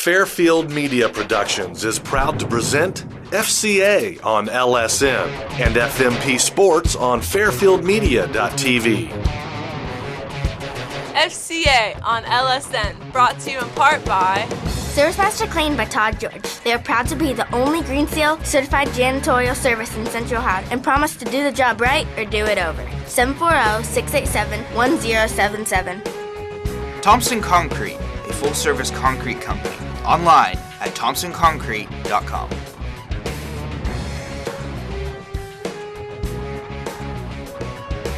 Fairfield Media Productions is proud to present FCA on LSN and FMP Sports on fairfieldmedia.tv. FCA on LSN, brought to you in part by Service Master claimed by Todd George. They are proud to be the only Green Seal certified janitorial service in Central Ohio and promise to do the job right or do it over. 740-687-1077. Thompson Concrete, a full-service concrete company. Online at thompsonconcrete.com.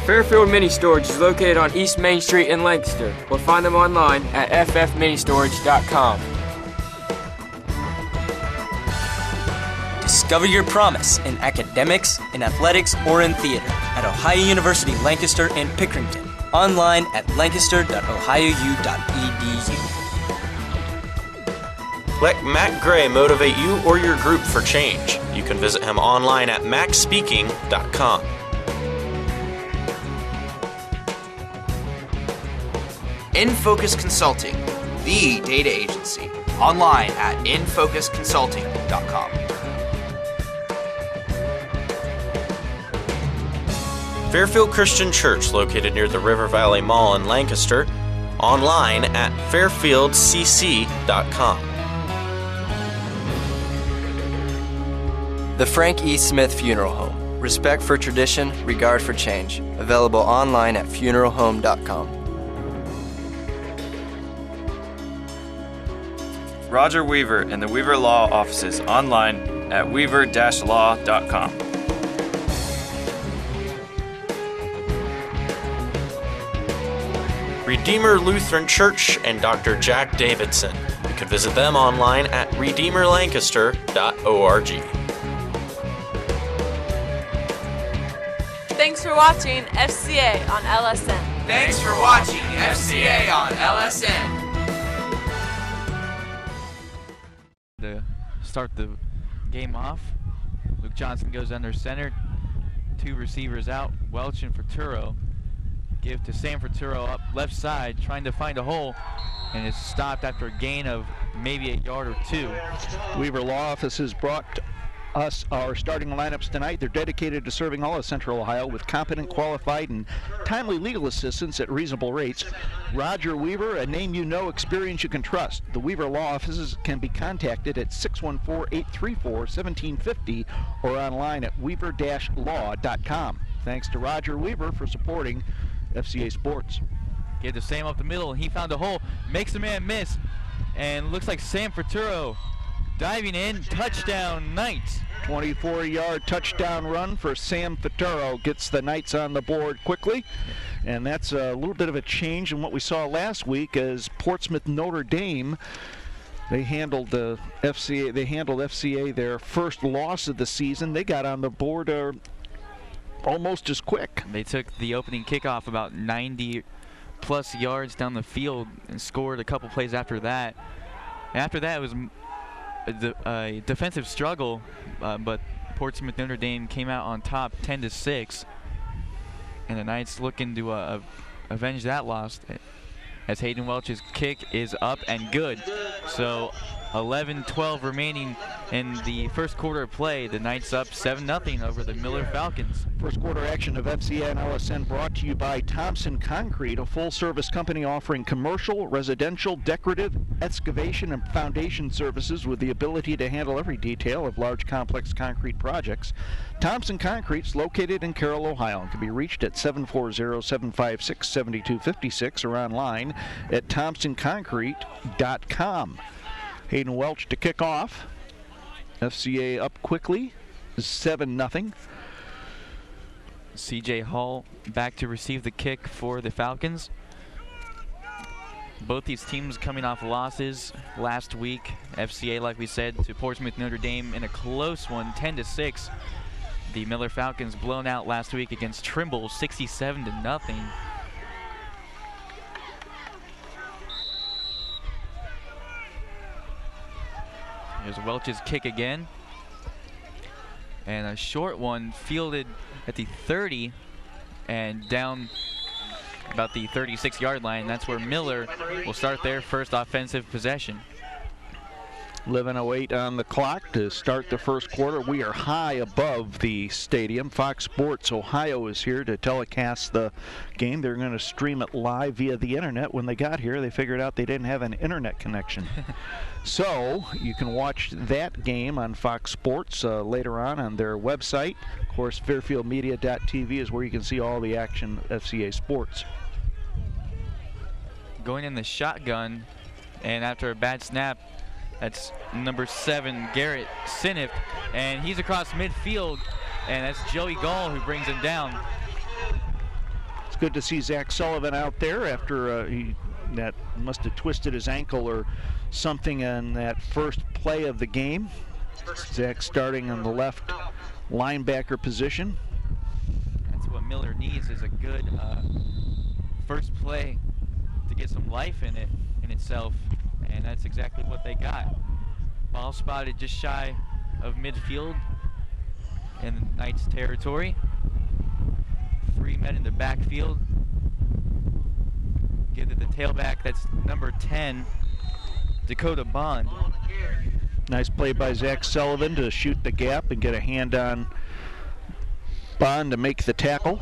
Fairfield Mini Storage is located on East Main Street in Lancaster. Or find them online at ffministorage.com. Discover your promise in academics, in athletics, or in theater at Ohio University Lancaster and Pickerington. Online at lancaster.ohiou.edu. Let Matt Gray motivate you or your group for change. You can visit him online at maxspeaking.com. In Focus Consulting, the data agency. Online at infocusconsulting.com. Fairfield Christian Church, located near the River Valley Mall in Lancaster. Online at fairfieldcc.com. The Frank E. Smith Funeral Home. Respect for tradition, regard for change. Available online at funeralhome.com. Roger Weaver and the Weaver Law Offices. Online at weaver-law.com. Redeemer Lutheran Church and Dr. Jack Davidson. You can visit them online at redeemerlancaster.org. Thanks for watching FCA on LSN. Thanks for watching FCA on LSN. To start the game off, Luke Johnson goes under center. Two receivers out, Welch and Ferturo. Give to Sam Ferturo up left side, trying to find a hole, and is stopped after a gain of maybe a yard or two. Weaver Law Office has brought us our starting lineups tonight. They're dedicated to serving all of Central Ohio with competent, qualified, and timely legal assistance at reasonable rates. Roger Weaver, a name you know, experience you can trust. The Weaver Law Offices can be contacted at 614-834-1750 or online at weaver-law.com. Thanks to Roger Weaver for supporting FCA Sports. Give to Sam up the middle, and he found a hole, makes the man miss, and looks like Sam Ferturo diving in, touchdown Knights. 24-yard touchdown run for Sam Ferturo gets the Knights on the board quickly, and that's a little bit of a change in what we saw last week as Portsmouth Notre Dame, they handled the FCA. They handled FCA their first loss of the season. They got on the board almost as quick. They took the opening kickoff about 90 plus yards down the field and scored a couple plays after that. After that, it was a defensive struggle, but Portsmouth Notre Dame came out on top 10-6, and the Knights looking to avenge that loss as Hayden Welch's kick is up and good. So 11-12 remaining in the first quarter of play. The Knights up 7-0 over the Miller Falcons. First quarter action of FCA and LSN brought to you by Thompson Concrete, a full-service company offering commercial, residential, decorative, excavation, and foundation services with the ability to handle every detail of large, complex concrete projects. Thompson Concrete is located in Carroll, Ohio, and can be reached at 740-756-7256 or online at thompsonconcrete.com. Hayden Welch to kick off. FCA up quickly, 7-0. C.J. Hall back to receive the kick for the Falcons. Both these teams coming off losses last week. FCA, like we said, to Portsmouth Notre Dame in a close one, 10-6. The Miller Falcons blown out last week against Trimble, 67-0. Here's Welch's kick again. And a short one fielded at the 30 and down about the 36-yard line. That's where Miller will start their first offensive possession. 11:08 on the clock to start the first quarter. We are high above the stadium. Fox Sports Ohio is here to telecast the game. They're going to stream it live via the internet. When they got here, they figured out they didn't have an internet connection. So you can watch that game on Fox Sports later on their website. Of course, fairfieldmedia.tv is where you can see all the action FCA sports. Going in the shotgun, and after a bad snap, that's number 7, Garrett Siniff, and he's across midfield, and that's Joey Gall who brings him down. It's good to see Zach Sullivan out there after that must have twisted his ankle or something in that first play of the game. Zach starting in the left linebacker position. That's what Miller needs, is a good first play to get some life in itself. And that's exactly what they got. Ball spotted just shy of midfield in the Knights territory. 3 men in the backfield. Give it the tailback, that's number 10, Dakota Bond. Nice play by Zach Sullivan to shoot the gap and get a hand on Bond to make the tackle.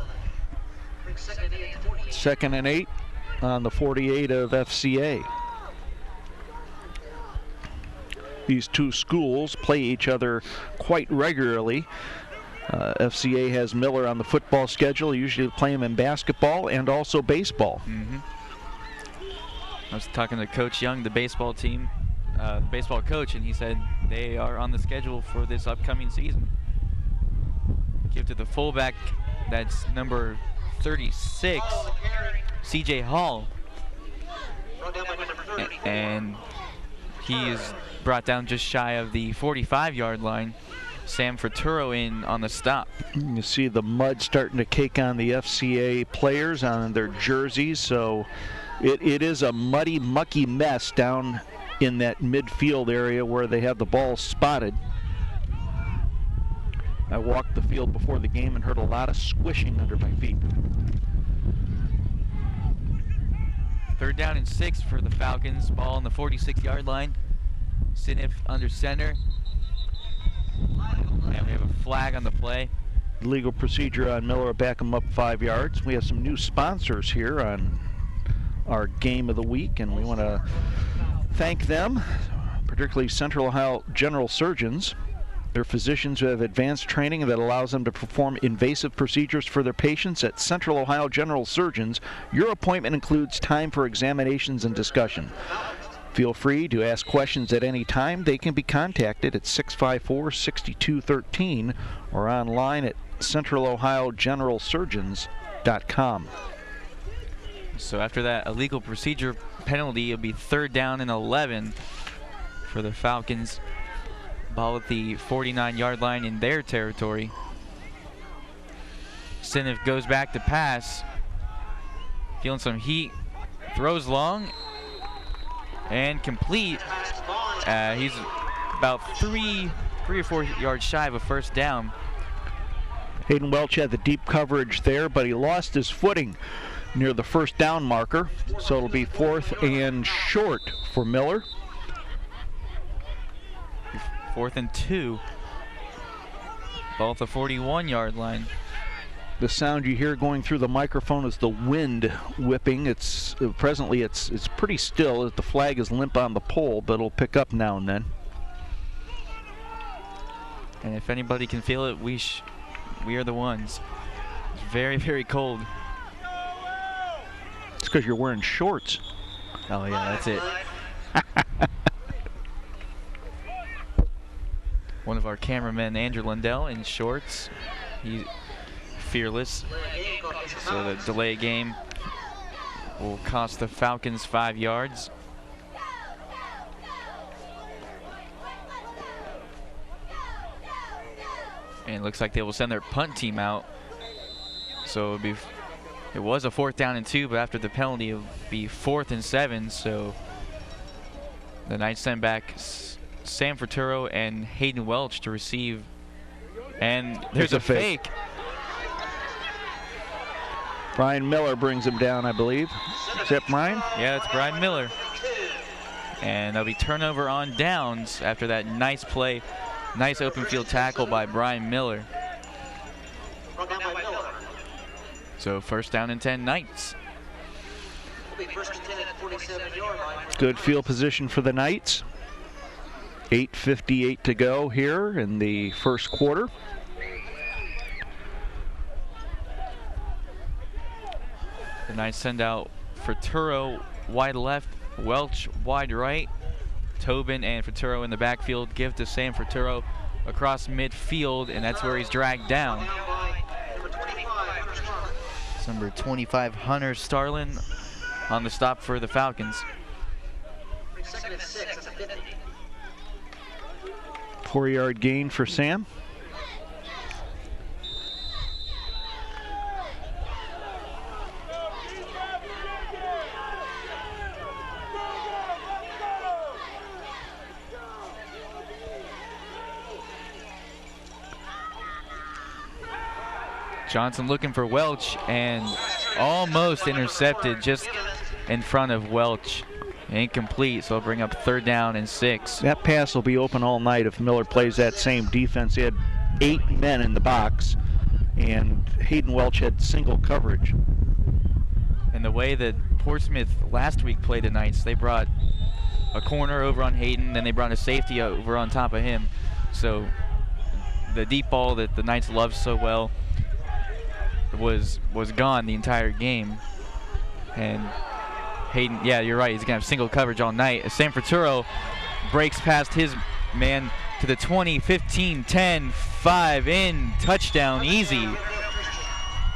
2nd and 8 on the 48 of FCA. These two schools play each other quite regularly. FCA has Miller on the football schedule. They usually play him in basketball and also baseball. I was talking to Coach Young, the baseball team, baseball coach, and he said they are on the schedule for this upcoming season. Give to the fullback, that's number 36, CJ Hall. And he is brought down just shy of the 45-yard line. Sam Fraturo in on the stop. You see the mud starting to cake on the FCA players on their jerseys, so it is a muddy, mucky mess down in that midfield area where they have the ball spotted. I walked the field before the game and heard a lot of squishing under my feet. 3rd down and 6 for the Falcons. Ball on the 46-yard line. Siniff under center. And we have a flag on the play. Legal procedure on Miller, back him up 5 yards. We have some new sponsors here on our game of the week, and we want to thank them, particularly Central Ohio General Surgeons. They're physicians who have advanced training that allows them to perform invasive procedures for their patients. At Central Ohio General Surgeons, your appointment includes time for examinations and discussion. Feel free to ask questions at any time. They can be contacted at 654-6213 or online at centralohiogeneralsurgeons.com. So after that illegal procedure penalty, it'll be 3rd down and 11 for the Falcons. Ball at the 49-yard line in their territory. Siniff goes back to pass. Feeling some heat. Throws long and complete. He's about 3 or 4 yards shy of a 1st down. Hayden Welch had the deep coverage there, but he lost his footing near the 1st down marker. So it'll be 4th and short for Miller. 4th and 2. Ball at the 41-yard line. The sound you hear going through the microphone is the wind whipping. It's presently it's pretty still. The flag is limp on the pole, but it'll pick up now and then. And if anybody can feel it, we are the ones. It's very, very cold. It's because you're wearing shorts. Oh yeah, that's it. One of our cameramen, Andrew Lindell, in shorts. He's fearless. So the delay game will cost the Falcons 5 yards. And it looks like they will send their punt team out. So it was a 4th down and 2, but after the penalty, it'll be 4th and 7. So the Knights send back Sam Fraturo and Hayden Welch to receive. And there's a fake. Brian Miller brings him down, I believe. Is that Brian? Yeah, it's Brian Miller. And there'll be turnover on downs after that nice play, nice open field tackle by Brian Miller. So first down and 10 Knights. Good field position for the Knights. 8:58 to go here in the first quarter. The Knights send out Futuro wide left, Welch wide right. Tobin and Futuro in the backfield. Give to Sam Futuro across midfield, and that's where he's dragged down. It's number 25, Hunter Starlin, on the stop for the Falcons. 4-yard gain for Sam. Johnson looking for Welch and almost intercepted just in front of Welch. Incomplete, so it'll bring up 3rd down and 6. That pass will be open all night if Miller plays that same defense. He had 8 men in the box, and Hayden Welch had single coverage. And the way that Portsmouth last week played the Knights, they brought a corner over on Hayden, then they brought a safety over on top of him. So the deep ball that the Knights love so well was gone the entire game. And Hayden, yeah, you're right, he's gonna have single coverage all night. Sam Futuro breaks past his man to the 20, 15, 10, 5 in, touchdown, easy.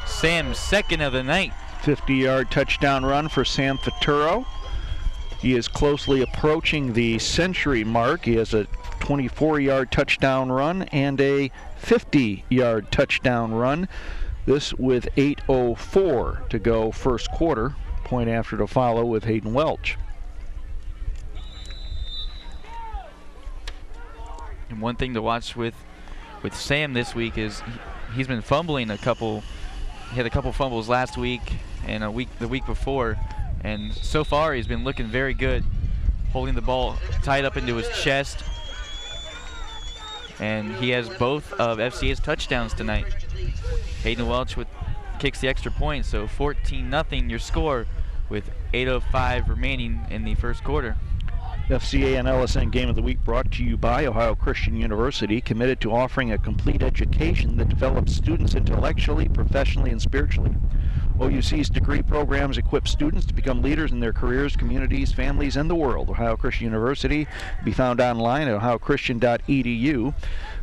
Sam's 2nd of the night. 50-yard touchdown run for Sam Futuro. He is closely approaching the century mark. He has a 24-yard touchdown run and a 50-yard touchdown run. This with 8:04 to go first quarter. Point after to follow with Hayden Welch. And one thing to watch with Sam this week is he's been fumbling a couple. He had a couple fumbles last week and the week before, and so far he's been looking very good, holding the ball tied up into his chest. And he has both of FCA's touchdowns tonight. Hayden Welch kicks the extra point, so 14-0 your score with 8:05 remaining in the first quarter. FCA and LSN Game of the Week brought to you by Ohio Christian University, committed to offering a complete education that develops students intellectually, professionally, and spiritually. OUC's degree programs equip students to become leaders in their careers, communities, families, and the world. Ohio Christian University can be found online at ohiochristian.edu.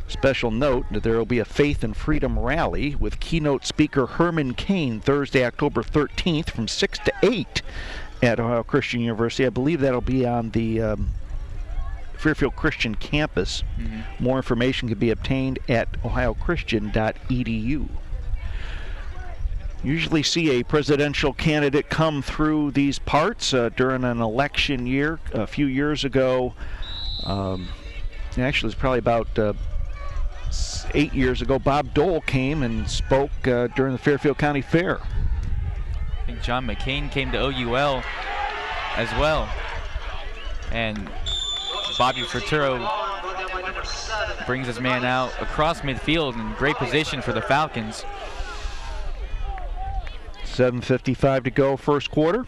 Special note that there will be a Faith and Freedom Rally with keynote speaker Herman Cain Thursday, October 13th from 6 to 8 at Ohio Christian University. I believe that'll be on the Fairfield Christian campus. More information can be obtained at ohiochristian.edu. Usually see a presidential candidate come through these parts during an election year. A few years ago, actually it's probably about 8 years ago, Bob Dole came and spoke during the Fairfield County Fair. I think John McCain came to OUL as well. And Bobby Futuro brings his man out across midfield in great position for the Falcons. 7:55 to go first quarter.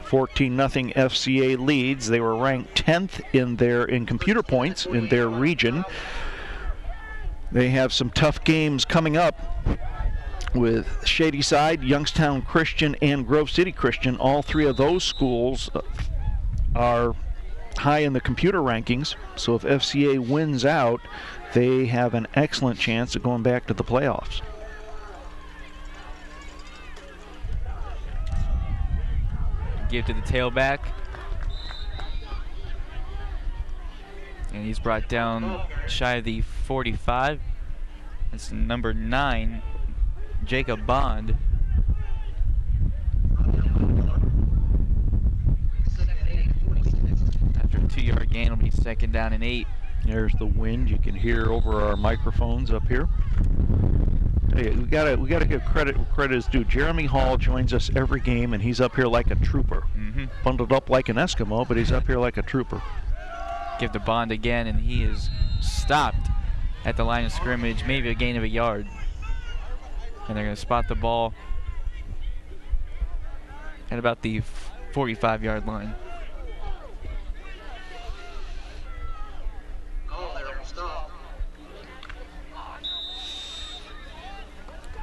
14-0 FCA leads. They were ranked 10th in computer points in their region. They have some tough games coming up with Shadyside, Youngstown Christian, and Grove City Christian. All three of those schools are high in the computer rankings, so if FCA wins out, they have an excellent chance of going back to the playoffs. Give to the tailback. And he's brought down shy of the 45. It's number 9, Jacob Bond. After a 2-yard gain, it'll be 2nd down and 8. There's the wind you can hear over our microphones up here. Hey, we gotta give credit where credit is due. Jeremy Hall joins us every game, and he's up here like a trooper. Bundled up like an Eskimo, but he's up here like a trooper. Give the bond again, and he is stopped at the line of scrimmage, maybe a gain of a yard. And they're going to spot the ball at about the 45-yard line.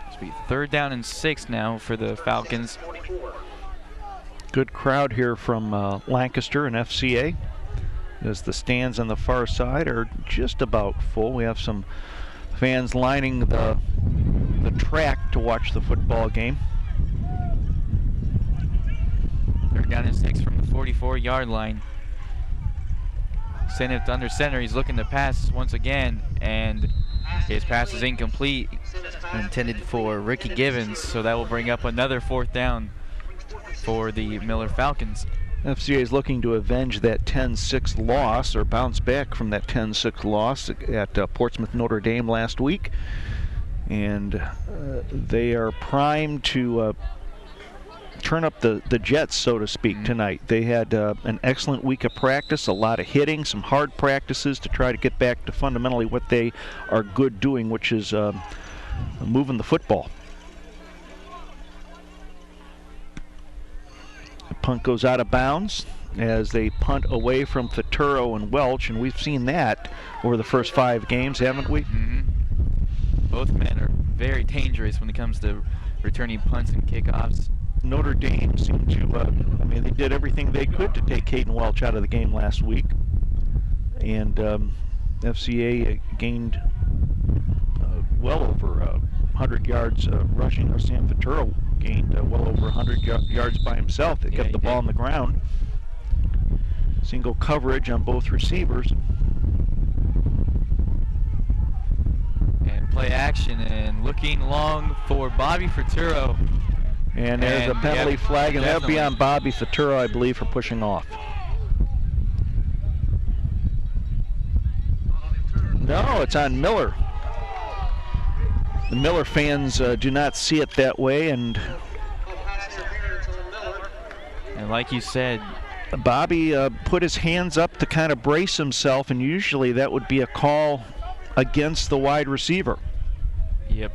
It's be 3rd down and 6 now for the Falcons. Good crowd here from Lancaster and FCA, as the stands on the far side are just about full. We have some fans lining the track to watch the football game. 3rd down and 6 from the 44-yard line. Send it under center. He's looking to pass once again, and his pass is incomplete, intended for Ricky Givens, so that will bring up another 4th down for the Miller Falcons. FCA is looking to avenge that 10-6 loss, or bounce back from that 10-6 loss at Portsmouth Notre Dame last week. And they are primed to turn up the jets, so to speak, tonight. They had an excellent week of practice, a lot of hitting, some hard practices to try to get back to fundamentally what they are good doing, which is moving the football. The punt goes out of bounds as they punt away from Futuro and Welch, and we've seen that over the first 5 games, haven't we? Both men are very dangerous when it comes to returning punts and kickoffs. Notre Dame seemed to, they did everything they could to take Caden Welch out of the game last week. And FCA gained well over 100 yards rushing. Sam Futuro gained well over 100 yards by himself. They kept the ball on the ground. Single coverage on both receivers. And play action, and looking long for Bobby Futuro. And there's a penalty flag, and that'll be on Bobby Futuro, I believe, for pushing off. No, it's on Miller. The Miller fans do not see it that way, and like you said, Bobby put his hands up to kind of brace himself, and usually that would be a call against the wide receiver. Yep.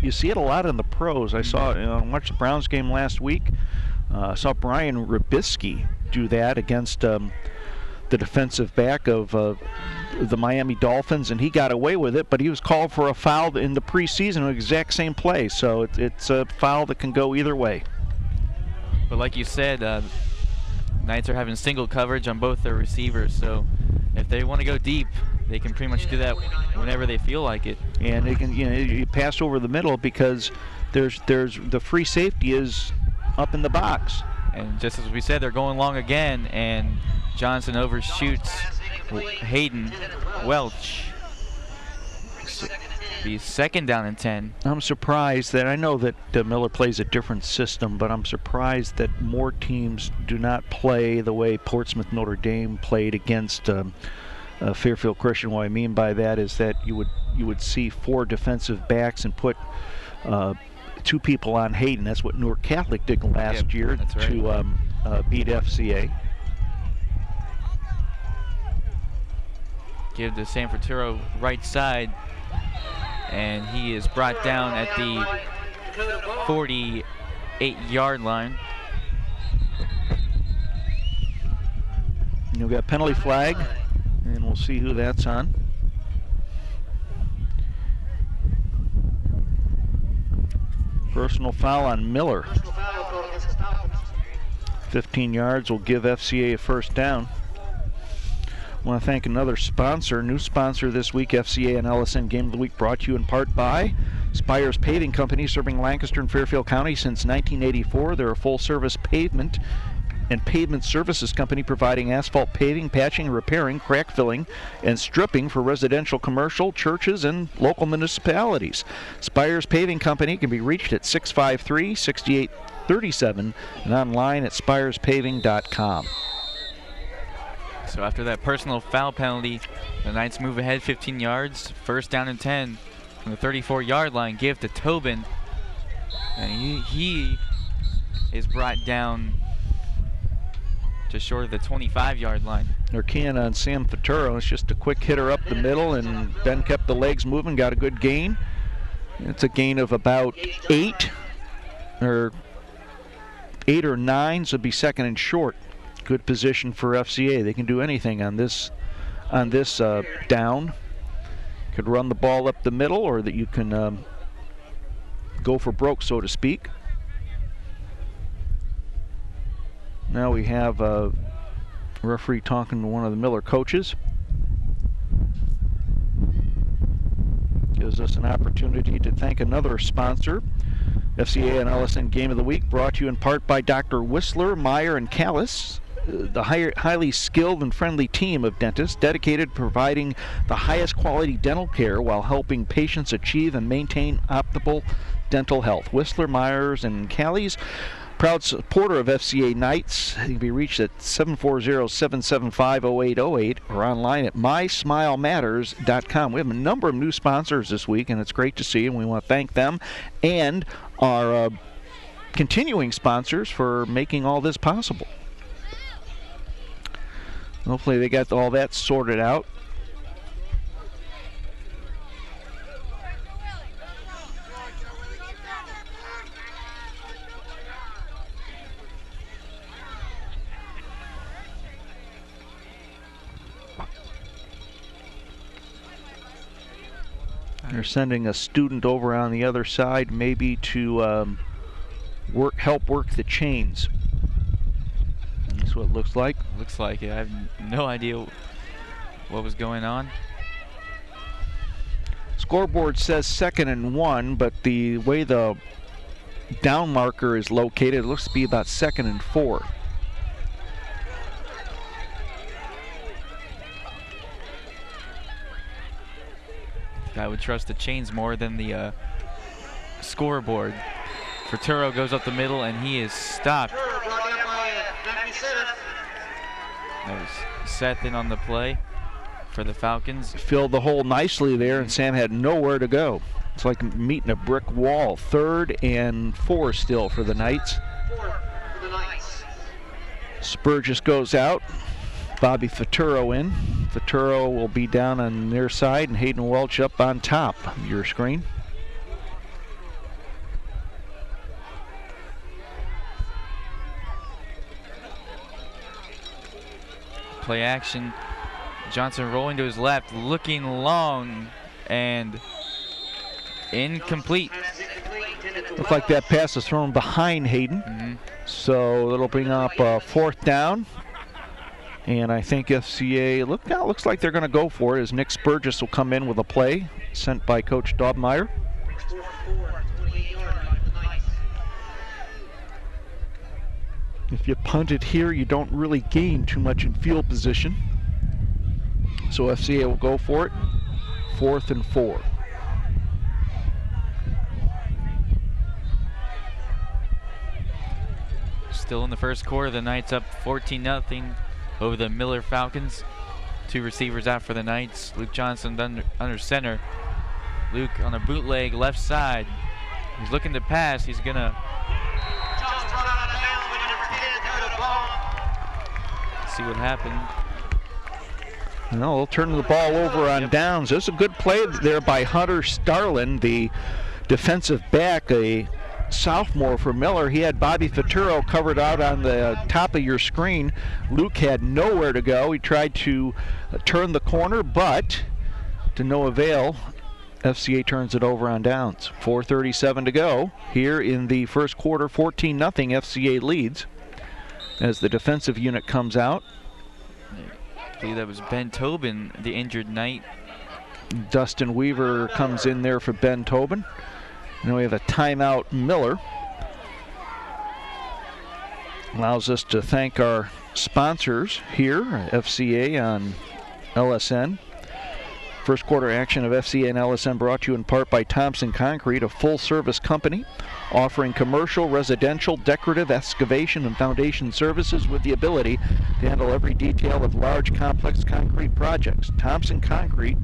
You see it a lot in the pros. I saw, I watched the Browns game last week. I saw Brian Rubisky do that against the defensive back of the Miami Dolphins, and he got away with it, but he was called for a foul in the preseason, the exact same play. So it's a foul that can go either way. But like you said, Knights are having single coverage on both their receivers, so if they want to go deep, they can pretty much do that whenever they feel like it. And they can, you pass over the middle because there's the free safety is up in the box. And just as we said, they're going long again, and Johnson overshoots Hayden Welch. So be 2nd down and 10. I'm surprised that, I know that Miller plays a different system, but I'm surprised that more teams do not play the way Portsmouth Notre Dame played against Fairfield Christian. What I mean by that is that you would see 4 defensive backs and put 2 people on Hayden. That's what Newark Catholic did last year to beat FCA. Give to Sam Futuro right side, and he is brought down at the 48-yard line. You've got penalty flag, and we'll see who that's on. Personal foul on Miller. 15 yards will give FCA a 1st down. I want to thank another sponsor, new sponsor this week, FCA and LSN Game of the Week, brought to you in part by Spires Paving Company, serving Lancaster and Fairfield County since 1984. They're a full-service pavement and pavement services company providing asphalt paving, patching, repairing, crack filling, and stripping for residential, commercial, churches, and local municipalities. Spires Paving Company can be reached at 653-6837 and online at spirespaving.com. So after that personal foul penalty, the Knights move ahead 15 yards, 1st down and 10 from the 34-yard line, give to Tobin. And he is brought down just short of the 25-yard line. They're keying on Sam Faturo. It's just a quick hitter up the middle, and Ben kept the legs moving, got a good gain. It's a gain of about 8 or 9, so it'd be second and short. Good position for FCA. They can do anything on this down. Could run the ball up the middle, or that you can go for broke, so to speak. Now we have a referee talking to one of the Miller coaches. Gives us an opportunity to thank another sponsor. FCA and LSN Game of the Week, brought to you in part by Dr. Whistler, Meyer, and Callis, the highly skilled and friendly team of dentists dedicated to providing the highest quality dental care while helping patients achieve and maintain optimal dental health. Whistler, Myers, and Callis, proud supporter of FCA Knights. He can be reached at 740-775-0808 or online at mysmilematters.com. We have a number of new sponsors this week, and it's great to see, and we want to thank them and our continuing sponsors for making all this possible. Hopefully they got all that sorted out. They're sending a student over on the other side, maybe to help work the chains. That's what it looks like. Looks like it. I have no idea what was going on. Scoreboard says 2nd and 1, but the way the down marker is located, it looks to be about 2nd and 4. I would trust the chains more than the scoreboard. Futuro goes up the middle, and he is stopped. That was Seth in on the play for the Falcons. Filled the hole nicely there, and Sam had nowhere to go. It's like meeting a brick wall. 3rd and 4 still for the Knights. Spurgis goes out. Bobby Futuro in. Futuro will be down on their side, and Hayden Welch up on top of your screen. Play action. Johnson rolling to his left, looking long, and incomplete. Looks like that pass is thrown behind Hayden. So it'll bring up 4th down. And I think FCA, looks like they're going to go for it, as Nick Spurgis will come in with a play sent by Coach Dobmeyer. If you punt it here, you don't really gain too much in field position. So FCA will go for it. 4th and 4. Still in the first quarter, the Knights up 14-0 over the Miller Falcons. 2 receivers out for the Knights. Luke Johnson under center. Luke on a bootleg left side. He's looking to pass. He's going to see what happened. No, they'll turn the ball over on downs. There's a good play there by Hunter Starlin, the defensive back, a sophomore for Miller. He had Bobby Futuro covered out on the top of your screen. Luke had nowhere to go. He tried to turn the corner, but to no avail. FCA turns it over on downs. 4:37 to go here in the first quarter. 14-0 FCA leads as the defensive unit comes out. I believe that was Ben Tobin, the injured Knight. Dustin Weaver comes in there for Ben Tobin. And we have a timeout, Miller. Allows us to thank our sponsors here, FCA on LSN. First quarter action of FCA and LSN brought to you in part by Thompson Concrete, a full-service company offering commercial, residential, decorative, excavation, and foundation services with the ability to handle every detail of large, complex concrete projects. Thompson Concrete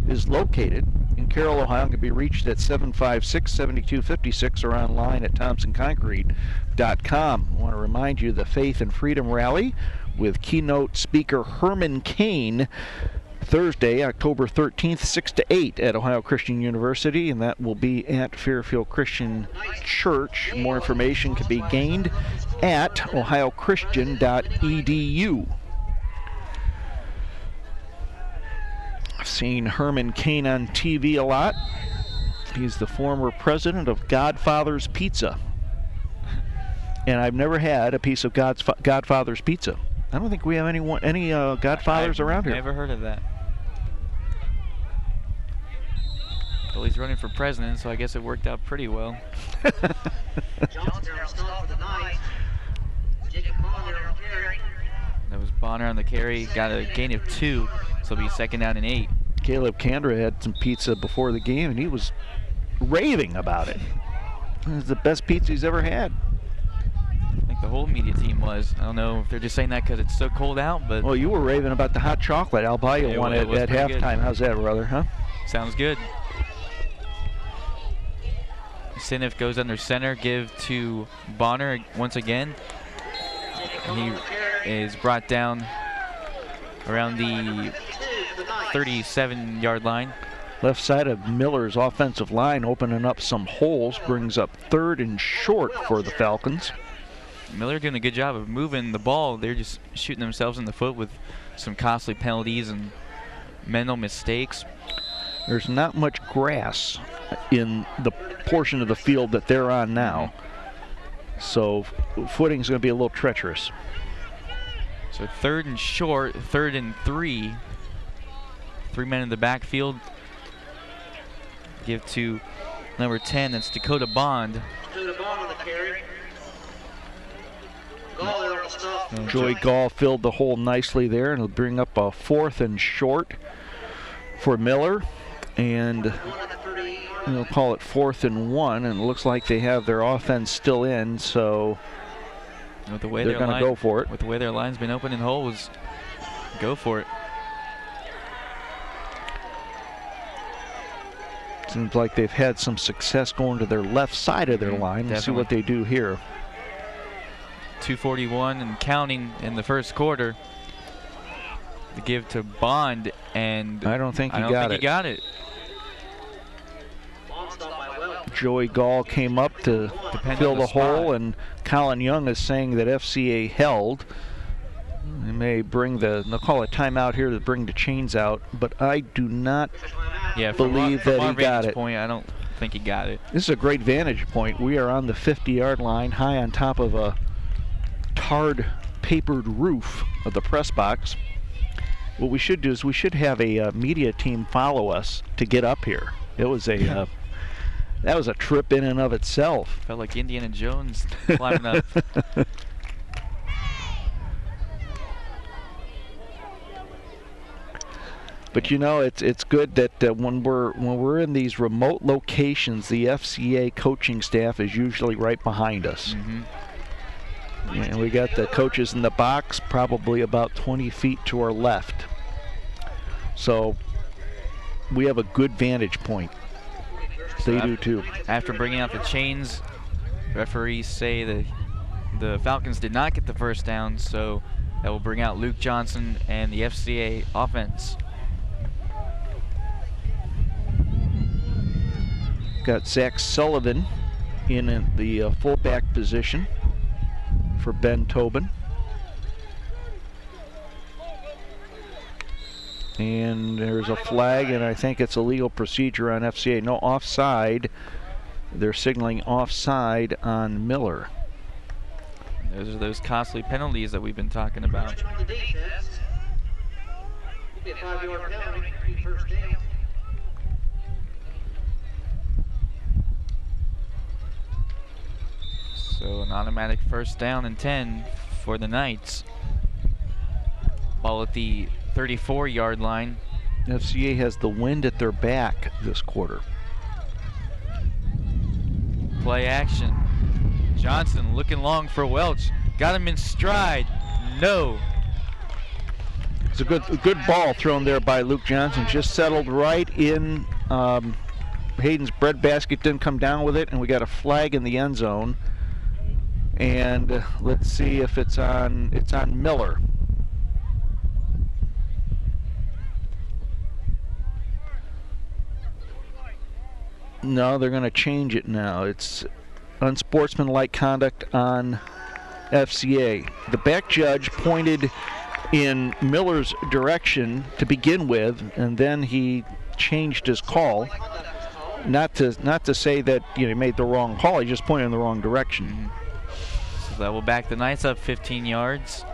is located in Carroll, Ohio, can be reached at 756-7256 or online at thompsonconcrete.com. I want to remind you the Faith and Freedom Rally with keynote speaker Herman Cain, Thursday, October 13th, 6 to 8 at Ohio Christian University, and that will be at Fairfield Christian Church. More information can be gained at ohiochristian.edu. I've seen Herman Cain on TV a lot. He's the former president of Godfather's Pizza. And I've never had a piece of Godfather's Pizza. I don't think we have any Godfathers around here. Never heard of that. Well, he's running for president, so I guess it worked out pretty well. That was Bonner on the carry. Got a gain of 2, so he'll be second down and 8. Caleb Kandra had some pizza before the game, and he was raving about it. It was the best pizza he's ever had. I think the whole media team was. I don't know if they're just saying that because it's so cold out, but... Well, you were raving about the hot chocolate. I'll buy you one at halftime. Good. How's that, brother, huh? Sounds good. Sinif goes under center, give to Bonner once again. He is brought down around the 37-yard line. Left side of Miller's offensive line opening up some holes, brings up 3rd and short for the Falcons. Miller doing a good job of moving the ball. They're just shooting themselves in the foot with some costly penalties and mental mistakes. There's not much grass in the portion of the field that they're on now, so footing's going to be a little treacherous. So 3rd and short, 3rd and 3. 3 men in the backfield. Give to number 10, that's Dakota Bond. Joey Gall filled the hole nicely there, and it'll bring up a 4th and short for Miller, and we'll call it 4th and 1, and it looks like they have their offense still in, so with the way they're going to go for it. With the way their line's been open in holes, go for it. Seems like they've had some success going to their left side of their line. Let's see what they do here. 2:41 and counting in the first quarter. To give to Bond, and I don't think he got it. Joey Gall came up to fill the hole, and Colin Young is saying that FCA held. They may they'll call a timeout here to bring the chains out, but I do not believe that he got it. Point, I don't think he got it. This is a great vantage point. We are on the 50-yard line, high on top of a tarred papered roof of the press box. What we should do is we should have a media team follow us to get up here. It was a that was a trip in and of itself. Felt like Indiana Jones climbing up. But you know, it's good that when we're in these remote locations, the FCA coaching staff is usually right behind us. And we got the coaches in the box, probably about 20 feet to our left. So we have a good vantage point. They do too. After bringing out the chains, referees say that the Falcons did not get the first down, so that will bring out Luke Johnson and the FCA offense. Got Zach Sullivan in the fullback position for Ben Tobin. And there's a flag, and I think it's a legal procedure on FCA. No offside. They're signaling offside on Miller. Those are those costly penalties that we've been talking about. So an automatic first down and 10 for the Knights. Ball at the 34-yard line. FCA has the wind at their back this quarter. Play action. Johnson looking long for Welch. Got him in stride. No. It's a good ball thrown there by Luke Johnson. Just settled right in Hayden's breadbasket. Didn't come down with it, and we got a flag in the end zone. And let's see if it's on Miller. No, they're going to change it now. It's unsportsmanlike conduct on FCA. The back judge pointed in Miller's direction to begin with, and then he changed his call. Not to say that he made the wrong call. He just pointed in the wrong direction. Mm-hmm. So that will back the Knights up 15 yards.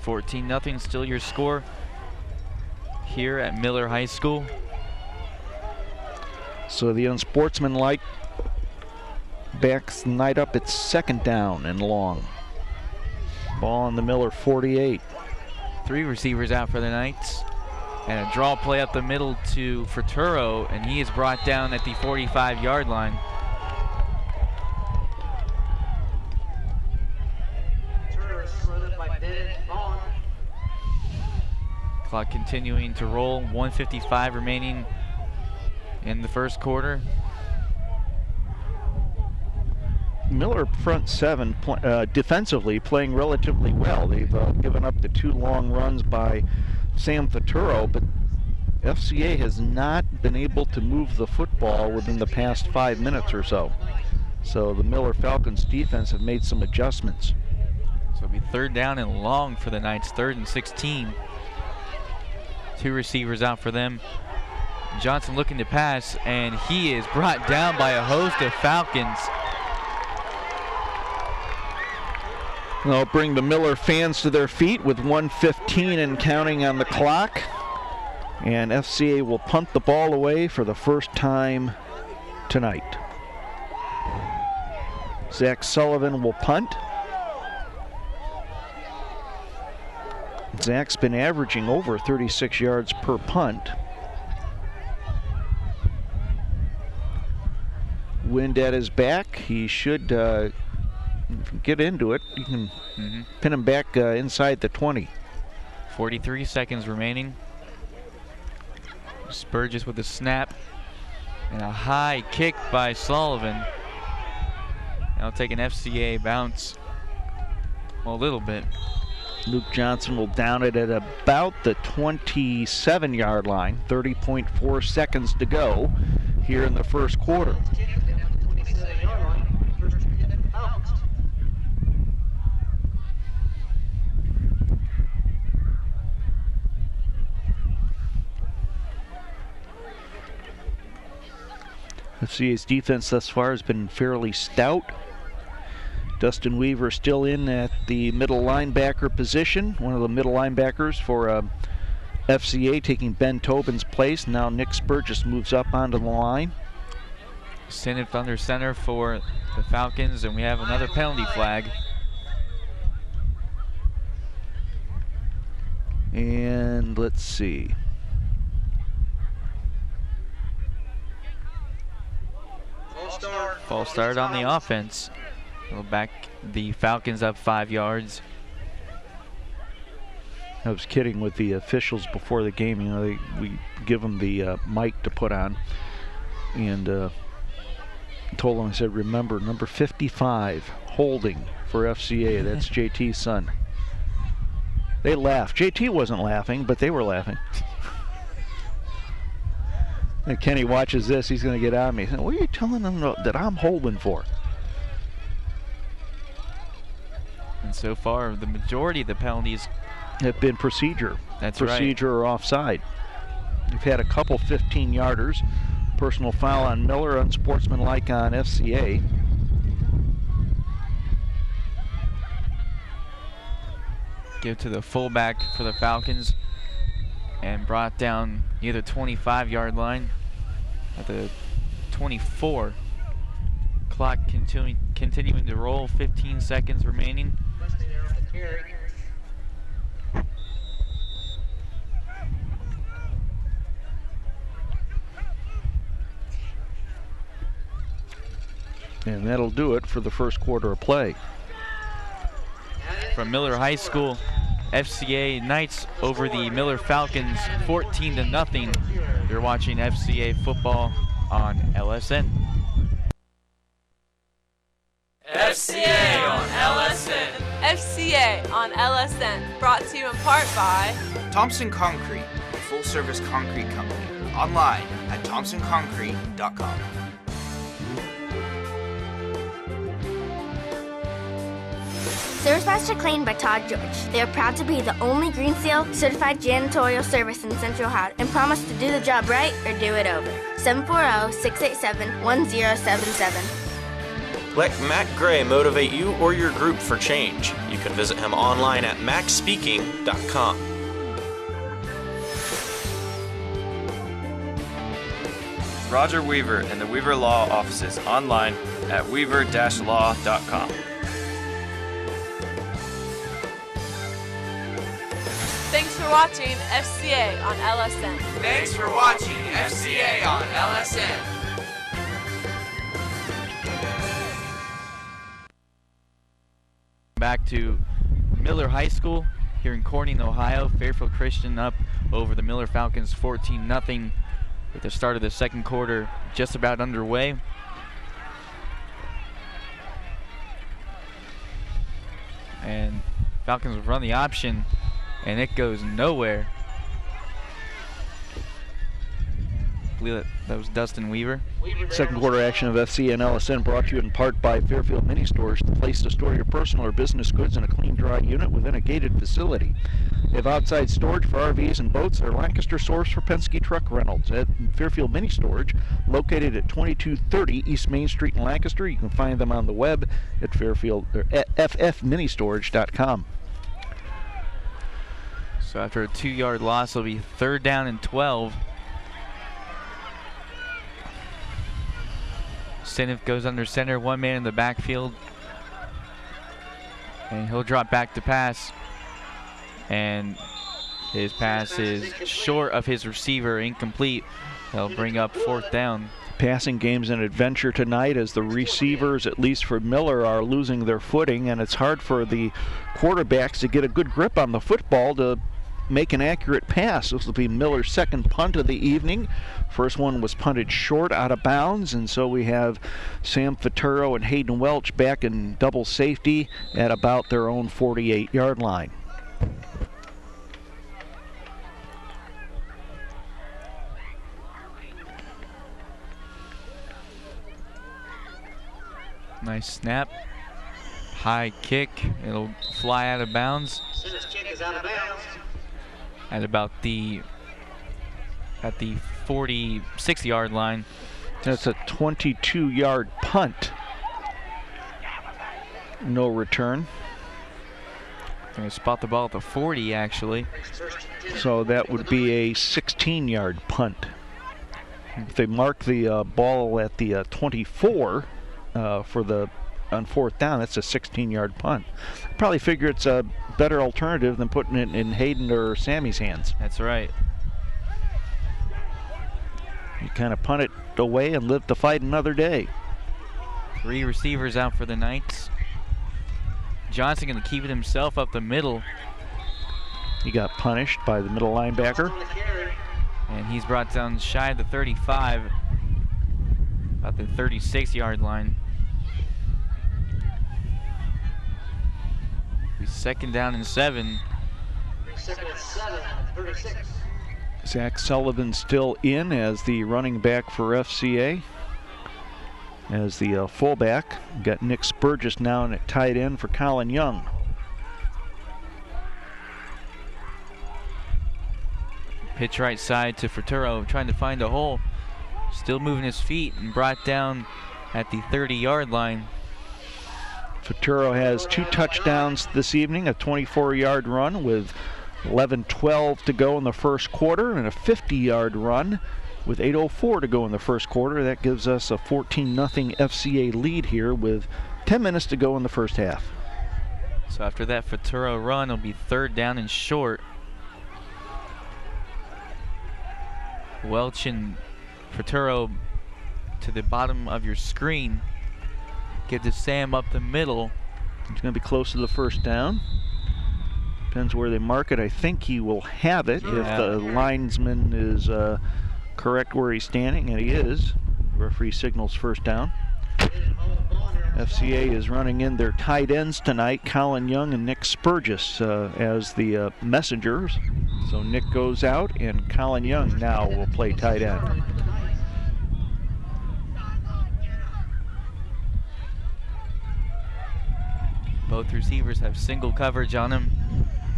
$14-0, still your score here at Miller High School. So the unsportsmanlike backs the Knight up. It's 2nd down and long. Ball on the Miller 48. 3 receivers out for the Knights. And a draw play up the middle to Futuro, and he is brought down at the 45-yard line. Clock continuing to roll, 1:55 remaining in the first quarter. Miller front 7 defensively playing relatively well. They've given up the 2 long runs by Sam Futuro, but FCA has not been able to move the football within the past 5 minutes or so. So the Miller Falcons defense have made some adjustments. So it'll be 3rd down and long for the Knights, 3rd and 16. 2 receivers out for them. Johnson looking to pass, and he is brought down by a host of Falcons. They'll bring the Miller fans to their feet with 1:15 and counting on the clock. And FCA will punt the ball away for the first time tonight. Zach Sullivan will punt. Zach's been averaging over 36 yards per punt. Wind at his back. He should get into it. You can pin him back inside the 20. 43 seconds remaining. Spurgis with a snap. And a high kick by Sullivan. That'll take an FCA bounce a little bit. Luke Johnson will down it at about the 27-yard line. 30.4 seconds to go here in the first quarter. FCA's defense thus far has been fairly stout. Dustin Weaver still in at the middle linebacker position, one of the middle linebackers for FCA, taking Ben Tobin's place. Now Nick Spurgis moves up onto the line. Send under center for the Falcons, and we have another penalty flag. And let's see. False start on the offense. We'll back the Falcons up 5 yards. I was kidding with the officials before the game. We give them the mic to put on, and told them, I said, remember, number 55, holding for FCA. That's JT's son. They laughed. JT wasn't laughing, but they were laughing. And Kenny watches this, he's going to get on me. What are you telling them that I'm holding for? And so far, the majority of the penalties have been procedure. That's procedure or offside. We've had a couple 15-yarders. Personal foul on Miller, unsportsmanlike on FCA. Give to the fullback for the Falcons, and brought down near the 25-yard line at the 24. Clock continuing to roll, 15 seconds remaining. And that'll do it for the first quarter of play. From Miller High School, FCA Knights over the Miller Falcons 14-0. You're watching FCA football on LSN. FCA on LSN. FCA on LSN. Brought to you in part by Thompson Concrete, a full-service concrete company. Online at thompsonconcrete.com. ServiceMaster cleaned by Todd George. They are proud to be the only Green Seal certified janitorial service in Central Howard and promise to do the job right or do it over. 740-687-1077. Let Matt Gray motivate you or your group for change. You can visit him online at maxspeaking.com. Roger Weaver and the Weaver Law Offices online at weaver-law.com. Thanks for watching FCA on LSN. Thanks for watching FCA on LSN. Back to Miller High School here in Corning, Ohio. Fairfield Christian up over the Miller Falcons 14-0 with the start of the second quarter just about underway. And Falcons will run the option, and it goes nowhere. I believe that was Dustin Weaver. Second quarter action of FC and LSN brought to you in part by Fairfield Mini Stores, the place to store your personal or business goods in a clean, dry unit within a gated facility. They have outside storage for RVs and boats. They're Lancaster source for Penske truck rentals. At Fairfield Mini Storage, located at 2230 East Main Street in Lancaster. You can find them on the web at ffministorage.com. So after a 2-yard loss, it'll be 3rd down and 12. Staniff goes under center, one man in the backfield. And he'll drop back to pass. And his pass is short of his receiver, incomplete. They'll bring up 4th down. Passing game's an adventure tonight as the receivers, at least for Miller, are losing their footing, and it's hard for the quarterbacks to get a good grip on the football to make an accurate pass. This will be Miller's second punt of the evening. First one was punted short out of bounds, and so we have Sam Faturo and Hayden Welch back in double safety at about their own 48-yard line. Nice snap. High kick. It'll fly out of bounds. At about the 46-yard line. That's a 22-yard punt. No return. Going to spot the ball at the 40, actually. So that would be a 16-yard punt. If they mark the ball at the 24 on 4th down, that's a 16-yard punt. Probably figure it's a better alternative than putting it in Hayden or Sammy's hands. That's right. You kind of punt it away and live to fight another day. 3 receivers out for the Knights. Johnson going to keep it himself up the middle. He got punished by the middle linebacker. And he's brought down shy of the 35, about the 36-yard line. 2nd down and 7. Zach Sullivan still in as the running back for FCA. As the fullback, got Nick Spurgis now at tight end for Colin Young. Pitch right side to Futuro, trying to find a hole. Still moving his feet and brought down at the 30-yard line. Futuro has 2 touchdowns this evening, a 24-yard run with 11:12 to go in the first quarter, and a 50-yard run with 8:04 to go in the first quarter. That gives us a 14-0 FCA lead here with 10 minutes to go in the first half. So after that Futuro run, it'll be 3rd down and short. Welch and Futuro to the bottom of your screen. Give to Sam up the middle. He's going to be close to the first down. Depends where they mark it. I think he will have it if the linesman is correct where he's standing, and he is. The referee signals first down. FCA is running in their tight ends tonight, Colin Young and Nick Spurgis as the messengers. So Nick goes out, and Colin Young now will play tight end. Both receivers have single coverage on them.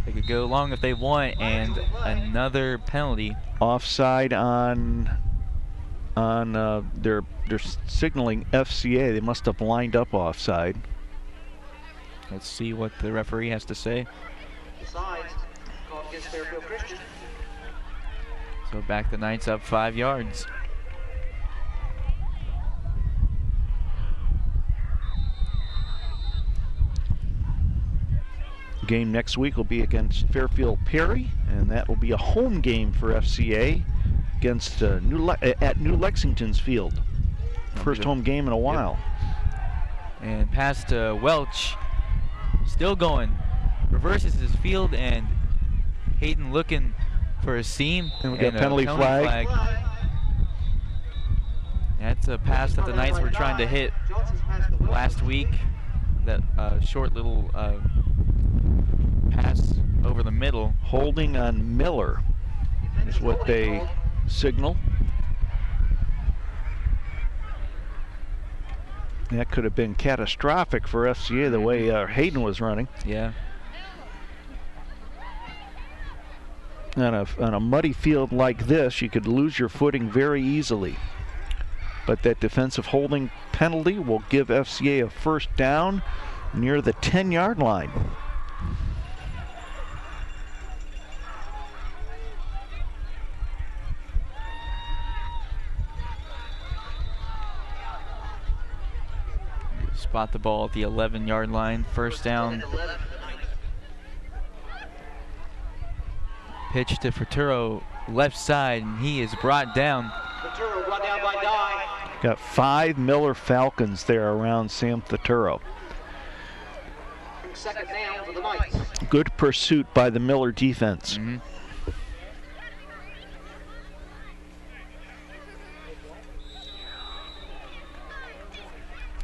They could go long if they want, and another penalty. Offside on they're signaling FCA. They must have lined up offside. Let's see what the referee has to say. So back the Knights up 5 yards. Game next week will be against Fairfield Perry, and that will be a home game for FCA against at New Lexington's field. First home game in a while. Yep. And pass to Welch, still going. Reverses his field, and Hayden looking for a seam. And we got penalty flag. That's a pass that the Knights were trying to hit last week. That short little pass over the middle. Holding on Miller is what they signal. That could have been catastrophic for FCA the way Hayden was running. Yeah. On a muddy field like this, you could lose your footing very easily. But that defensive holding penalty will give FCA a first down near the 10-yard line. Spot the ball at the 11-yard line. First down. Pitch to Furturo, left side, and he is brought down. Got 5 Miller Falcons there around Sam Furturo. Second down for the Knights. Good pursuit by the Miller defense. Mm-hmm.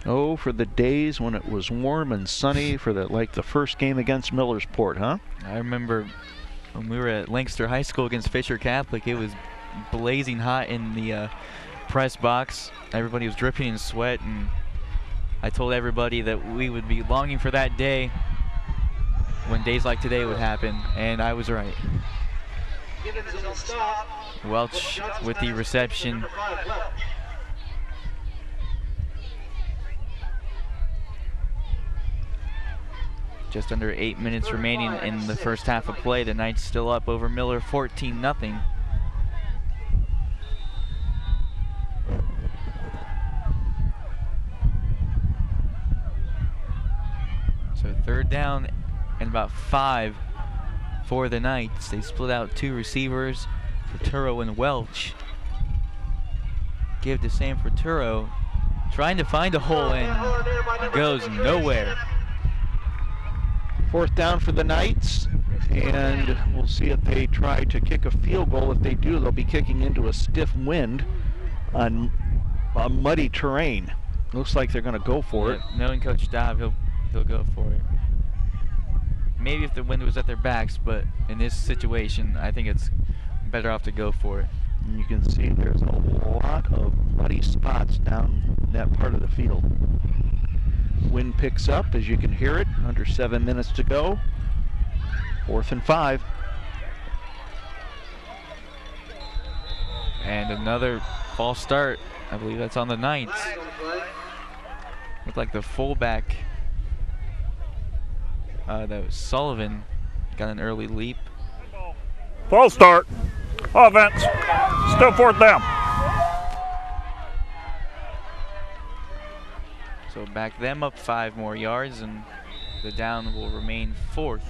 Oh, for the days when it was warm and sunny for the first game against Millersport, huh? I remember when we were at Lancaster High School against Fisher Catholic, it was blazing hot in the press box. Everybody was dripping in sweat, and I told everybody that we would be longing for that day when days like today would happen, and I was right. Welch with the reception. Just under 8 minutes remaining in the first half of play. The Knights still up over Miller 14-0. So third down and about 5 for the Knights. They split out 2 receivers, Furturo and Welch. Give to Sam Furturo, trying to find a hole, and goes nowhere. Fourth down for the Knights, and we'll see if they try to kick a field goal. If they do, they'll be kicking into a stiff wind on muddy terrain. Looks like they're going to go for it. Knowing Coach Dobb, he'll go for it. Maybe if the wind was at their backs, but in this situation, I think it's better off to go for it. And you can see there's a lot of muddy spots down that part of the field. Wind picks up, as you can hear it. Under 7 minutes to go. 4th and 5. And another false start. I believe that's on the Knights. Looked like the fullback, that was Sullivan, got an early leap. False start. Offense. Still 4th down. So back them up 5 more yards, and the down will remain 4th.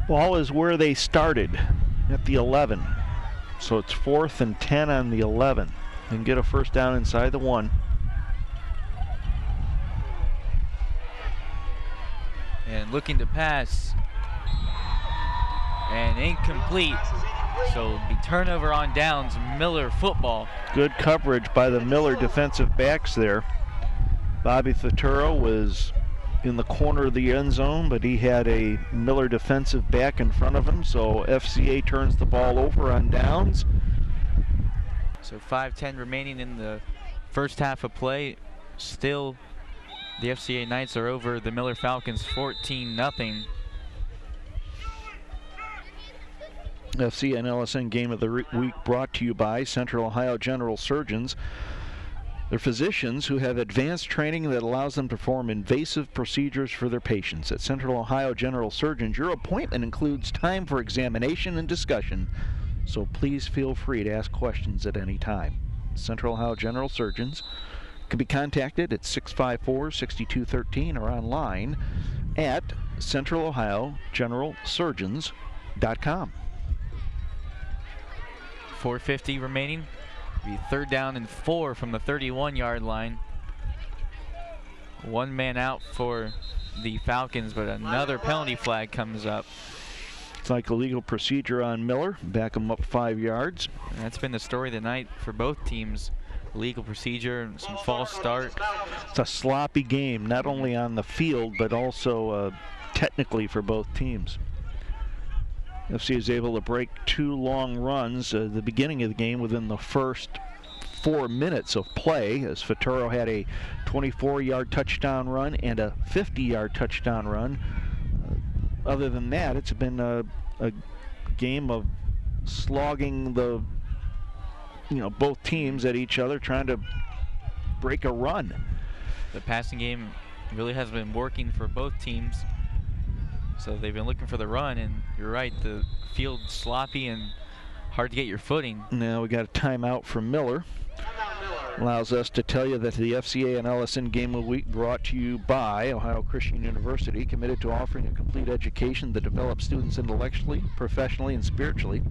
Ball is where they started, at the 11. So it's 4th and 10 on the 11. and get a first down inside the 1. And looking to pass. And incomplete. So it'll be turnover on downs, Miller football. Good coverage by the Miller defensive backs there. Bobby Futuro was in the corner of the end zone, but he had a Miller defensive back in front of him, so FCA turns the ball over on downs. So 5:10 remaining in the first half of play. Still, the FCA Knights are over the Miller Falcons 14-0. FCA and LSN Game of the Week brought to you by Central Ohio General Surgeons. They're physicians who have advanced training that allows them to perform invasive procedures for their patients. At Central Ohio General Surgeons, your appointment includes time for examination and discussion, so please feel free to ask questions at any time. Central Ohio General Surgeons can be contacted at 654-6213 or online at centralohiogeneralsurgeons.com. 4:50 remaining. Be 3rd down and 4 from the 31-yard line. One man out for the Falcons, but another penalty flag comes up. It's like a legal procedure on Miller. Back him up 5 yards. And that's been the story of the night for both teams. Legal procedure and some false start. It's a sloppy game, not only on the field, but also technically for both teams. FC is able to break 2 long runs at the beginning of the game within the first 4 minutes of play, as Futuro had a 24-yard touchdown run and a 50-yard touchdown run. Other than that, it's been a game of slogging both teams at each other, trying to break a run. The passing game really has been working for both teams. So they've been looking for the run, and you're right, the field's sloppy and hard to get your footing. Now we got a timeout from Miller. Allows us to tell you that the FCA and LSN Game of the Week brought to you by Ohio Christian University, committed to offering a complete education that develops students intellectually, professionally, and spiritually.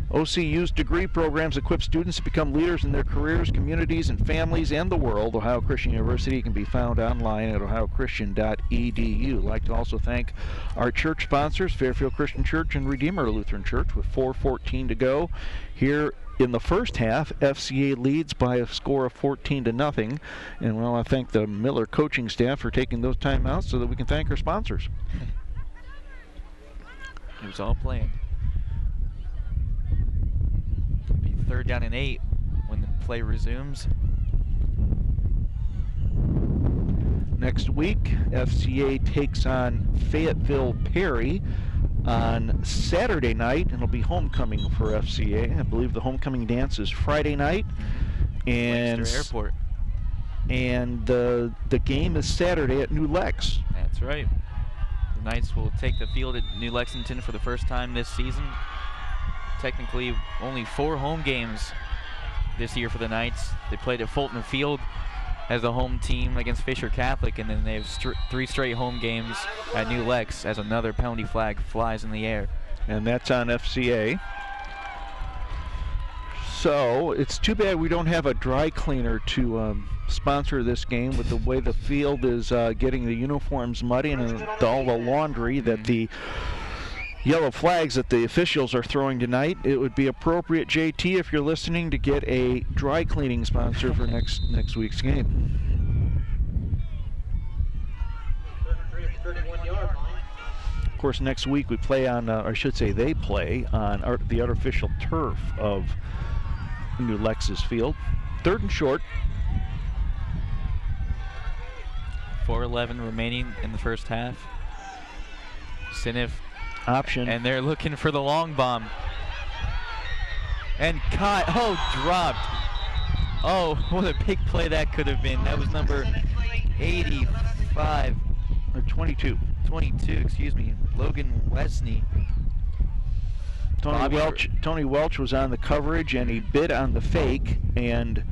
OCU's degree programs equip students to become leaders in their careers, communities, and families, and the world. Ohio Christian University can be found online at ohiochristian.edu. I'd like to also thank our church sponsors, Fairfield Christian Church and Redeemer Lutheran Church, with 4:14 to go. Here in the first half, FCA leads by a score of 14-0. And I thank the Miller coaching staff for taking those timeouts so that we can thank our sponsors. It was all planned. 3rd down and 8 when the play resumes. Next week, FCA takes on Fayetteville Perry on Saturday night, and it'll be homecoming for FCA. I believe the homecoming dance is Friday night, and Lancaster Airport. And the game is Saturday at New Lex. That's right. The Knights will take the field at New Lexington for the first time this season. Technically only 4 home games this year for the Knights. They played at Fulton Field as the home team against Fisher Catholic, and then they have 3 straight home games at New Lex as another penalty flag flies in the air. And that's on FCA. So it's too bad we don't have a dry cleaner to sponsor this game, with the way the field is getting the uniforms muddy and all the laundry that the yellow flags that the officials are throwing tonight. It would be appropriate, JT, if you're listening, to get a dry cleaning sponsor for next week's game. Of course, next week we play on, or I should say they play on the artificial turf of New Lex's field. 3rd and short. 4:11 remaining in the first half. Sinif option. And they're looking for the long bomb. And caught. Oh, dropped. Oh, what a big play that could have been. That was number 85. Or 22. 22, excuse me. Logan Wesney. Tony Welch was on the coverage, and he bid on the fake, and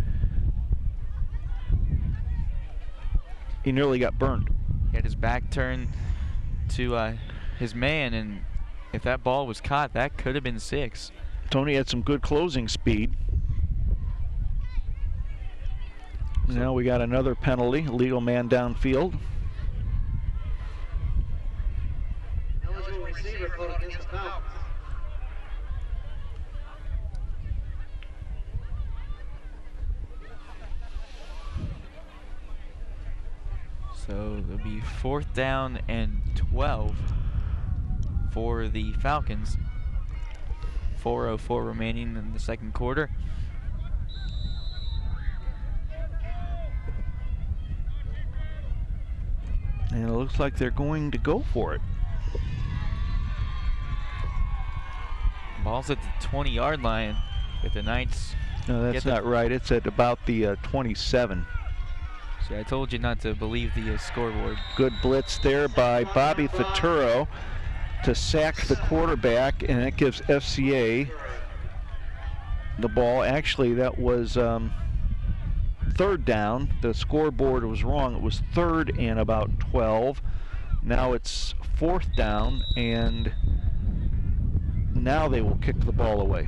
he nearly got burned. He had his back turned to his man, and if that ball was caught, that could have been 6. Tony had some good closing speed. Now we got another penalty, legal man downfield. Eligible receiver called against the Falcons. So it'll be 4th down and 12 for the Falcons. 4:04 remaining in the second quarter. And it looks like they're going to go for it. Ball's at the 20-yard line with the Knights. No, that's not right. It's at about the 27. See, I told you not to believe the scoreboard. Good blitz there by Bobby Faturo to sack the quarterback, and that gives FCA the ball. Actually, that was 3rd down. The scoreboard was wrong. It was 3rd and about 12. Now it's 4th down, and now they will kick the ball away.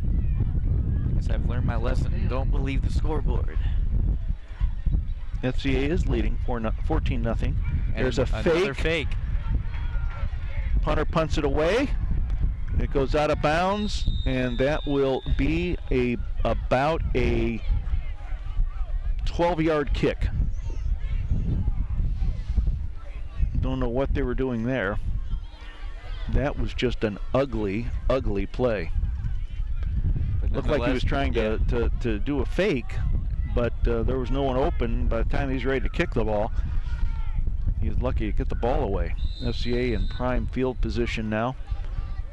I guess I've learned my lesson. Don't believe the scoreboard. FCA is leading 14-0. There's a fake. Punter punts it away. It goes out of bounds, and that will be about a 12-yard kick. Don't know what they were doing there. That was just an ugly, ugly play. Looked like he was trying to do a fake, but there was no one open. By the time he's ready to kick the ball, he was lucky to get the ball away. FCA in prime field position now.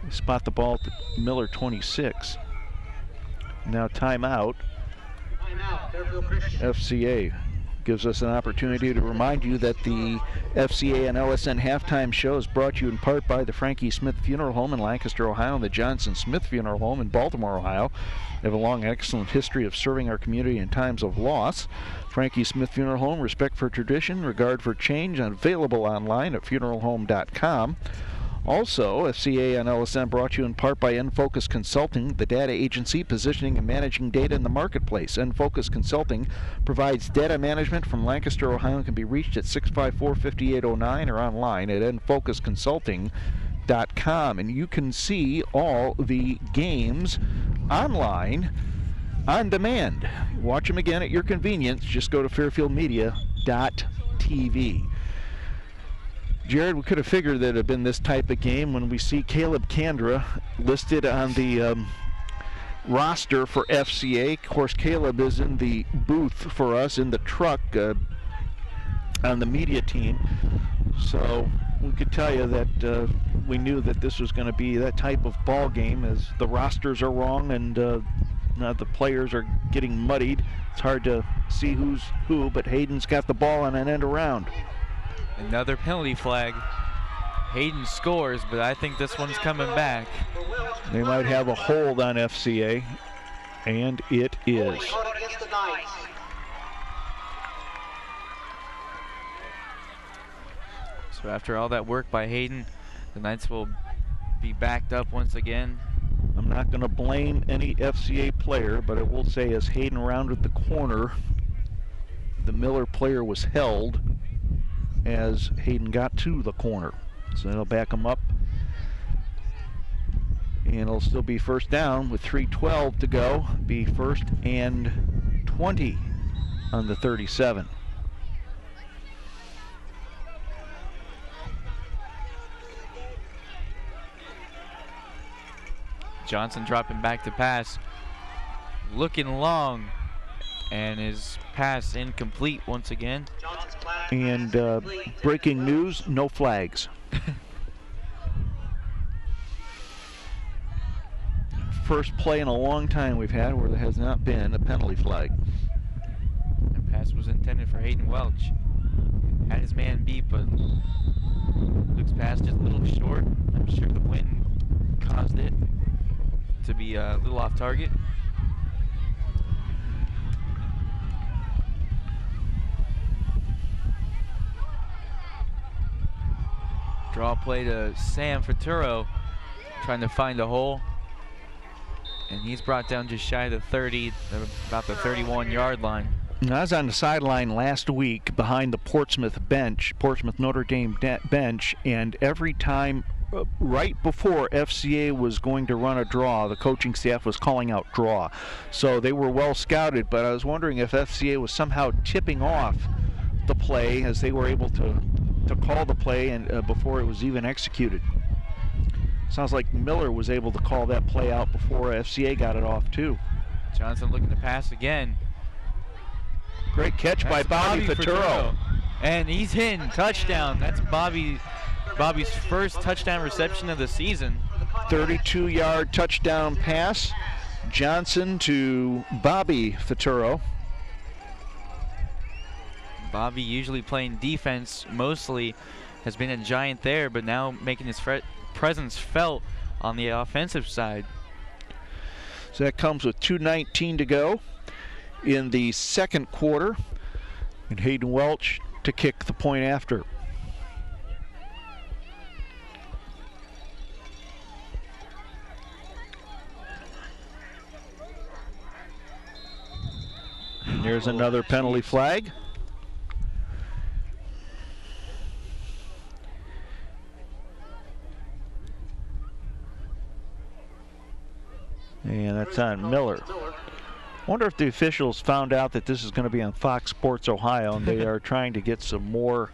They spot the ball at Miller 26. Now timeout. FCA gives us an opportunity to remind you that the FCA and LSN halftime show is brought to you in part by the Frankie Smith Funeral Home in Lancaster, Ohio, and the Johnson Smith Funeral Home in Baltimore, Ohio. They have a long, excellent history of serving our community in times of loss. Frankie Smith Funeral Home, respect for tradition, regard for change, and available online at funeralhome.com. Also, FCA and LSN brought to you in part by Enfocus Consulting, the data agency positioning and managing data in the marketplace. Enfocus Consulting provides data management from Lancaster, Ohio, and can be reached at 654-5809 or online at enfocusconsulting.com. And you can see all the games online on demand. Watch them again at your convenience. Just go to fairfieldmedia.tv. Jared, we could have figured that it had been this type of game when we see Caleb Kandra listed on the roster for FCA. Of course, Caleb is in the booth for us, in the truck on the media team. So we could tell you that we knew that this was going to be that type of ball game, as the rosters are wrong and the players are getting muddied. It's hard to see who's who, but Hayden's got the ball on an end around. Another penalty flag. Hayden scores, but I think this one's coming back. They might have a hold on FCA, and it is. So after all that work by Hayden, the Knights will be backed up once again. I'm not going to blame any FCA player, but I will say as Hayden rounded the corner, the Miller player was held as Hayden got to the corner. So they'll back him up. And it'll still be 1st down with 3:12 to go. Be 1st and 20 on the 37. Johnson dropping back to pass. Looking long. And his pass incomplete once again. And breaking news, no flags. First play in a long time we've had where there has not been a penalty flag. The pass was intended for Hayden Welch. Had his man beat, but Luke's pass just a little short. I'm sure the wind caused it to be a little off target. Draw play to Sam Faturo, trying to find a hole. And he's brought down just shy of the 30, about the 31-yard line. I was on the sideline last week behind the Portsmouth Notre Dame bench, and every time right before FCA was going to run a draw, the coaching staff was calling out draw. So they were well scouted, but I was wondering if FCA was somehow tipping off the play as they were able to call the play and before it was even executed. Sounds like Miller was able to call that play out before FCA got it off too. Johnson looking to pass again. Great catch by Bobby Faturo. And he's hitting touchdown. That's Bobby's first touchdown reception of the season. 32-yard touchdown pass. Johnson to Bobby Faturo. Bobby, usually playing defense mostly, has been a giant there, but now making his presence felt on the offensive side. So that comes with 2:19 to go in the second quarter. And Hayden Welch to kick the point after. And there's another penalty flag. And that's on Miller. Wonder if the officials found out that this is going to be on Fox Sports Ohio and they are trying to get some more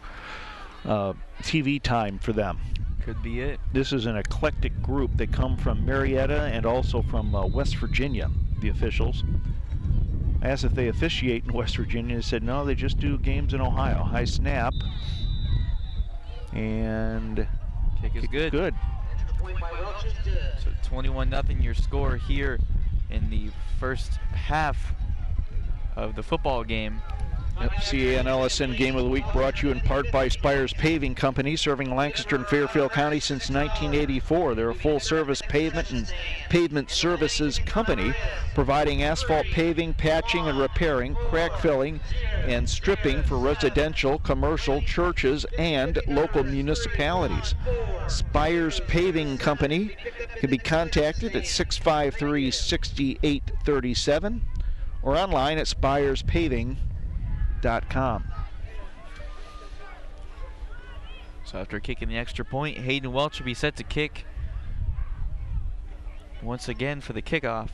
TV time for them. Could be it. This is an eclectic group. They come from Marietta and also from West Virginia, the officials. I asked if they officiate in West Virginia. They said no, they just do games in Ohio. High snap. And kick is good. Good. So 21-0 your score here in the first half of the football game. FCA and LSN Game of the Week brought to you in part by Spires Paving Company, serving Lancaster and Fairfield County since 1984. They're a full-service pavement and pavement services company, providing asphalt paving, patching and repairing, crack filling, and stripping for residential, commercial, churches, and local municipalities. Spires Paving Company can be contacted at 653-6837 or online at spirespaving.com. So after kicking the extra point, Hayden Welch will be set to kick once again for the kickoff.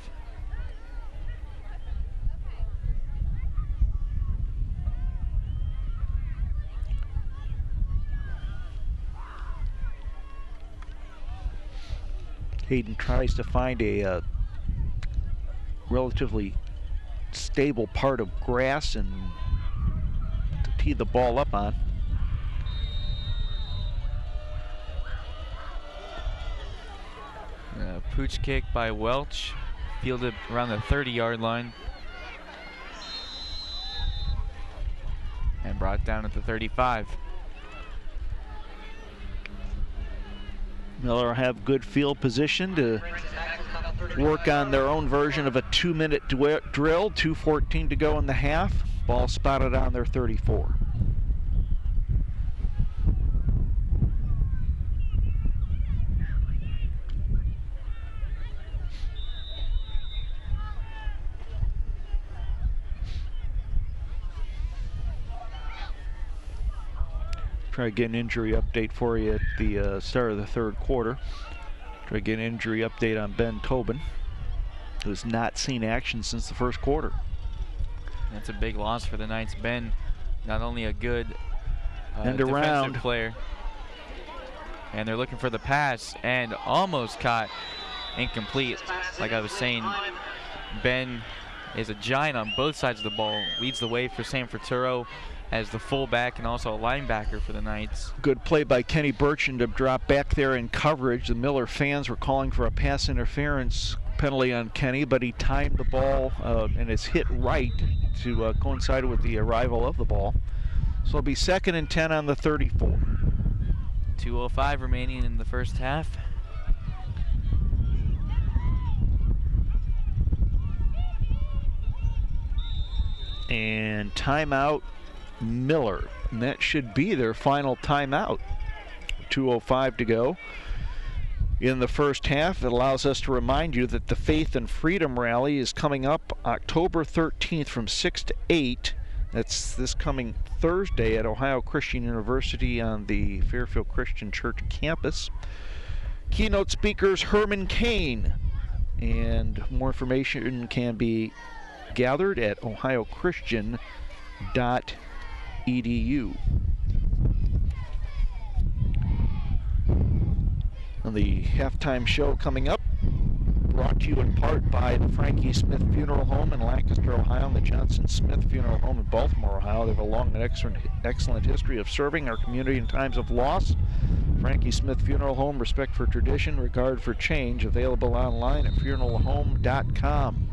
Hayden tries to find a relatively stable part of grass and to tee the ball up on. Pooch kick by Welch, fielded around the 30-yard line. And brought down at the 35. Miller will have good field position to work on their own version of a 2-minute drill. 2:14 to go in the half. Ball spotted on their 34. Try to get an injury update for you at the start of the third quarter. Try to get an injury update on Ben Tobin, who has not seen action since the first quarter. That's a big loss for the Knights. Ben, not only a good defensive player, and they're looking for the pass and almost caught incomplete. Like I was saying, Ben is a giant on both sides of the ball, leads the way for Sam Fraturo as the fullback and also a linebacker for the Knights. Good play by Kenny Burchin to drop back there in coverage. The Miller fans were calling for a pass interference penalty on Kenny, but he timed the ball and it's hit right to coincide with the arrival of the ball. So it'll be 2nd and 10 on the 34. 2:05 remaining in the first half. And timeout Miller, and that should be their final timeout. 2:05 to go in the first half. It allows us to remind you that the Faith and Freedom Rally is coming up October 13th from 6 to 8 That's this coming Thursday at Ohio Christian University on the Fairfield Christian Church campus. Keynote speakers Herman Cain, and more information can be gathered at ohiochristian.edu. And the halftime show coming up, brought to you in part by the Frank E. Smith Funeral Home in Lancaster, Ohio, and the Johnson Smith Funeral Home in Baltimore, Ohio. They have a long and excellent history of serving our community in times of loss. Frank E. Smith Funeral Home, respect for tradition, regard for change, available online at funeralhome.com.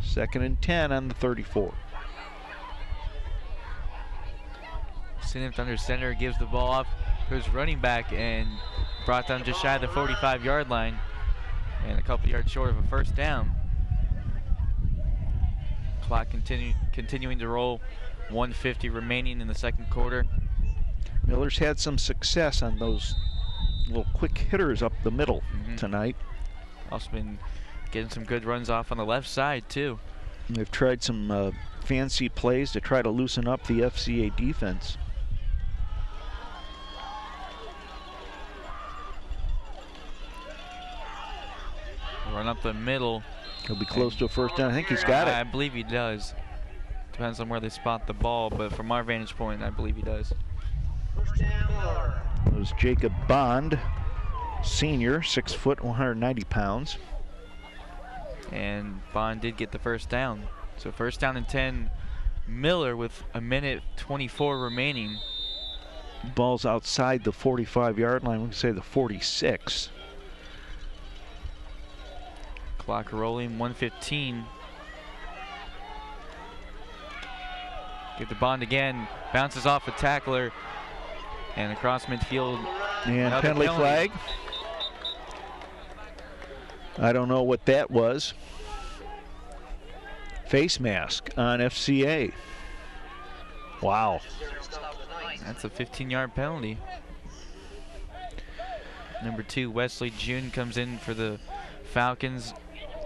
2nd and 10 on the 34. Sinif under center, gives the ball off to his running back and brought down just shy of the 45-yard line and a couple yards short of a first down. Clock continuing to roll, 1:50 remaining in the second quarter. Miller's had some success on those little quick hitters up the middle tonight. Also been getting some good runs off on the left side too. They've tried some fancy plays to try to loosen up the FCA defense. Run up the middle. He'll be close to a first down. I think he's got it. I believe he does. Depends on where they spot the ball, but from our vantage point, I believe he does. It was Jacob Bond, senior, 6 foot, 190 pounds. And Bond did get the first down. So first down and 10, Miller with 1:24 remaining. Ball's outside the 45-yard line. We can say the 46. Clock rolling, 1:15. Give the Bond again, bounces off a tackler, and across midfield. And penalty flag. I don't know what that was. Face mask on FCA. Wow. That's a 15-yard penalty. Number 2, Wesley June comes in for the Falcons.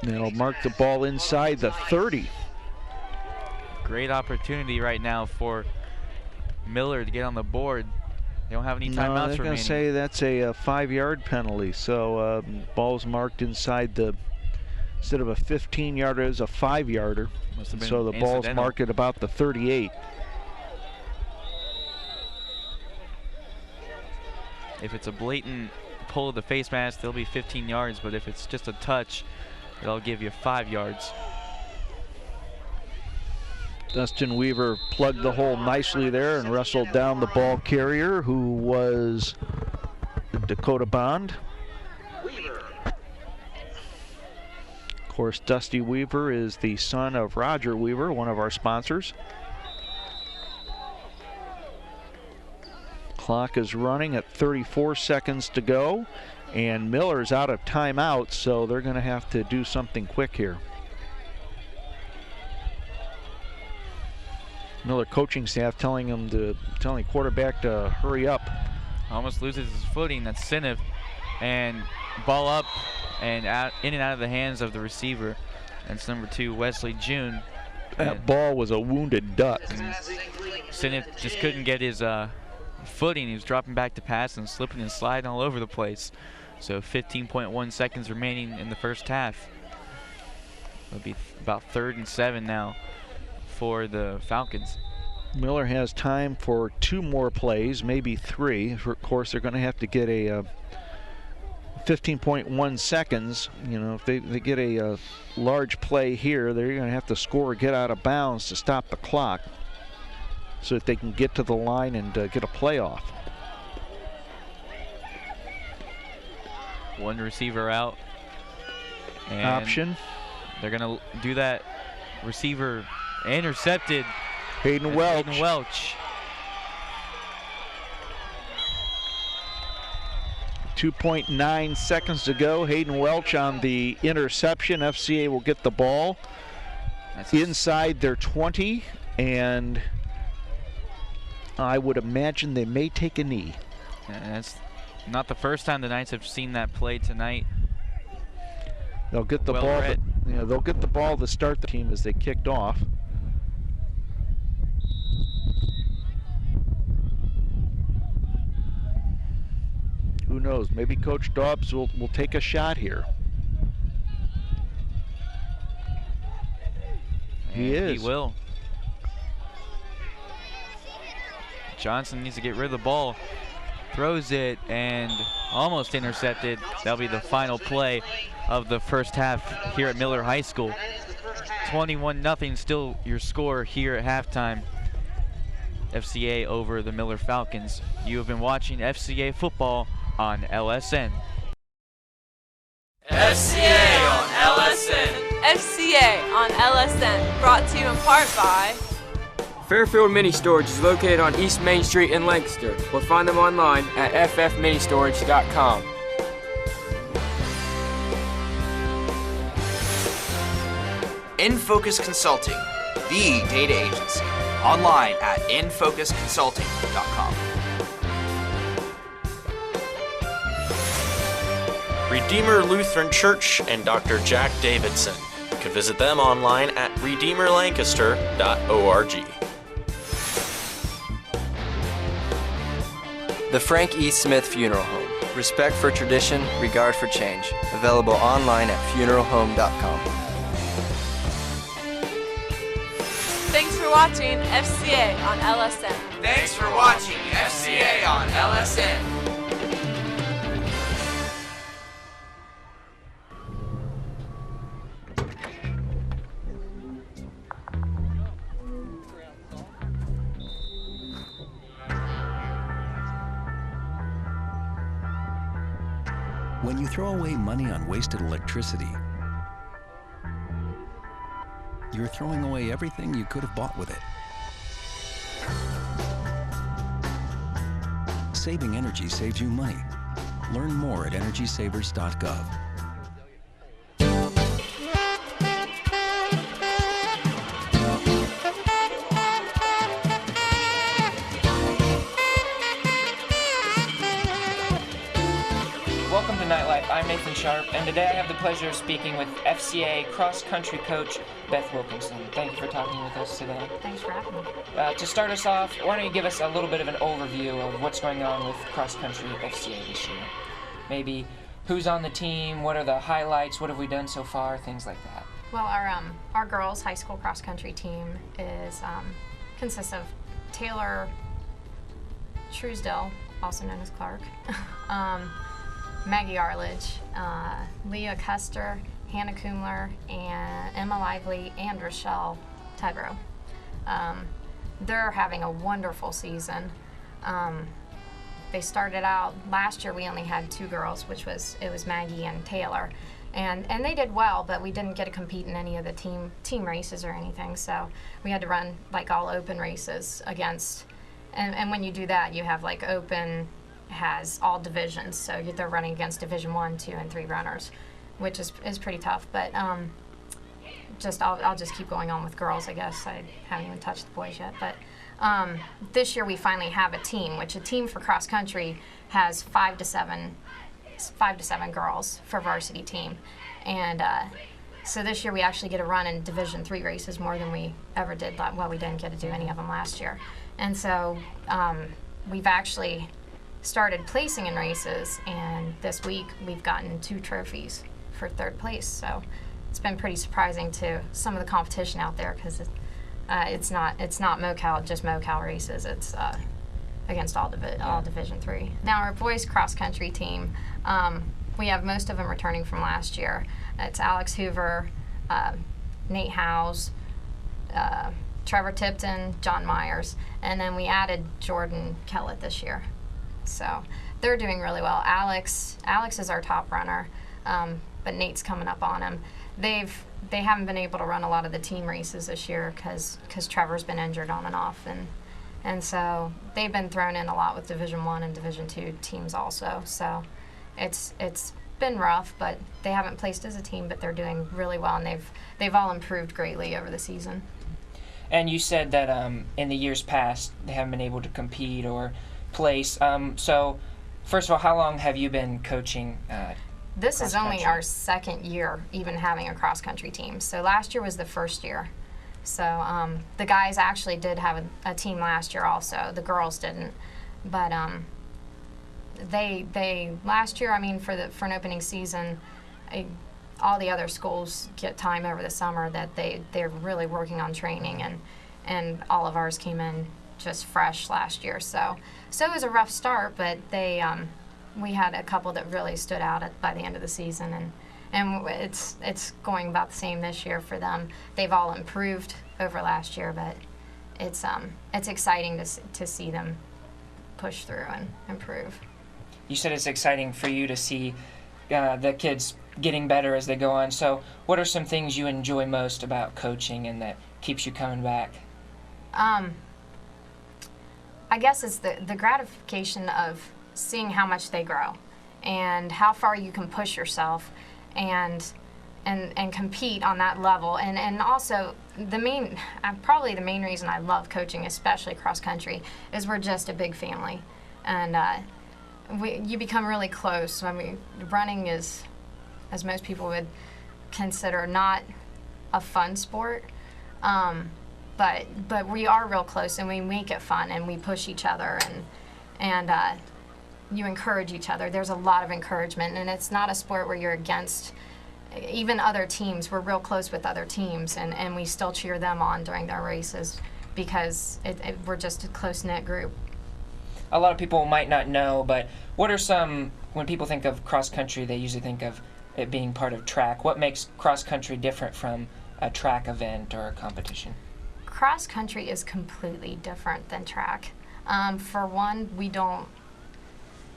They'll mark the ball inside the 30. Great opportunity right now for Miller to get on the board. They don't have any timeouts remaining. They're going to say that's a 5-yard penalty. So ball's marked inside the, instead of a 15-yarder, it's a 5-yarder. So the ball's marked at about the 38. If it's a blatant pull of the face mask, they'll be 15 yards. But if it's just a touch, it'll give you 5 yards. Dustin Weaver plugged the hole nicely there and wrestled down the ball carrier, who was Dakota Bond. Of course, Dusty Weaver is the son of Roger Weaver, one of our sponsors. Clock is running at 34 seconds to go, and Miller's out of timeout, so they're going to have to do something quick here. Miller coaching staff telling quarterback to hurry up. Almost loses his footing. That's Sinif, and ball up and out, in and out of the hands of the receiver. That's number 2, Wesley June. That ball was a wounded duck. Sinif just couldn't get his footing. He was dropping back to pass and slipping and sliding all over the place. So 15.1 seconds remaining in the first half. It'll be about 3rd and 7 now for the Falcons. Miller has time for 2 more plays, maybe 3. Of course, they're going to have to get a 15.1 seconds. You know, if they get a large play here, they're going to have to score or get out of bounds to stop the clock so that they can get to the line and get a playoff. One receiver out. And option. They're going to do that. Receiver intercepted. Hayden Welch. 2.9 seconds to go. Hayden Welch on the interception. FCA will get the ball inside their 20, and I would imagine they may take a knee. And that's not the first time the Knights have seen that play tonight. They'll get the ball. They'll get the ball to start the team as they kicked off. Who knows? Maybe Coach Dobbs will take a shot here. He is. He will. Johnson needs to get rid of the ball. Throws it and almost intercepted. That'll be the final play of the first half here at Miller High School. 21-0 still your score here at halftime. FCA over the Miller Falcons. You have been watching FCA football on LSN. FCA on LSN. FCA on LSN. Brought to you in part by Fairfield Mini Storage is located on East Main Street in Lancaster, or find them online at ffministorage.com. In Focus Consulting, the data agency, online at infocusconsulting.com. Redeemer Lutheran Church and Dr. Jack Davidson. You can visit them online at redeemerlancaster.org. The Frank E. Smith Funeral Home. Respect for tradition, regard for change. Available online at funeralhome.com. Thanks for watching FCA on LSN. Thanks for watching FCA on LSN. When you throw away money on wasted electricity, you're throwing away everything you could have bought with it. Saving energy saves you money. Learn more at energysavers.gov. Welcome to Nightlife. I'm Nathan Sharp, and today I have the pleasure of speaking with FCA cross-country coach Beth Wilkinson. Thank you for talking with us today. Thanks for having me. To start us off, why don't you give us a little bit of an overview of what's going on with cross-country FCA this year? Maybe who's on the team, what are the highlights, what have we done so far, things like that. Well, our girls' high school cross-country team consists of Taylor Truesdell, also known as Clark, Maggie Arledge, Leah Custer, Hannah Kumler, and Emma Lively, and Rochelle Tybro. They're having a wonderful season. They started out, last year we only had 2 girls, it was Maggie and Taylor. And they did well, but we didn't get to compete in any of the team races or anything, so we had to run like all open races against, and when you do that, you have like open, has all divisions, so they're running against Division 1, 2, and 3 runners, which is pretty tough. But I'll just keep going on with girls, I guess. I haven't even touched the boys yet. But this year we finally have a team, which a team for cross country has 5 to 7 girls for varsity team, and so this year we actually get to run in Division 3 races more than we ever did. Well, we didn't get to do any of them last year, and so we've actually started placing in races, and this week we've gotten 2 trophies for 3rd place, so it's been pretty surprising to some of the competition out there, because it's not just MoCal races, it's against all Division 3. Now our boys cross country team, we have most of them returning from last year. It's Alex Hoover, Nate Howes, Trevor Tipton, John Myers, and then we added Jordan Kellett this year. So they're doing really well. Alex is our top runner, but Nate's coming up on him. They haven't been able to run a lot of the team races this year because Trevor's been injured on and off, and so they've been thrown in a lot with Division 1 and Division 2 teams also. So it's been rough, but they haven't placed as a team, but they're doing really well, and they've all improved greatly over the season. And you said that in the years past they haven't been able to compete or place. So first of all, how long have you been coaching? This is only our 2nd year even having a cross-country team. So last year was the 1st year. So the guys actually did have a team last year also. The girls didn't. But they last year, I mean, for an opening season, all the other schools get time over the summer that they're really working on training, and all of ours came in just fresh last year. So it was a rough start, but we had a couple that really stood out by the end of the season, and it's going about the same this year for them. They've all improved over last year, but it's exciting to see them push through and improve. You said it's exciting for you to see the kids getting better as they go on. So what are some things you enjoy most about coaching and that keeps you coming back? I guess it's the gratification of seeing how much they grow and how far you can push yourself and compete on that level. And also probably the main reason I love coaching, especially cross country, is we're just a big family. And you become really close. I mean, running is, as most people would consider, not a fun sport. But we are real close, and we make it fun, and we push each other, and you encourage each other. There's a lot of encouragement, and it's not a sport where you're against even other teams. We're real close with other teams, and we still cheer them on during their races because we're just a close-knit group. A lot of people might not know, but what are some, when people think of cross country, they usually think of it being part of track. What makes cross country different from a track event or a competition? Cross country is completely different than track. For one,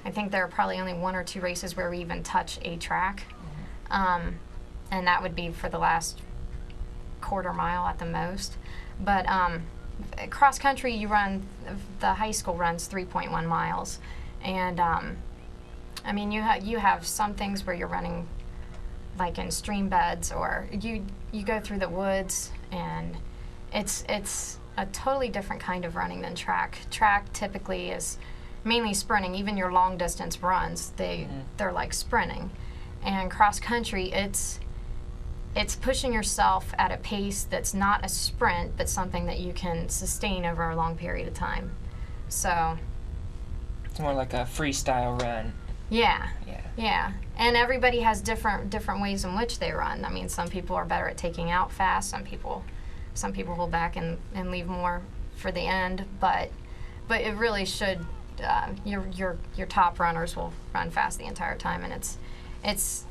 I think there are probably only 1 or 2 races where we even touch a track. And that would be for the last quarter mile at the most. But cross country, the high school runs 3.1 miles. And I mean, you have some things where you're running like in stream beds, or you go through the woods, and it's a totally different kind of running than track. Track typically is mainly sprinting. Even your long distance runs, they're like sprinting. And cross country, it's pushing yourself at a pace that's not a sprint, but something that you can sustain over a long period of time. So it's more like a freestyle run. Yeah. And everybody has different ways in which they run. I mean, some people are better at taking out fast. Some people hold back and leave more for the end. But it really should. Your top runners will run fast the entire time, and it's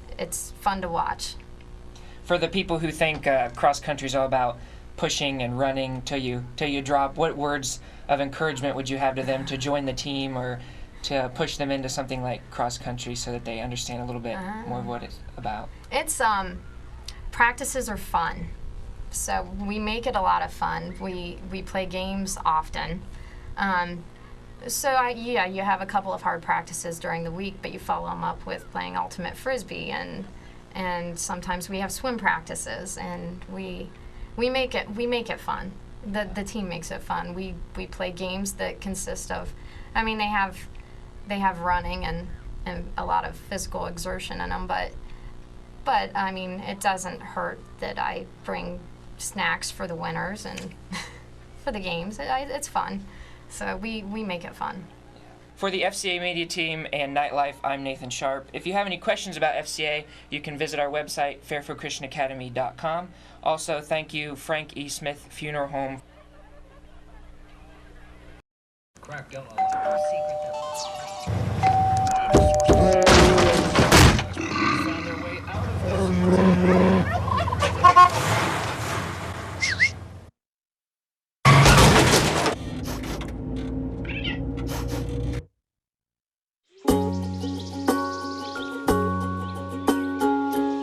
fun to watch. For the people who think cross country is all about pushing and running till you drop, what words of encouragement would you have to them to join the team or to push them into something like cross country so that they understand a little bit more of what it's about? It's practices are fun, so we make it a lot of fun. We play games often. So you have a couple of hard practices during the week, but you follow them up with playing ultimate frisbee, and sometimes we have swim practices, and we make it fun. The team makes it fun. We play games that consist of, I mean, they have running and a lot of physical exertion in them, but I mean, it doesn't hurt that I bring snacks for the winners and for the games. It's fun. So we make it fun. For the FCA Media Team and Nightlife, I'm Nathan Sharp. If you have any questions about FCA, you can visit our website, fairfieldchristianacademy.com. Also, thank you, Frank E. Smith Funeral Home.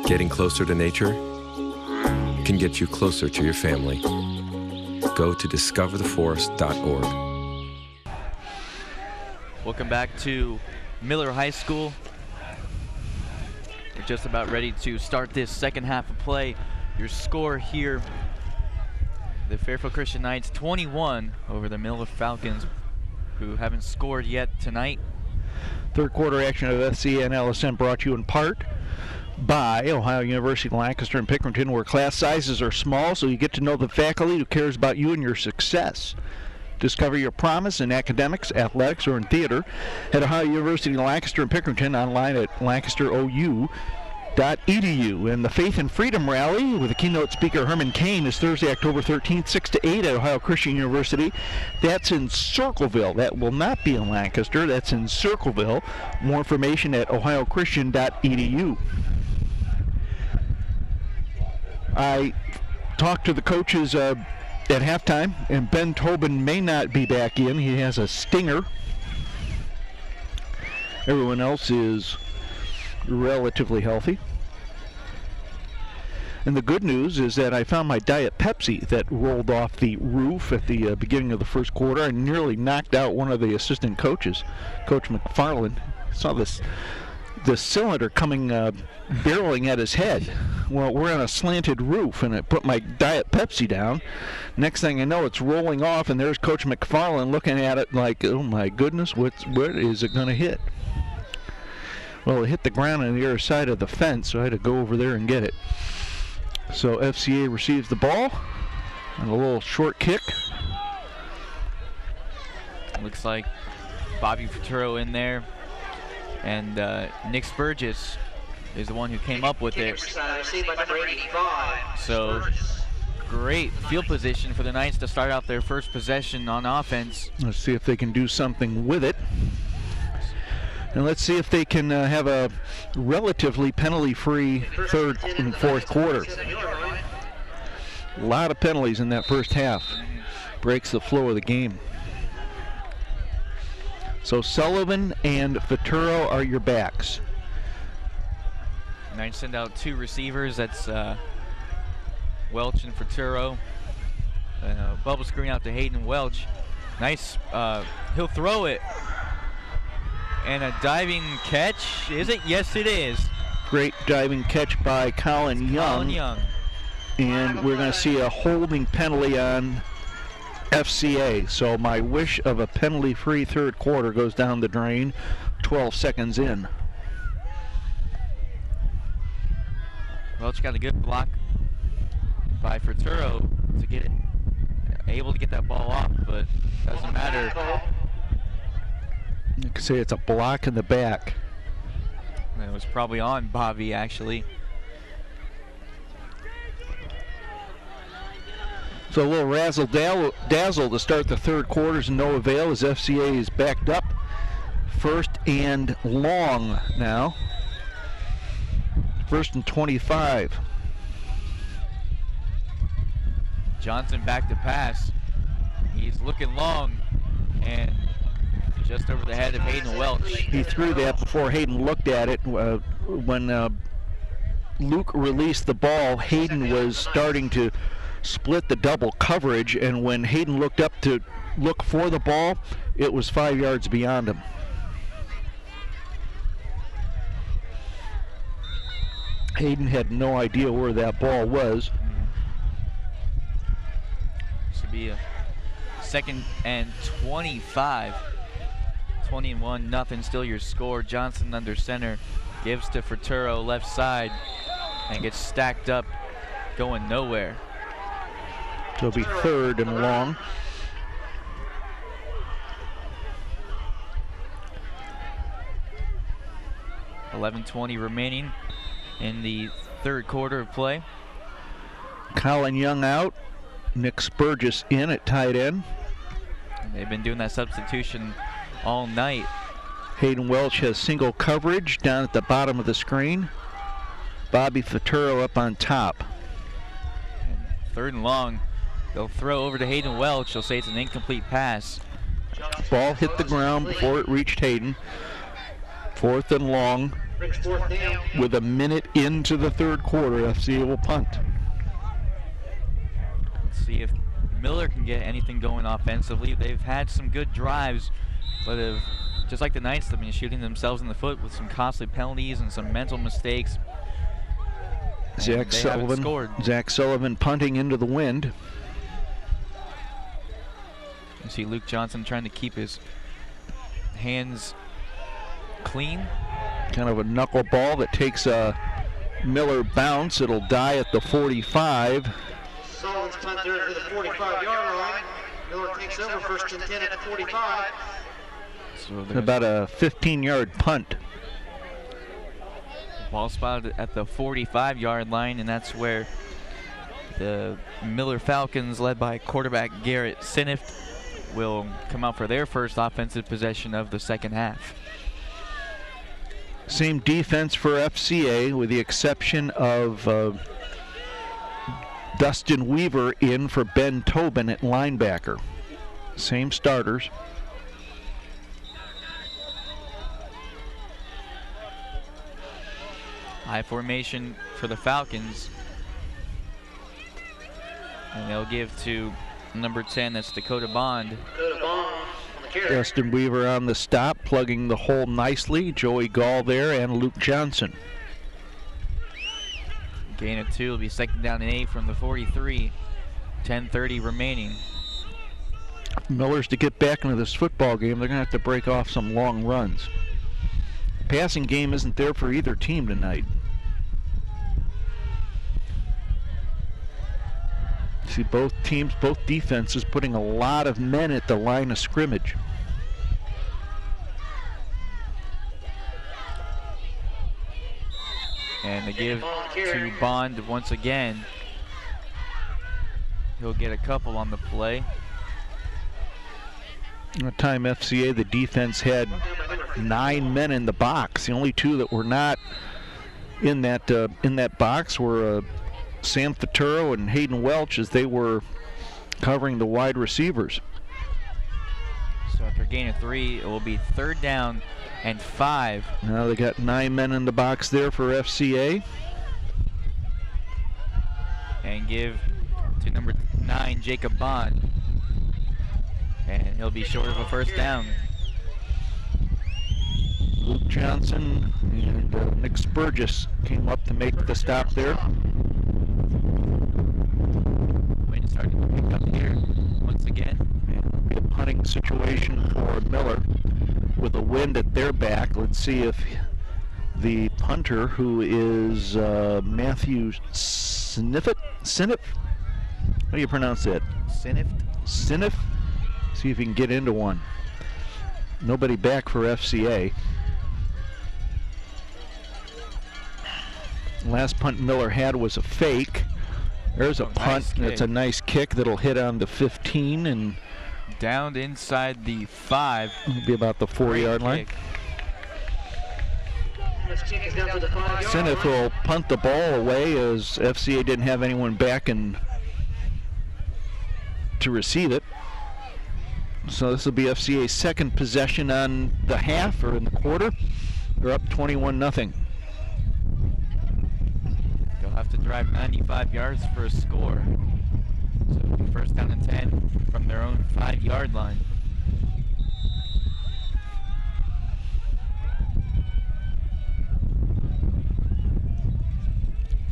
Getting closer to nature can get you closer to your family. Go to discovertheforest.org. Welcome back to Miller High School. We're just about ready to start this second half of play. Your score here, the Fairfield Christian Knights 21 over the Miller Falcons, who haven't scored yet tonight. Third quarter action of FCA and LSN brought to you in part by Ohio University, Lancaster, and Pickerington, where class sizes are small, so you get to know the faculty who cares about you and your success. Discover your promise in academics, athletics, or in theater at Ohio University Lancaster and Pickerington, online at lancasterou.edu. And the Faith and Freedom Rally with the keynote speaker Herman Cain is Thursday, October 13th, 6 to 8 at Ohio Christian University. That's in Circleville. That will not be in Lancaster. That's in Circleville. More information at ohiochristian.edu. I talked to the coaches at halftime, and Ben Tobin may not be back in. He has a stinger. Everyone else is relatively healthy. And the good news is that I found my Diet Pepsi that rolled off the roof at the beginning of the first quarter. I nearly knocked out one of the assistant coaches, Coach McFarland. Saw the cylinder coming barreling at his head. Well, we're on a slanted roof, and I put my Diet Pepsi down. Next thing I know, it's rolling off, and there's Coach McFarland looking at it like, oh my goodness, what is it going to hit? Well, it hit the ground on the other side of the fence, so I had to go over there and get it. So FCA receives the ball and a little short kick. Looks like Bobby Futuro in there, and Nick Spurgis is the one who came up with it. So great field position for the Knights to start out their first possession on offense. Let's see if they can do something with it. And let's see if they can have a relatively penalty-free third and fourth quarter. A lot of penalties in that first half. Breaks the flow of the game. So Sullivan and Futuro are your backs. Knights send out two receivers. That's Welch and Futuro. Bubble screen out to Hayden Welch. Nice. He'll throw it. And a diving catch. Is it? Yes, it is. Great diving catch by Colin Young. And we're going to see a holding penalty on FCA. So my wish of a penalty-free third quarter goes down the drain 12 seconds in. Welch got a good block by Futuro to get it, able to get that ball off, but doesn't matter. You could say it's a block in the back. It was probably on Bobby, actually. So a little razzle-dazzle to start the third quarters, no avail as FCA is backed up. First and long now. First and 25. Johnson back to pass. He's looking long and just over the head of Hayden Welch. He threw that before Hayden looked at it. When Luke released the ball, Hayden was starting to split the double coverage, and when Hayden looked up to look for the ball, it was 5 yards beyond him. Hayden had no idea where that ball was. This would be a second and 25. 21-0, still your score. Johnson under center, gives to Futuro left side, and gets stacked up, going nowhere. So it'll be third and long. $11:20 remaining in the third quarter of play. Colin Young out, Nick Spurgis in at tight end. They've been doing that substitution all night. Hayden Welch has single coverage down at the bottom of the screen. Bobby Futuro up on top. And third and long, they'll throw over to Hayden Welch. They'll say it's an incomplete pass. Ball hit the ground before it reached Hayden. Fourth and long. With a minute into the third quarter, FCA will punt. Let's see if Miller can get anything going offensively. They've had some good drives, but have, just like the Knights, they've been shooting themselves in the foot with some costly penalties and some mental mistakes. Zach Sullivan punting into the wind. You see Luke Johnson trying to keep his hands clean. Kind of a knuckleball that takes a Miller bounce. It'll die at the 45. Sullivan's punt there to the 45-yard line. Miller takes over first and 10 at the 45. So about a 15-yard punt. Ball spotted at the 45-yard line, and that's where the Miller Falcons, led by quarterback Garrett Sinift, will come out for their first offensive possession of the second half. Same defense for FCA, with the exception of Dustin Weaver in for Ben Tobin at linebacker. Same starters. High formation for the Falcons. And they'll give to number 10, that's Dakota Bond. Dustin Weaver on the stop, plugging the hole nicely. Joey Gall there and Luke Johnson. Gain of 2 will be second down and 8 from the 43. 10:30 remaining. Miller's to get back into this football game, they're going to have to break off some long runs. The passing game isn't there for either team tonight. See both teams, both defenses putting a lot of men at the line of scrimmage. And they give to Bond once again. He'll get a couple on the play. At the time FCA, the defense had 9 men in the box. The only 2 that were not in that box were Sam Faturo and Hayden Welch, as they were covering the wide receivers. So after a gain of 3, it will be third down and 5. Now they got 9 men in the box there for FCA. And give to number 9, Jacob Bond. And he'll be short of a first down. Luke Johnson and Nick Spurgis came up to make the stop there. Wind starting to pick up here once again. And a punting situation for Miller with a wind at their back. Let's see if the punter, who is Matthew Siniff. How do you pronounce that? Siniff. See if he can get into one. Nobody back for FCA. Last punt Miller had was a fake. There's a punt. That's a nice kick that'll hit on the 15 and down inside the 5. It'll be about the 4-yard line. Siniff will punt the ball away, as FCA didn't have anyone back and to receive it. So this will be FCA's second possession on the half, or in the quarter. They're up 21-0. They'll have to drive 95 yards for a score. So it'll be first down and 10 from their own 5-yard line.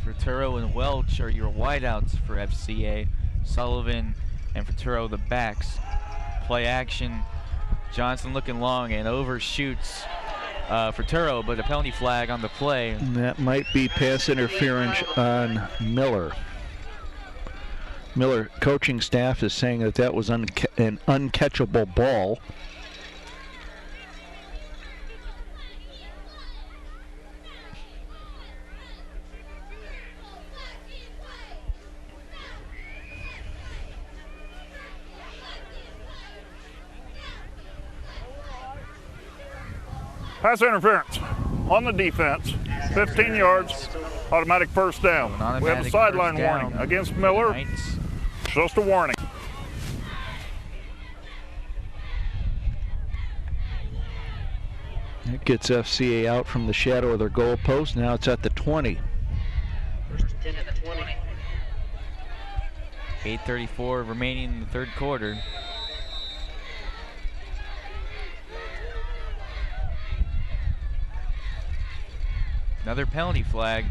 Futuro and Welch are your wideouts for FCA. Sullivan and Futuro the backs. Play action. Johnson looking long and overshoots Futuro, but a penalty flag on the play. That might be pass interference on Miller. Miller coaching staff is saying that that was an uncatchable ball. Pass interference on the defense, 15 yards, automatic first down. We have a sideline warning against Miller. Knights. Just a warning. That gets FCA out from the shadow of their goal post. Now it's at the 20. First and 10 at the 20. 8:34 remaining in the third quarter. Another penalty flag.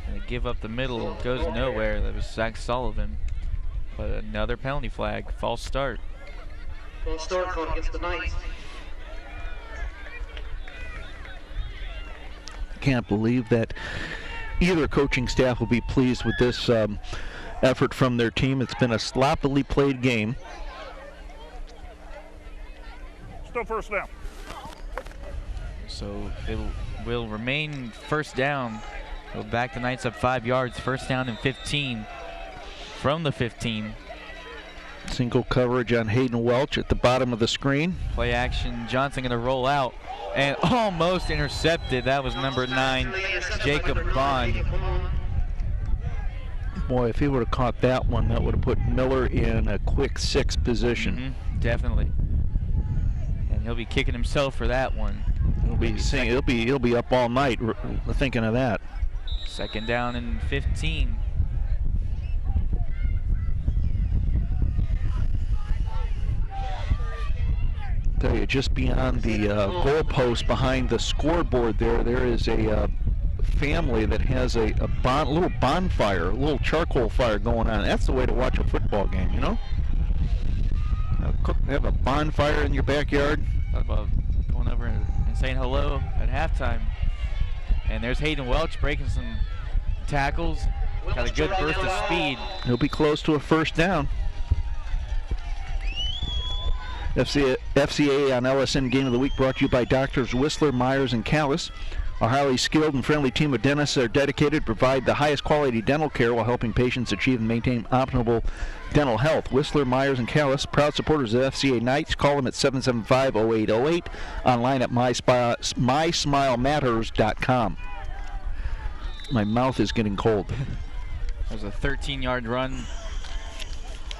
And they give up the middle, goes nowhere. That was Zach Sullivan. But another penalty flag, false start. False start called against the Knights. Can't believe that either coaching staff will be pleased with this effort from their team. It's been a sloppily played game. Still first down. So it will remain first down. Go back the Knights up 5 yards. First down and 15 from the 15. Single coverage on Hayden Welch at the bottom of the screen. Play action. Johnson going to roll out and almost intercepted. That was number 9, Jacob Bond. Boy, if he would have caught that one, that would have put Miller in a quick 6 position. Definitely. And he'll be kicking himself for that one. He'll be up all night thinking of that. Second down and 15. Tell you, just beyond the goalpost behind the scoreboard there is a family that has a little bonfire, a little charcoal fire going on. That's the way to watch a football game, you know? Have a bonfire in your backyard. Thought about going over and saying hello at halftime. And there's Hayden Welch breaking some tackles. Got a good burst of speed. He'll be close to a first down. FCA on LSN Game of the Week brought to you by Doctors Whistler, Myers, and Callis. Our highly skilled and friendly team of dentists are dedicated to provide the highest quality dental care while helping patients achieve and maintain optimal dental health. Whistler, Myers, and Callis, proud supporters of FCA Knights. Call them at 775-0808. Online at mysmilematters.com. My mouth is getting cold. There's a 13-yard run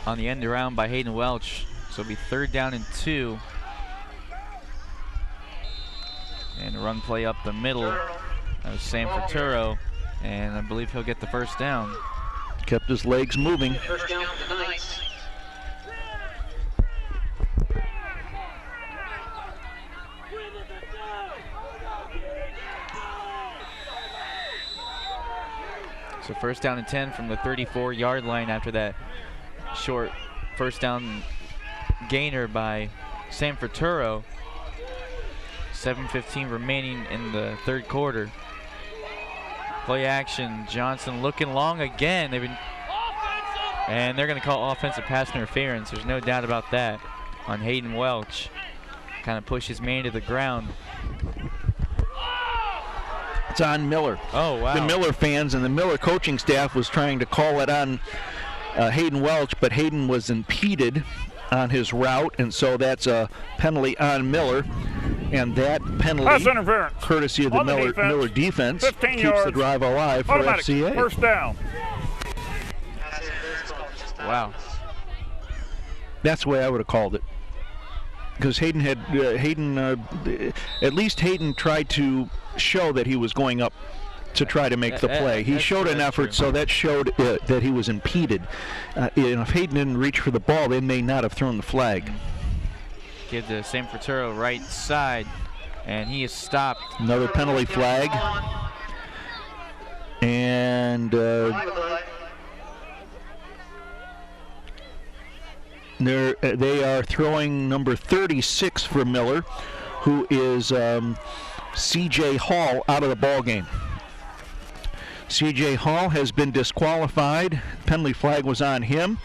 on the end around by Hayden Welch. So it'll be third down and 2. And a run play up the middle. That was Sam Ferturo. And I believe he'll get the first down. Kept his legs moving. First down to the Knights. So first down and 10 from the 34-yard line after that short first down gainer by Sam Ferturo. 7:15 remaining in the third quarter. Play action. Johnson looking long again. And they're going to call offensive pass interference. There's no doubt about that on Hayden Welch. Kind of push his man to the ground. It's on Miller. Oh, wow. The Miller fans and the Miller coaching staff was trying to call it on Hayden Welch, but Hayden was impeded on his route, and so that's a penalty on Miller. And that penalty, courtesy of the Miller defense, keeps the drive alive for FCA. First down. Wow. That's the way I would have called it. Because Hayden at least Hayden tried to show that he was going up to try to make the play. He showed an effort, so that showed that he was impeded. If Hayden didn't reach for the ball, they may not have thrown the flag. Give to Sam Ferturo right side, and he is stopped. Another penalty flag. And they are throwing number 36 for Miller, who is C.J. Hall, out of the ball game. C.J. Hall has been disqualified. Penalty flag was on him,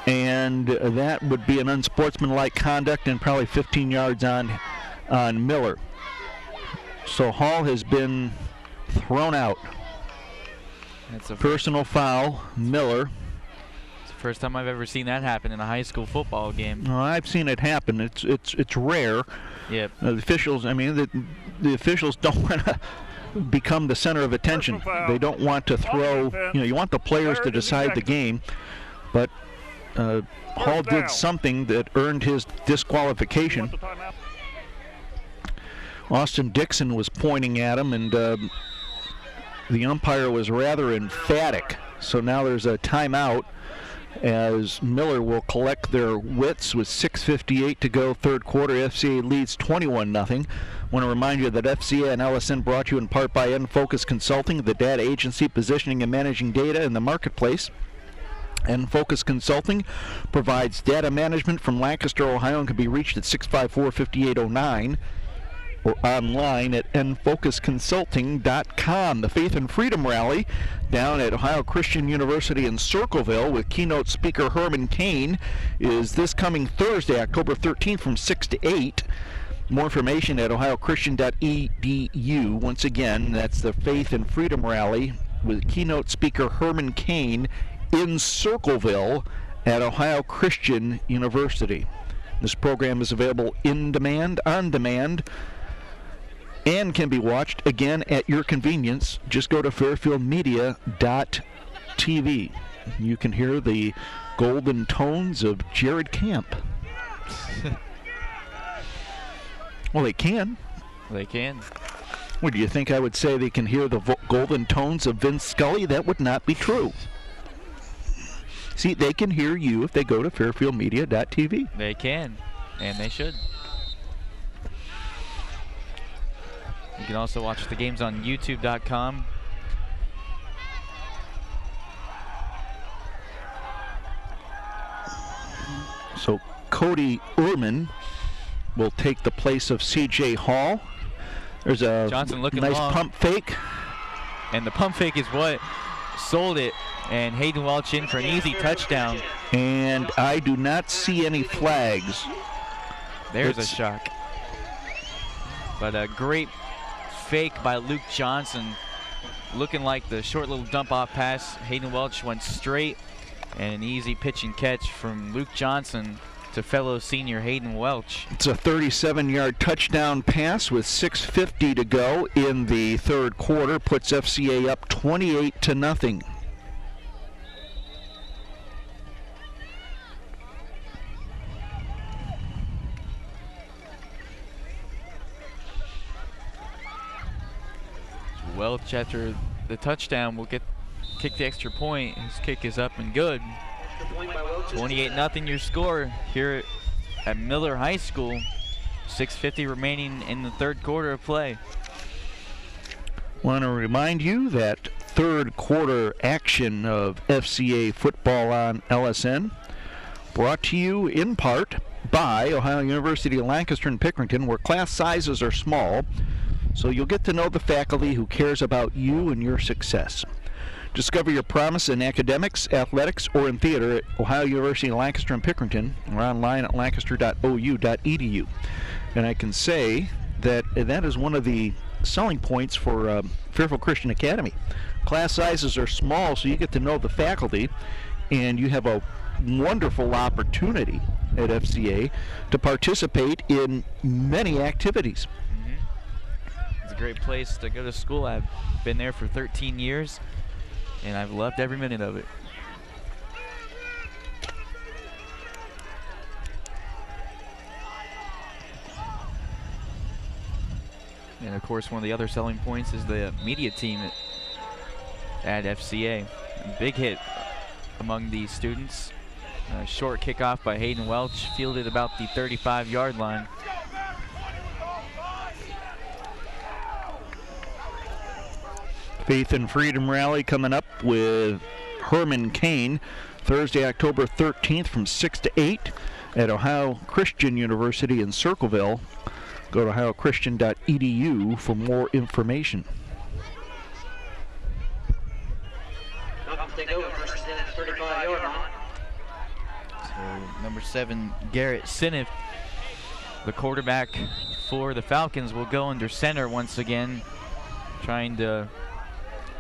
and that would be an unsportsmanlike conduct and probably 15 yards on Miller. So Hall has been thrown out. That's a personal foul, Miller. It's the first time I've ever seen that happen in a high school football game. Well, I've seen it happen. It's rare. Yep. The officials, I mean, the officials don't want to become the center of attention. They don't want to throw, you want the players to decide the game, but Hall did something that earned his disqualification. Austin Dixon was pointing at him, and the umpire was rather emphatic. So now there's a timeout as Miller will collect their wits with 6:58 to go, third quarter. FCA leads 21-0. Want to remind you that FCA and LSN brought to you in part by N-Focus Consulting, the data agency positioning and managing data in the marketplace. N-Focus Consulting provides data management from Lancaster, Ohio, and can be reached at 654-5809. or online at nfocusconsulting.com. The Faith and Freedom Rally down at Ohio Christian University in Circleville with keynote speaker Herman Cain is this coming Thursday, October 13th from 6 to 8. More information at ohiochristian.edu. Once again, that's the Faith and Freedom Rally with keynote speaker Herman Cain in Circleville at Ohio Christian University. This program is available in demand, on demand, and can be watched again at your convenience. Just go to fairfieldmedia.tv. You can hear the golden tones of Jared Camp. Well, they can. They can. Well, do you think I would say they can hear the golden tones of Vince Scully? That would not be true. See, they can hear you if they go to fairfieldmedia.tv. They can, and they should. You can also watch the games on youtube.com. So Cody Uhrman will take the place of C.J. Hall. There's a Johnson looking nice long. pump fake. And the pump fake is what sold it. And Hayden Welch in for an easy touchdown. And I do not see any flags. There's a shock. But a great fake by Luke Johnson. Looking like the short little dump off pass. Hayden Welch went straight. And an easy pitch and catch from Luke Johnson to fellow senior Hayden Welch. It's a 37-yard touchdown pass with 6:50 to go in the third quarter. Puts FCA up 28-0. Welch, after the touchdown, will kick the extra point. His kick is up and good. 28-0 your score here at Miller High School. 6:50 remaining in the third quarter of play. Want to remind you that third quarter action of FCA football on LSN brought to you in part by Ohio University Lancaster and Pickerington, where class sizes are small, so you'll get to know the faculty who cares about you and your success. Discover your promise in academics, athletics, or in theater at Ohio University Lancaster and Pickerington, or online at lancaster.ou.edu. And I can say that that is one of the selling points for Fairfield Christian Academy. Class sizes are small, so you get to know the faculty, and you have a wonderful opportunity at FCA to participate in many activities. It's a great place to go to school. I've been there for 13 years. And I've loved every minute of it. And of course, one of the other selling points is the media team at FCA. Big hit among these students. A short kickoff by Hayden Welch, fielded about the 35-yard line. Faith and Freedom Rally coming up with Herman Cain Thursday, October 13th from 6 to 8 at Ohio Christian University in Circleville. Go to ohiochristian.edu for more information. Take over first and 35-yard line. So number 7, Garrett Sinif, the quarterback for the Falcons, will go under center once again, trying to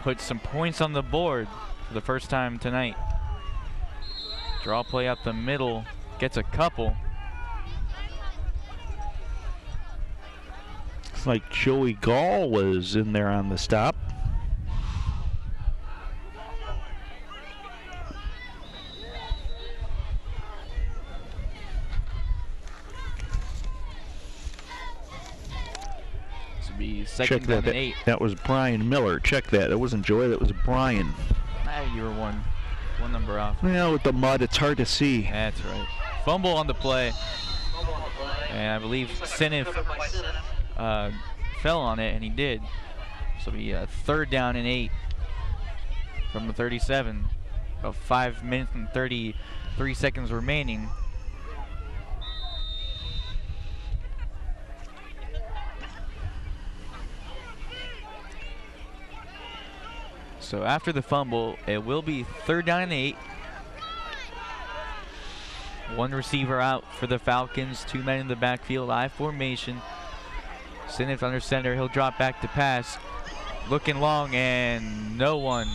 put some points on the board for the first time tonight. Draw play up the middle, gets a couple. It's like Joey Gall was in there on the stop. Be second down and 8. That was Brian Miller. Check that. That wasn't Joy. That was Brian. You were one number off. Well, with the mud, it's hard to see. That's right. Fumble on the play. And I believe Sinif fell on it, and he did. So it'll be third down and 8 from the 37. About 5 minutes and 33 seconds remaining. So after the fumble, it will be 3rd down and 8. One receiver out for the Falcons, 2 men in the backfield, I formation. Sinnott under center, he'll drop back to pass. Looking long, and no one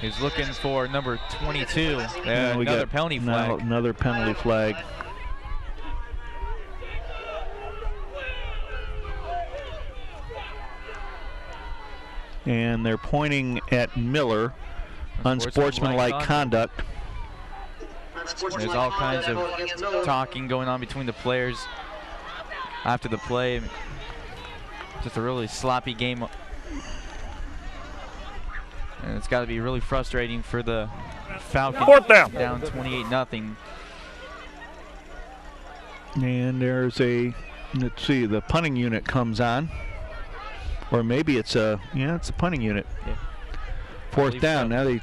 is looking for number 22. Another penalty flag. Another penalty flag. And they're pointing at Miller, unsportsmanlike conduct. There's all kinds of talking going on between the players after the play. Just a really sloppy game. And it's got to be really frustrating for the Falcons. 4th down. Down 28-0. And there's let's see, the punting unit comes on. Or maybe it's it's the punting unit. Yeah. 4th down. Now they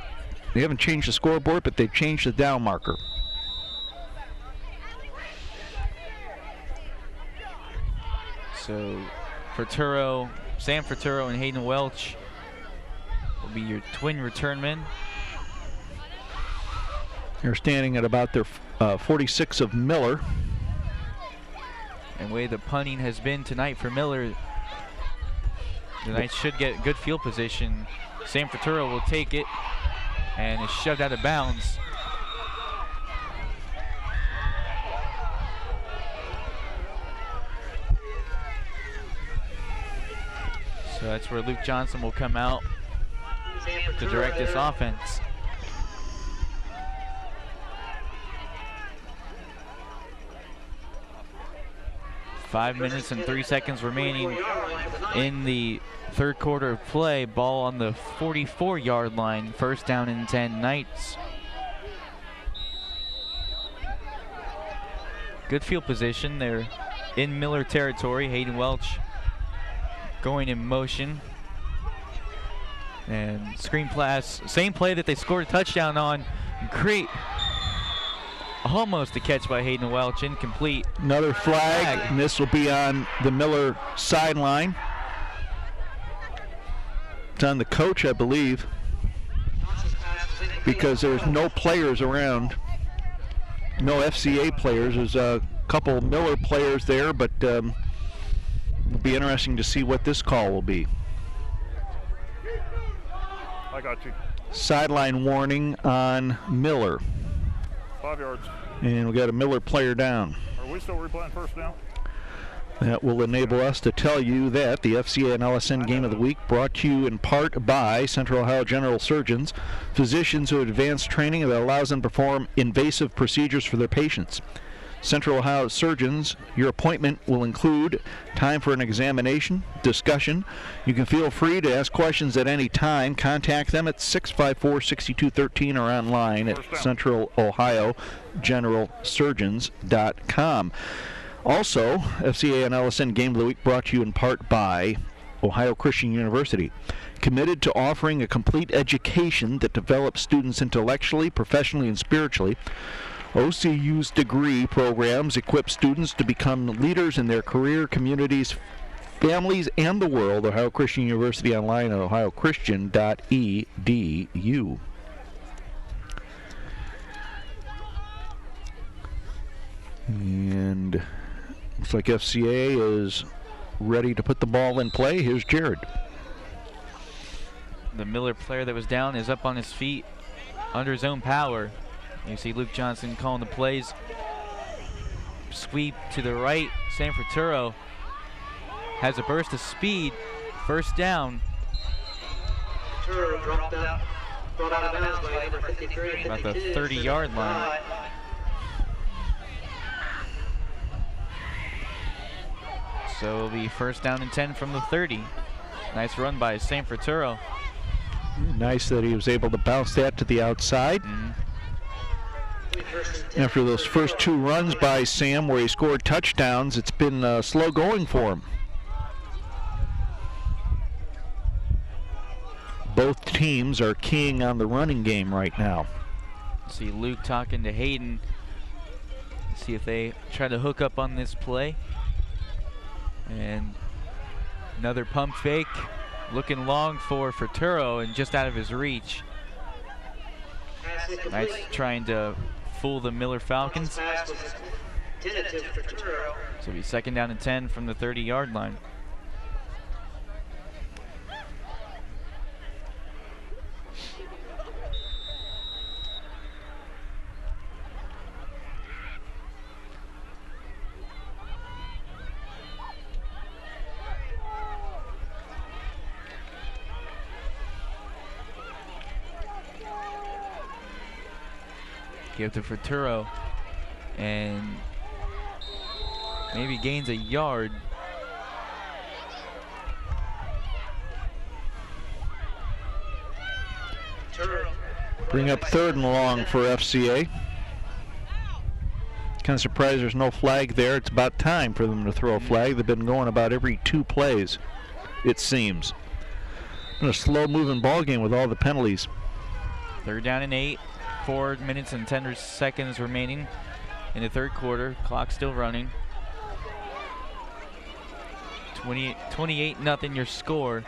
haven't changed the scoreboard, but they've changed the down marker. So Sam Ferturo and Hayden Welch will be your twin return men. They're standing at about their 46 of Miller. And the way the punting has been tonight for Miller, the Knights should get good field position. Sam Ferturo will take it and is shoved out of bounds. So that's where Luke Johnson will come out to direct this offense. Five minutes and 3 seconds remaining in the third quarter of play. Ball on the 44-yard line. 1st down and 10 Knights. Good field position. They're in Miller territory. Hayden Welch going in motion. And screen pass, same play that they scored a touchdown on. Great. Almost a catch by Hayden Welch, incomplete. Another flag, and this will be on the Miller sideline. It's on the coach, I believe, because there's no players around. No FCA players. There's a couple Miller players there, but it'll be interesting to see what this call will be. I got you. Sideline warning on Miller. 5 yards. And we got a Miller player down. Are we still replaying 1st down? That will enable us to tell you that the FCA and LSN Game of the Week brought to you in part by Central Ohio General Surgeons, physicians who have advanced training that allows them to perform invasive procedures for their patients. Central Ohio Surgeons, your appointment will include time for an examination, discussion. You can feel free to ask questions at any time. Contact them at 654-6213 or online at centralohiogeneralsurgeons.com. Also, FCA and LSN Game of the Week brought to you in part by Ohio Christian University, committed to offering a complete education that develops students intellectually, professionally, and spiritually. OCU's degree programs equip students to become leaders in their career, communities, families, and the world. Ohio Christian University online at ohiochristian.edu. And looks like FCA is ready to put the ball in play. Here's Jared. The Miller player that was down is up on his feet under his own power. You see Luke Johnson calling the plays. Sweep to the right. Sam Ferturo has a burst of speed. 1st down. About the 30-yard line. So it'll be 1st down and 10 from the 30. Nice run by Sam Ferturo. Nice that he was able to bounce that to the outside. After those first 2 runs by Sam where he scored touchdowns, it's been slow going for him. Both teams are keying on the running game right now. See Luke talking to Hayden. See if they try to hook up on this play. And another pump fake. Looking long for Futuro and just out of his reach. Knights trying to fool the Miller Falcons. So it'll be 2nd down and 10 from the 30-yard line. Give to Futuro, and maybe gains a yard. Bring up 3rd and long for FCA. Kind of surprised there's no flag there. It's about time for them to throw a flag. They've been going about every 2 plays, it seems. Been a slow-moving ball game with all the penalties. 3rd down and 8. 4 minutes and 10 seconds remaining in the 3rd quarter. Clock still running. 28-0 your score.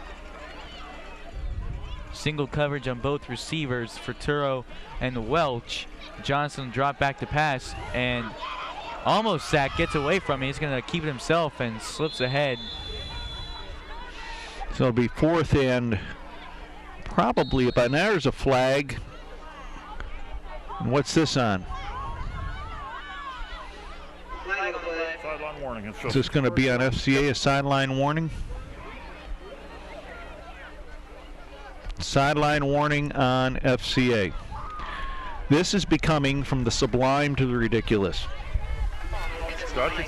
Single coverage on both receivers, Futuro and Welch. Johnson dropped back to pass and almost sacked, gets away from it. He's going to keep it himself and slips ahead. So it'll be 4th and probably about now. There's a flag. And what's this on? Sideline warning. Is this going to be on FCA, a sideline warning? Sideline warning on FCA. This is becoming from the sublime to the ridiculous. Gotcha.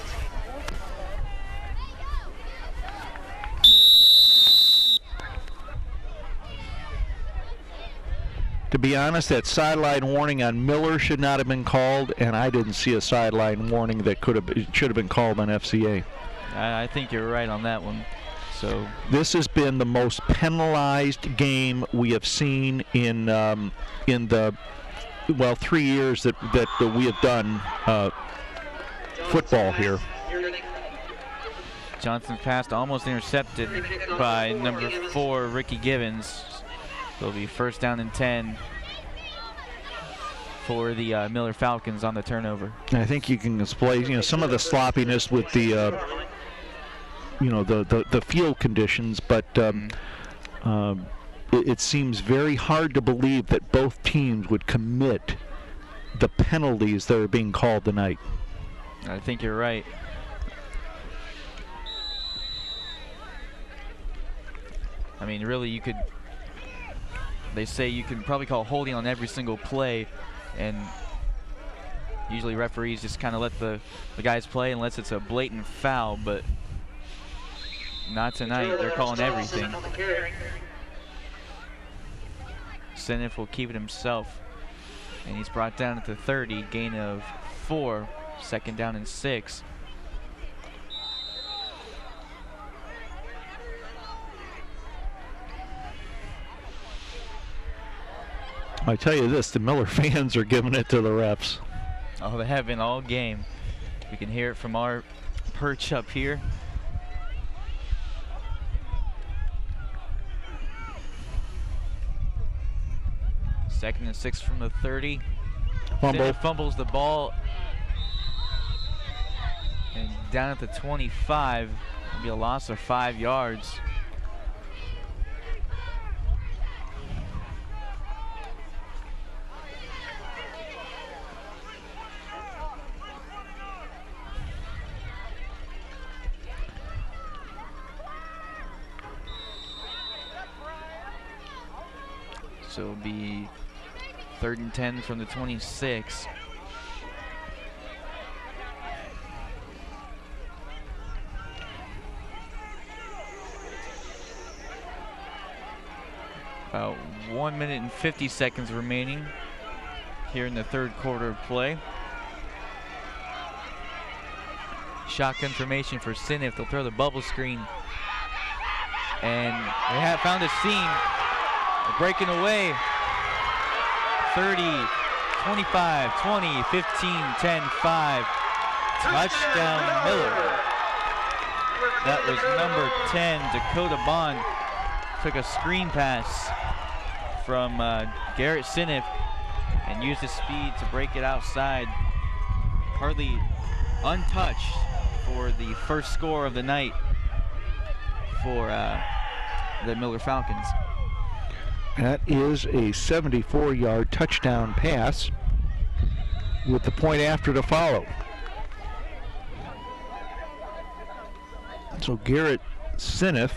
To be honest, that sideline warning on Miller should not have been called, and I didn't see a sideline warning that should have been called on FCA. I think you're right on that one. So this has been the most penalized game we have seen in the 3 years that we have done football here. Johnson's pass almost intercepted by number 4, Ricky Givens. It'll be 1st down and 10 for the Miller Falcons on the turnover. I think you can display, some of the sloppiness with the, the field conditions, but it seems very hard to believe that both teams would commit the penalties that are being called tonight. I think you're right. I mean, really, they say you can probably call holding on every single play, and usually referees just kind of let the guys play unless it's a blatant foul, but not tonight. They're calling everything. Senef will keep it himself, and he's brought down at the 30, gain of 4, 2nd down and 6. I tell you this, the Miller fans are giving it to the refs. Oh, they have been all game. We can hear it from our perch up here. Second and 6 from the 30. Fumble. Fumbles the ball. And down at the 25, it'll be a loss of 5 yards. So it'll be 3rd and 10 from the 26. About 1 minute and 50 seconds remaining here in the 3rd quarter of play. Shotgun formation for Senef. They'll throw the bubble screen. And they have found a seam. They're breaking away. 30, 25, 20, 15, 10, 5. Touchdown Miller. That was number 10, Dakota Bond, took a screen pass from Garrett Sinif and used his speed to break it outside. Hardly untouched for the first score of the night for the Miller Falcons. That is a 74-yard touchdown pass with the point after to follow. So Garrett Sinif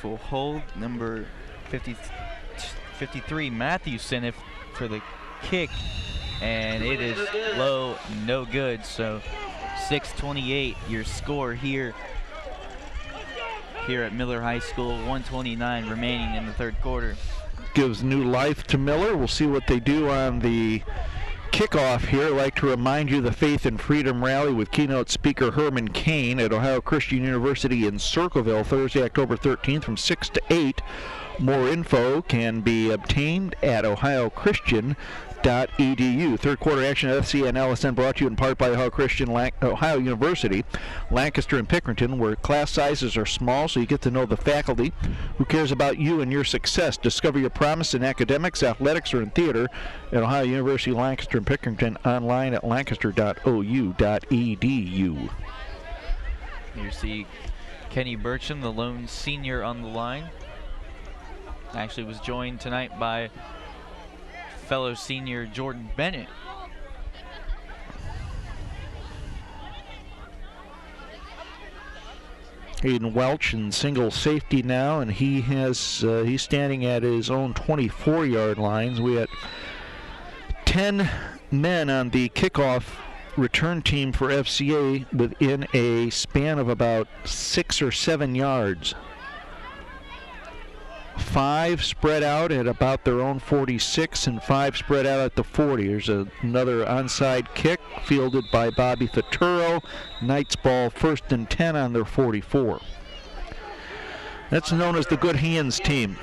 will hold number 53, Matthew Sinif, for the kick, and it is low, no good. So 6:28 your score here at Miller High School. 1:29 remaining in the third quarter. Gives new life to Miller. We'll see what they do on the kickoff here. I'd like to remind you the Faith and Freedom Rally with keynote speaker Herman Kane at Ohio Christian University in Circleville, Thursday, October 13th from 6 to 8. More info can be obtained at ohiochristian.edu. Third quarter action at FCA and LSN brought to you in part by Ohio University, Lancaster and Pickerington, where class sizes are small so you get to know the faculty who cares about you and your success. Discover your promise in academics, athletics, or in theater at Ohio University, Lancaster and Pickerington, online at lancaster.ou.edu. You see Kenny Burcham, the lone senior, on the line. Actually was joined tonight by fellow senior Jordan Bennett. Hayden Welch in single safety now, and he's standing at his own 24-yard lines. We had 10 men on the kickoff return team for FCA within a span of about 6 or 7 yards. 5 spread out at about their own 46 and 5 spread out at the 40. There's another onside kick fielded by Bobby Faturo. Knights ball 1st and 10 on their 44. That's known as the Good Hands team.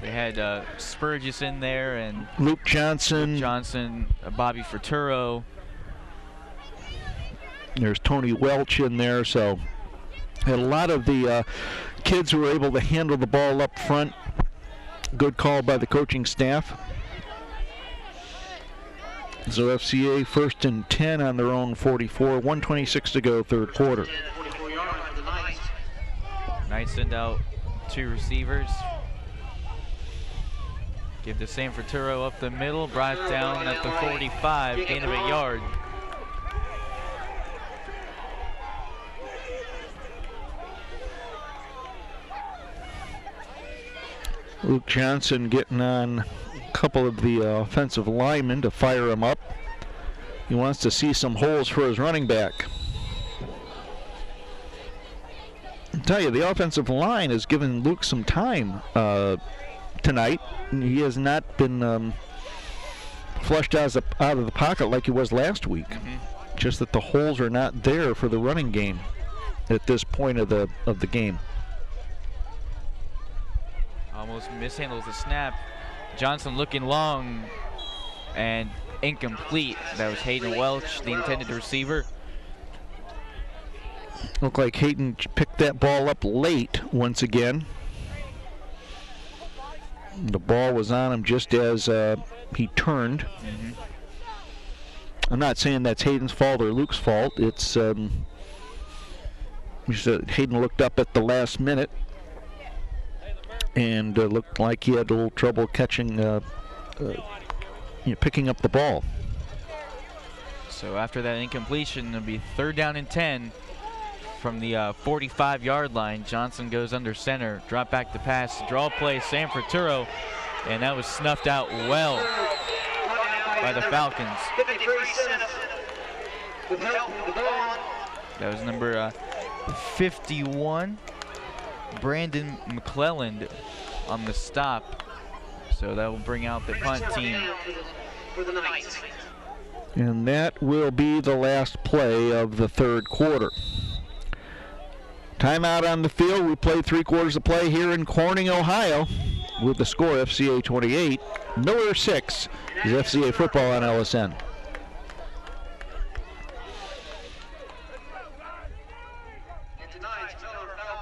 They had Spurgis in there and Luke Johnson, Bobby Faturo. There's Tony Welch in there, so had a lot of the kids who were able to handle the ball up front. Good call by the coaching staff. So FCA 1st and 10 on their own 44. 1:26 to go, third quarter. Knights send out 2 receivers. Give to Sam Ferturo up the middle, brought down at the 45, gain of a yard. Luke Johnson getting on a couple of the offensive linemen to fire him up. He wants to see some holes for his running back. I'll tell you, the offensive line has given Luke some time tonight. He has not been flushed out of the pocket like he was last week. Just that the holes are not there for the running game at this point of the game. Almost mishandles the snap. Johnson looking long and incomplete. That was Hayden Welch, the intended receiver. Looked like Hayden picked that ball up late once again. The ball was on him just as he turned. I'm not saying that's Hayden's fault or Luke's fault. It's Hayden looked up at the last minute and looked like he had a little trouble catching, picking up the ball. So after that incompletion, it'll be 3rd down and 10 from the 45-yard line. Johnson goes under center, drop back to pass, draw play, Sam Ferturo, and that was snuffed out well by the Falcons. That was number 51. Brandon McClelland on the stop. So that will bring out the punt team. And that will be the last play of the third quarter. Timeout on the field. We played 3 quarters of play here in Corning, Ohio, with the score FCA 28, Miller 6 is FCA football on LSN. And tonight's Miller Falcons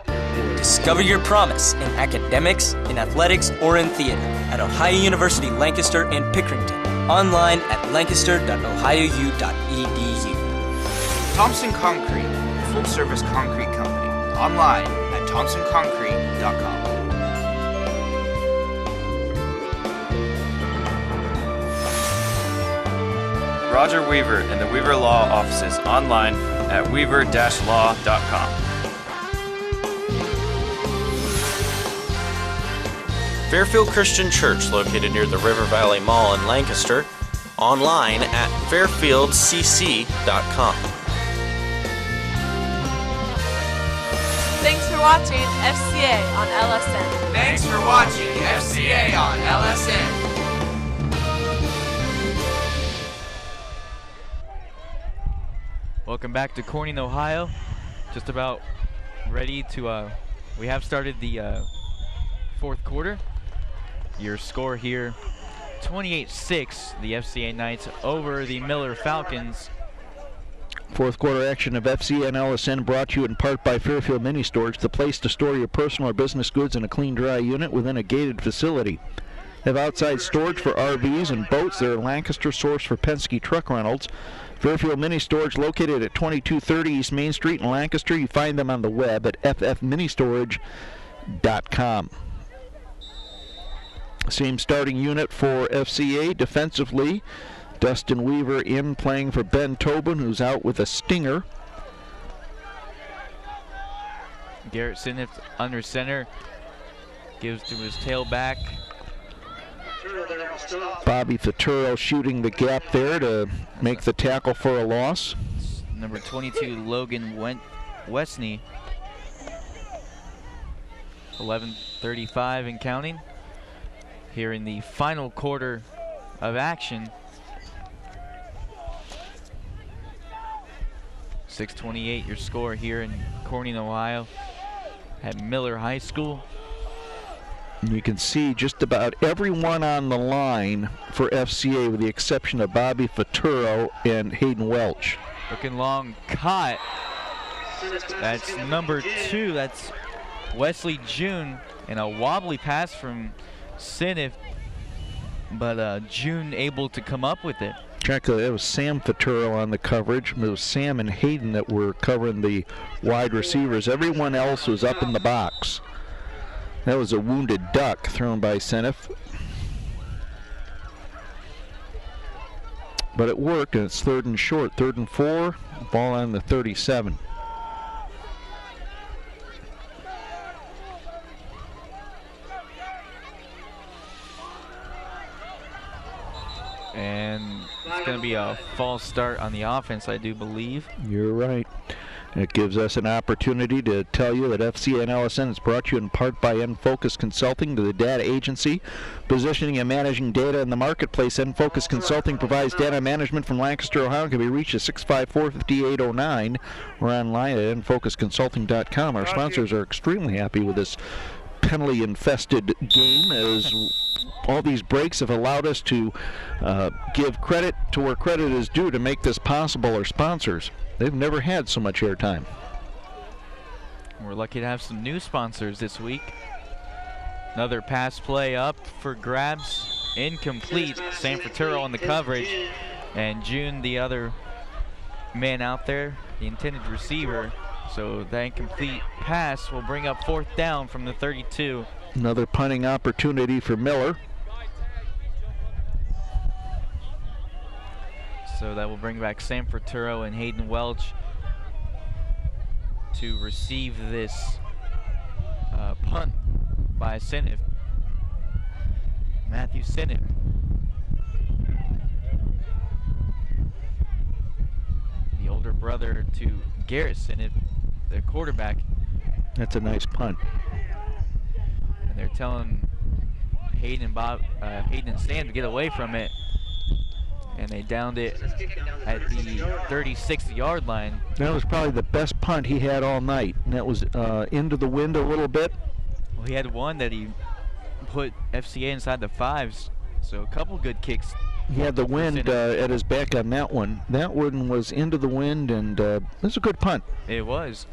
Discover your promise in academics, in athletics, or in theater at Ohio University Lancaster and Pickerington. Online at lancaster.ohiou.edu. Thompson Concrete, a full-service concrete company. Online at thompsonconcrete.com. Roger Weaver and the Weaver Law offices online at weaver-law.com. Fairfield Christian Church, located near the River Valley Mall in Lancaster, online at fairfieldcc.com. Thanks for watching FCA on LSN. Thanks for watching FCA on LSN. Welcome back to Corning, Ohio. Just about ready to, we have started the fourth quarter. Your score here, 28-6, the FCA Knights over the Miller Falcons. Fourth quarter action of FCA and LSN brought to you in part by Fairfield Mini Storage, the place to store your personal or business goods in a clean, dry unit within a gated facility. They have outside storage for RVs and boats. They're a Lancaster source for Penske truck rentals. Fairfield Mini Storage, located at 2230 East Main Street in Lancaster. You find them on the web at ffministorage.com. Same starting unit for FCA. Defensively, Dustin Weaver in, playing for Ben Tobin, who's out with a stinger. Garrett Sinif under center, gives to his tailback. Bobby Faturo shooting the gap there to make the tackle for a loss. Number 22, Logan Westney. 11:35 and counting. Here in the final quarter of action. 6:28 your score here in Corning, Ohio at Miller High School. And you can see just about everyone on the line for FCA with the exception of Bobby Faturo and Hayden Welch. Looking long, caught. That's number 2, that's Wesley June, and a wobbly pass from Sinif, but June able to come up with it. Check, it was Sam Faturo on the coverage. It was Sam and Hayden that were covering the wide receivers. Everyone else was up in the box. That was a wounded duck thrown by Sinif. But it worked, and it's 3rd and short, 3rd and 4, ball on the 37. And it's going to be a false start on the offense, I do believe. You're right. It gives us an opportunity to tell you that FCA and LSN is brought to you in part by N-Focus Consulting, the data agency positioning and managing data in the marketplace. N-Focus Consulting provides data management from Lancaster, Ohio. It can be reached at 654-5809 or online at nfocusconsulting.com. Our sponsors are extremely happy with this penalty-infested game, as all these breaks have allowed us to give credit to where credit is due to make this possible. Our sponsors, they've never had so much airtime. We're lucky to have some new sponsors this week. Another pass play up for grabs, incomplete. San Fraturo on the coverage, and June the other man out there, the intended receiver. So that incomplete pass will bring up 4th down from the 32. Another punting opportunity for Miller. So that will bring back Sam Fraturo and Hayden Welch to receive this punt by Sinif. Matthew Sinif. The older brother to Garrett Sinif, the quarterback. That's a nice punt. And they're telling Hayden and Stan to get away from it. And they downed it at the 36-yard line. That was probably the best punt he had all night. And that was into the wind a little bit. Well, he had one that he put FCA inside the 5s. So a couple good kicks. He had the wind at his back on that one. That one was into the wind, and it was a good punt. It was.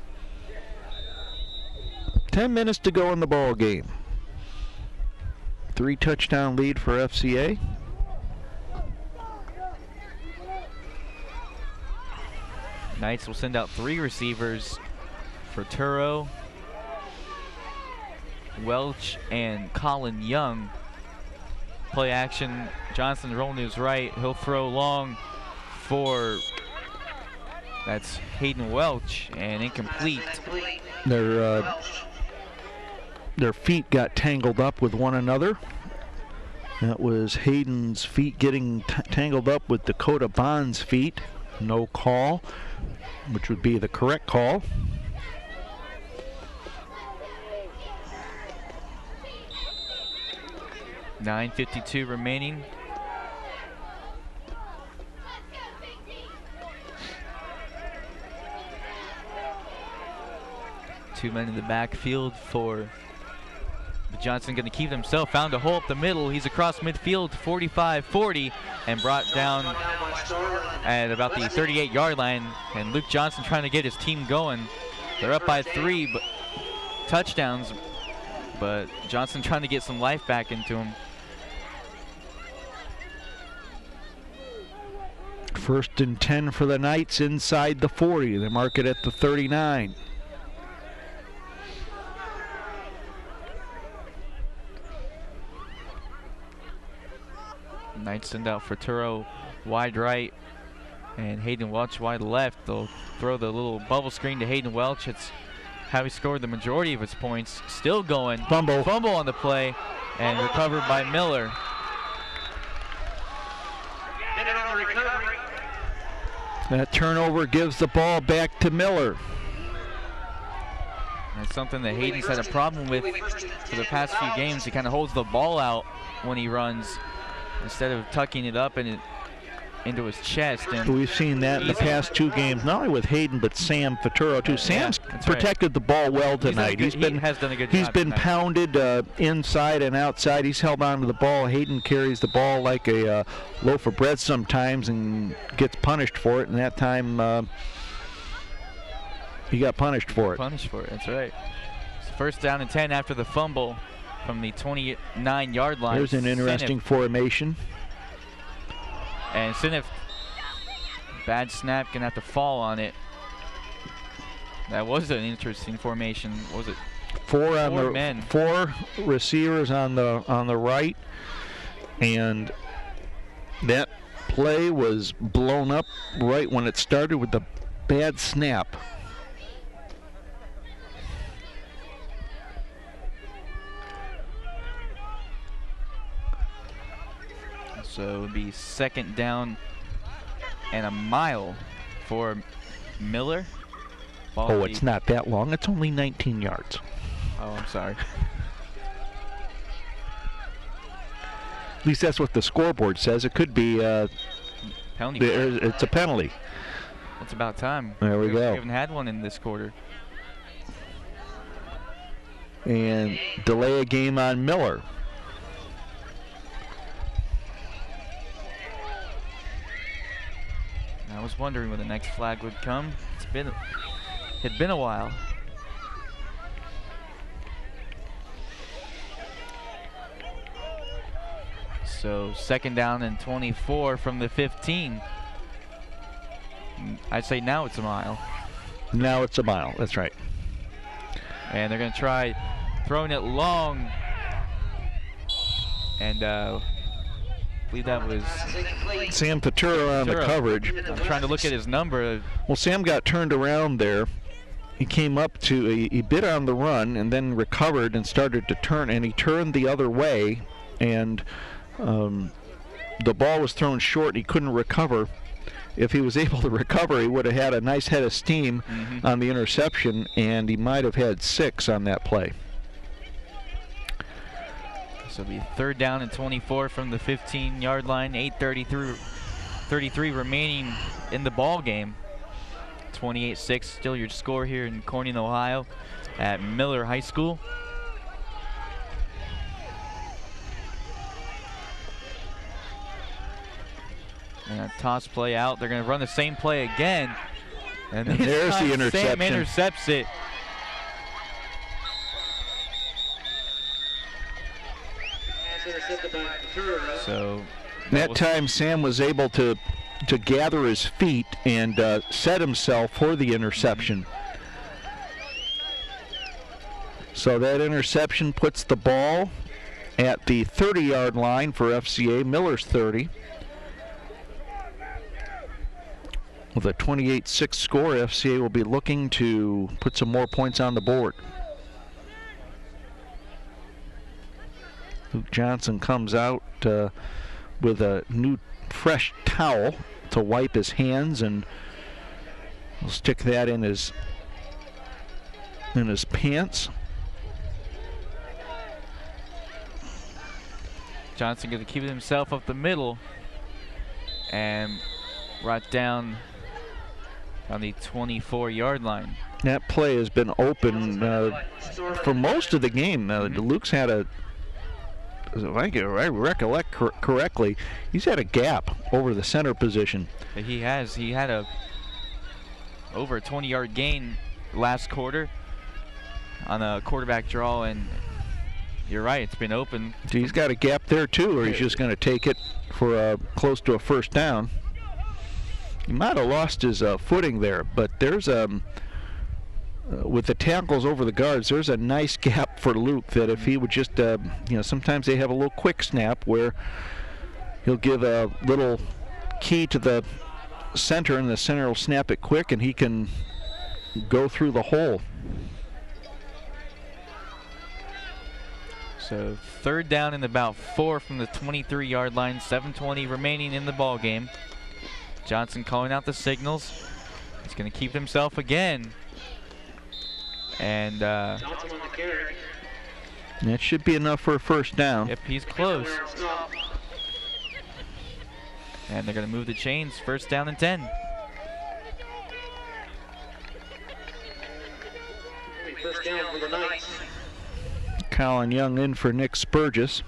10 minutes to go in the ball game. 3-touchdown lead for FCA. Knights will send out 3 receivers for Turo, Welch, and Colin Young. Play action, Johnson rolling to his right. He'll throw long for, that's Hayden Welch, and incomplete. Their feet got tangled up with one another. That was Hayden's feet getting tangled up with Dakota Bond's feet. No call, which would be the correct call. $9:52 remaining. Two men in the backfield for Johnson. Going to keep himself. Found a hole up the middle. He's across midfield, 45-40, and brought down at about the 38-yard line. And Luke Johnson trying to get his team going. They're up by 3 touchdowns, but Johnson trying to get some life back into him. First and 10 for the Knights inside the 40. They mark it at the 39. Knights send out for Turo wide right and Hayden Welch wide left. They'll throw the little bubble screen to Hayden Welch. It's how he scored the majority of his points. Still going. Fumble on the play and recovered by Miller. That turnover gives the ball back to Miller. That's something that Hayden's had a problem with for the past few games. He kind of holds the ball out when he runs instead of tucking it up and into his chest. And we've seen that in the past 2 games, not only with Hayden but Sam Faturo too. Sam's protected the ball well tonight. He has done a good job. He's been pounded inside and outside. He's held on to the ball. Hayden carries the ball like a loaf of bread sometimes and gets punished for it. And that time he got punished for it. That's right. So first down and 10 after the fumble from the 29-yard line. There's an interesting formation. And Sinif, bad snap, gonna have to fall on it. That was an interesting formation. What was it? 4 men. 4 receivers on the right, and that play was blown up right when it started with the bad snap. So it would be second down and a mile for Miller. Oh, it's not that long. It's only 19 yards. Oh, I'm sorry. At least that's what the scoreboard says. It could be penalty. It's a penalty. It's about time. There we go. We haven't had one in this quarter. And delay a game on Miller. I was wondering when the next flag would come. It had been a while. So second down and 24 from the 15. I'd say now it's a mile. Now it's a mile, that's right. And they're going to try throwing it long. And I believe that was Sam Faturo on the coverage. I'm trying to look at his number. Well, Sam got turned around there. He came up to, he bit on the run and then recovered and started to turn, and he turned the other way, and the ball was thrown short. He couldn't recover. If he was able to recover, he would have had a nice head of steam on the interception, and he might have had 6 on that play. So it'll be third down and 24 from the 15-yard line. 8:33 remaining in the ball game. 28-6 still your score here in Corning, Ohio at Miller High School. And a toss play out. They're going to run the same play again. And there's the interception. Sam intercepts it. So that time Sam was able to gather his feet and set himself for the interception. So that interception puts the ball at the 30-yard line for FCA, Miller's 30. With a 28-6 score, FCA will be looking to put some more points on the board. Luke Johnson comes out with a new fresh towel to wipe his hands, and he'll stick that in his pants. Johnson going to keep himself up the middle and right down on the 24-yard line. That play has been open for most of the game. Luke's had if I recollect correctly, he's had a gap over the center position. He has. He had over a 20-yard gain last quarter on a quarterback draw, and you're right, it's been open. He's got a gap there too, or he's just going to take it for close to a first down. He might have lost his footing there, but there's with the tackles over the guards, there's a nice gap for Luke that if he would just, sometimes they have a little quick snap where he'll give a little key to the center, and the center will snap it quick, and he can go through the hole. So third down and about 4 from the 23-yard line, 7:20 remaining in the ball game. Johnson calling out the signals. He's going to keep himself again. And that should be enough for a first down. Yep, he's close. And they're going to move the chains. First down and 10. First down for the Knights. Colin Young in for Nick Spurgis.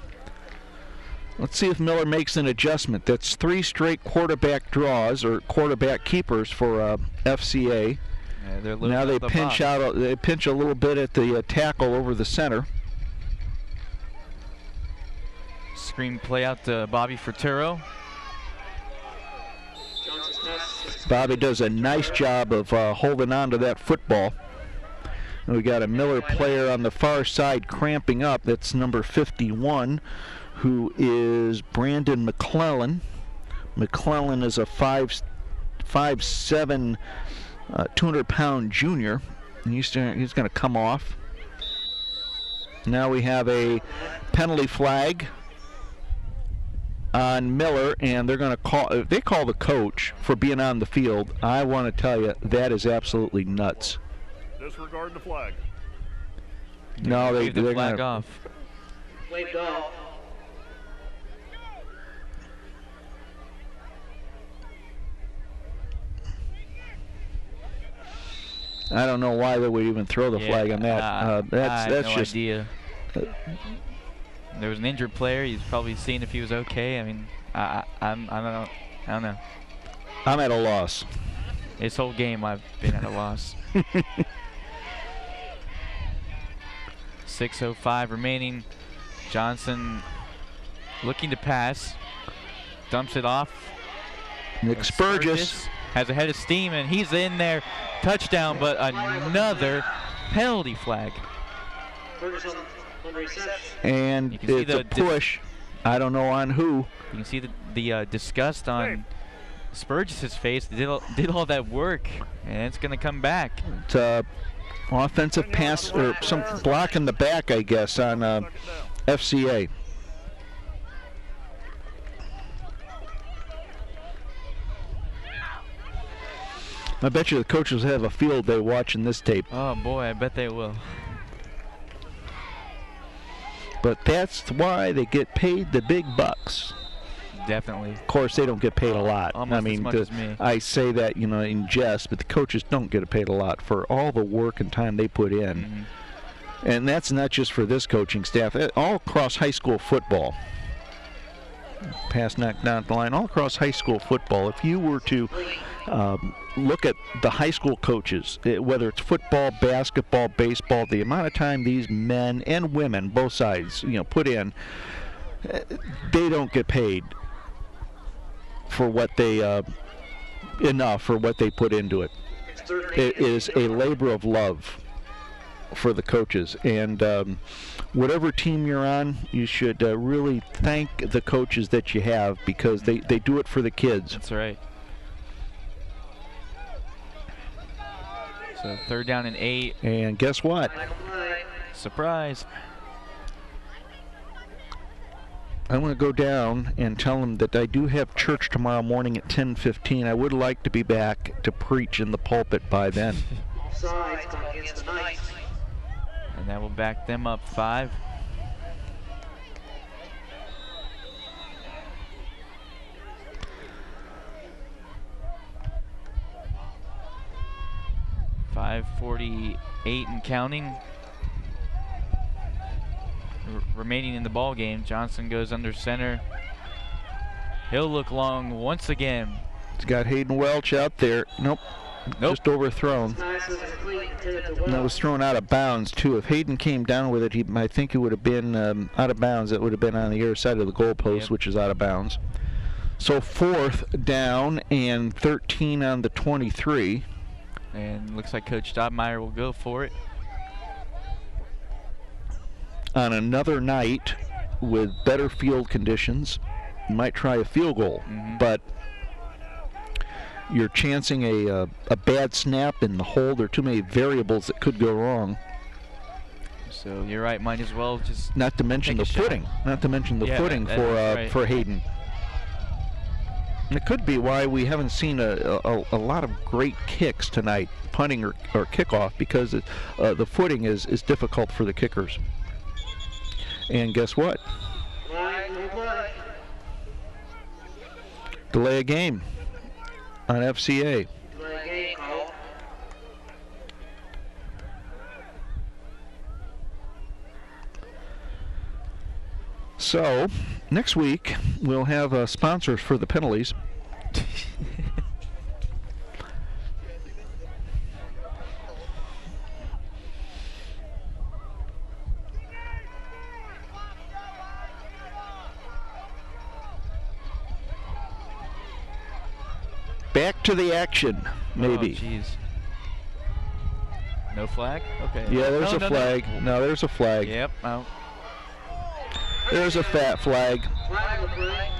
Let's see if Miller makes an adjustment. That's 3 straight quarterback draws or quarterback keepers for FCA. Yeah, now they pinch out. They pinch a little bit at the tackle over the center. Screen play out to Bobby Fratero. Bobby does a nice job of holding on to that football. And we got a Miller player on the far side cramping up. That's number 51, who is Brandon McClellan. McClellan is a 5'7", 200-pound junior. And he's going to come off. Now we have a penalty flag on Miller, and they're going to call. They call the coach for being on the field. I want to tell you, that is absolutely nuts. Disregard the flag. No, they're the flag gonna, off. Waved off. I don't know why they would even throw the flag on that. That's no just. Idea. There was an injured player. He's probably seeing if he was okay. I mean, I don't know. I'm at a loss. This whole game, I've been at a loss. 6:05 remaining. Johnson looking to pass. Dumps it off. Nick Spurgis has a head of steam, and he's in there. Touchdown, but another penalty flag. And it's a push. I don't know on who. You can see the disgust on Spurgis' face. Did all that work, and it's going to come back. It's offensive pass or some block in the back, I guess, on FCA. I bet you the coaches have a field day watching this tape. Oh boy, I bet they will. But that's why they get paid the big bucks. Definitely. Of course, they don't get paid a lot. Almost I mean, as much as me. I say that, in jest, but the coaches don't get paid a lot for all the work and time they put in. Mm-hmm. And that's not just for this coaching staff. All across high school football. Pass knocked down the line. All across high school football, if you were to look at the high school coaches, whether it's football, basketball, baseball, the amount of time these men and women, both sides, put in, they don't get paid for what they enough for what they put into it. It is a labor of love for the coaches, and whatever team you're on, you should really thank the coaches that you have, because they do it for the kids. That's right. So 3rd down and 8. And guess what? Surprise. I'm going to go down and tell them that I do have church tomorrow morning at 10:15. I would like to be back to preach in the pulpit by then. And that will back them up 5. .548 and counting. Remaining in the ball game. Johnson goes under center. He'll look long once again. He's got Hayden Welch out there. Nope. Just overthrown. And that was thrown out of bounds, too. If Hayden came down with it, I think it would have been out of bounds. It would have been on the other side of the goalpost, which is out of bounds. So 4th down and 13 on the 23. And looks like Coach Stobmeyer will go for it. On another night with better field conditions, you might try a field goal, but you're chancing a bad snap in the hole. There are too many variables that could go wrong. So you're right, might as well just not to mention the footing. Not to mention the footing for Hayden. And it could be why we haven't seen a lot of great kicks tonight, punting or kickoff, because the footing is difficult for the kickers. And guess what? Delay a game on FCA. So, next week, we'll have sponsors for the penalties. Back to the action, maybe. Oh, jeez. No flag? Okay. Yeah, there's a flag. No, there's a flag. Yep. Oh. There's a fat flag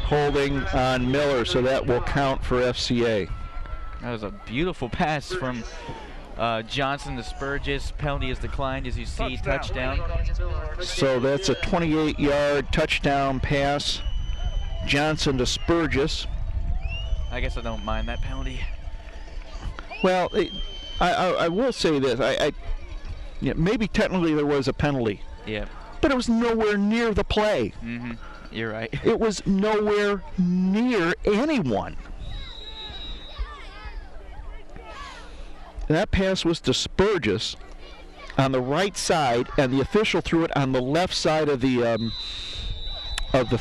holding on Miller, so that will count for FCA. That was a beautiful pass from Johnson to Spurgis. Penalty is declined, as you see. Touchdown. So that's a 28-yard touchdown pass. Johnson to Spurgis. I guess I don't mind that penalty. Well, I will say this. Maybe technically there was a penalty. Yeah. But it was nowhere near the play. You're right. It was nowhere near anyone. That pass was to Spurgis on the right side, and the official threw it on the left side of the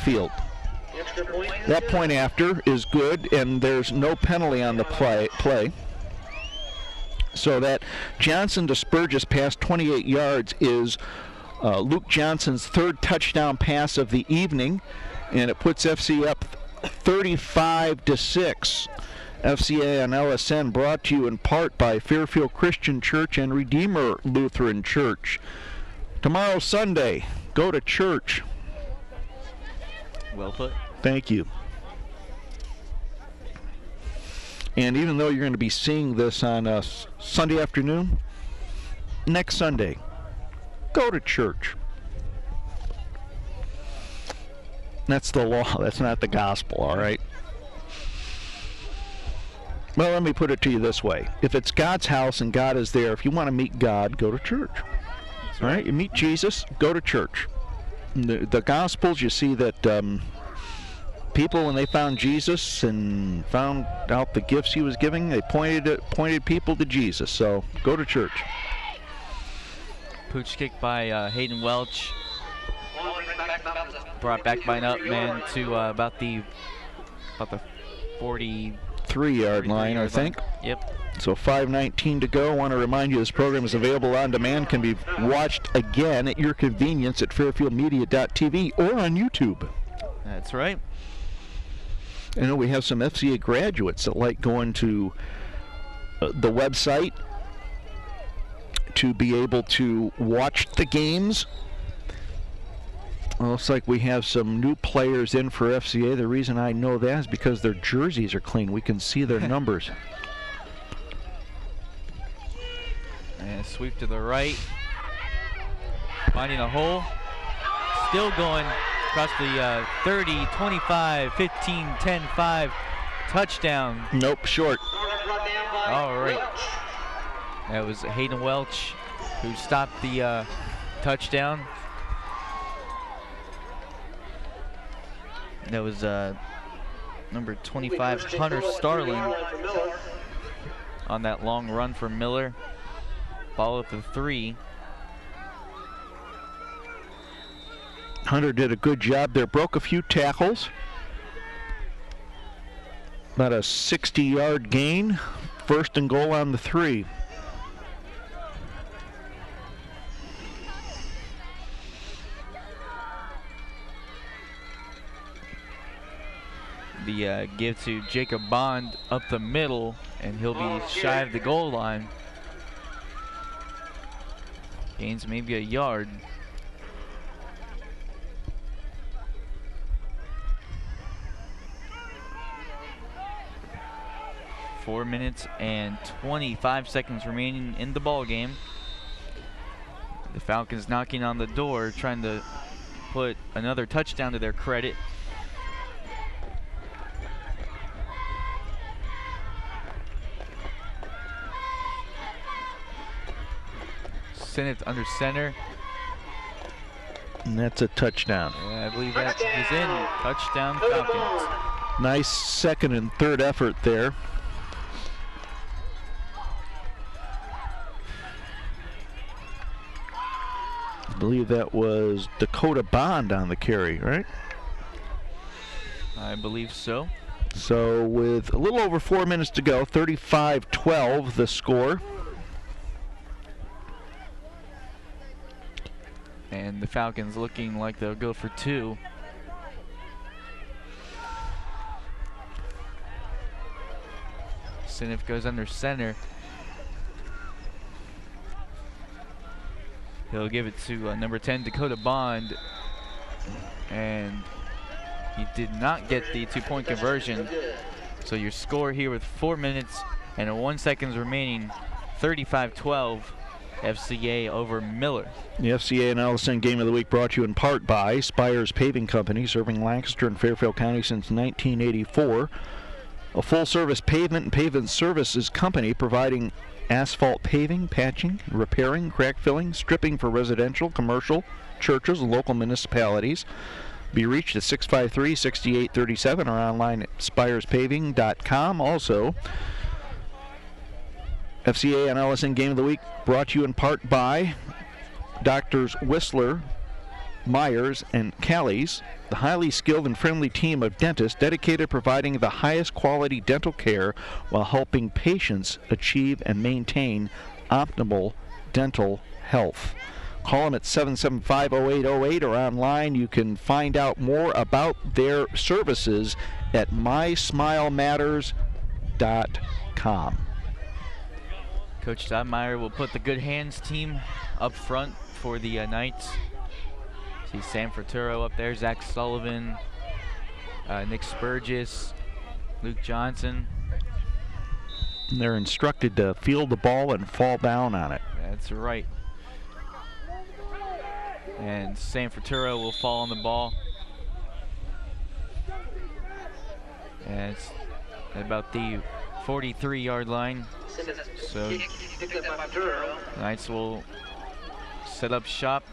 field. That point after is good, and there's no penalty on the play. So that Johnson to Spurgis pass 28 yards is Luke Johnson's 3rd touchdown pass of the evening, and it puts FC up 35-6. FCA on LSN brought to you in part by Fairfield Christian Church and Redeemer Lutheran Church. Tomorrow, Sunday, go to church. Well put. Thank you. And even though you're going to be seeing this on Sunday afternoon, next Sunday, go to church. That's the law. That's not the gospel, all right? Well, let me put it to you this way. If it's God's house and God is there, if you want to meet God, go to church. All right? You meet Jesus, go to church. The Gospels, you see that people, when they found Jesus and found out the gifts he was giving, they pointed people to Jesus. So go to church. Pooch kick by Hayden Welch. Brought back by Nutman to about the 43-yard line, I think. Yep. So 5:19 to go. I want to remind you this program is available on demand, can be watched again at your convenience at fairfieldmedia.tv or on YouTube. That's right. I know we have some FCA graduates that like going to the website to be able to watch the games. Well, looks like we have some new players in for FCA. The reason I know that is because their jerseys are clean. We can see their numbers. And sweep to the right. Finding a hole. Still going across the 30, 25, 15, 10, 5. Touchdown. Nope, short. All right. That was Hayden Welch who stopped the touchdown. That was number 25, Hunter Starling, on that long run for Miller. Ball at the 3. Hunter did a good job there. Broke a few tackles. About a 60-yard gain. 1st and goal on the 3. The give to Jacob Bond up the middle, and he'll be shy of the goal line. Gains maybe a yard. Four minutes and 25 seconds remaining in the ball game. The Falcons knocking on the door, trying to put another touchdown to their credit. Sent it under center. And that's a touchdown. Yeah, I believe that is in. Touchdown Falcons. Nice 2nd and 3rd effort there. I believe that was Dakota Bond on the carry, right? I believe so. So with a little over 4 minutes to go, 35-12 the score. And the Falcons looking like they'll go for 2. Sinif goes under center. He'll give it to number 10, Dakota Bond. And he did not get the 2-point conversion. So your score here with 4 minutes and 1 second remaining, 35-12. FCA over Miller. The FCA and LSN Game of the Week brought to you in part by Spires Paving Company, serving Lancaster and Fairfield County since 1984. A full-service pavement and pavement services company providing asphalt paving, patching, repairing, crack filling, stripping for residential, commercial, churches, and local municipalities. Be reached at 653-6837 or online at spirespaving.com. Also, FCA and LSN Game of the Week brought to you in part by Doctors Whistler, Myers, and Callies, the highly skilled and friendly team of dentists dedicated to providing the highest quality dental care while helping patients achieve and maintain optimal dental health. Call them at 775-0808 or online. You can find out more about their services at mysmilematters.com. Coach Stadmeyer will put the Good Hands team up front for the Knights. See Sam Fraturo up there, Zach Sullivan, Nick Spurgis, Luke Johnson. And they're instructed to field the ball and fall down on it. That's right. And Sam Fraturo will fall on the ball. And it's about the 43-yard line. So Knights will set up shop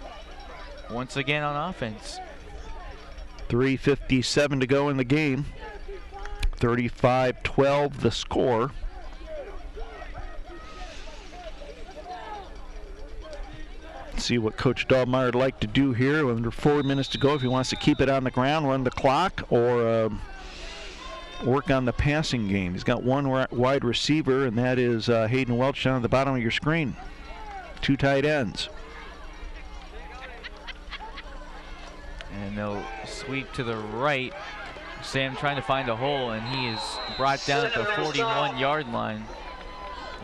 once again on offense. 3:57 to go in the game. 35-12 the score. Let's see what Coach Dahlmeyer would like to do here. Under 4 minutes to go, if he wants to keep it on the ground, run the clock, or work on the passing game. He's got one wide receiver, and that is Hayden Welch down at the bottom of your screen. 2 tight ends. And they'll sweep to the right. Sam trying to find a hole, and he is brought down at the 41-yard line.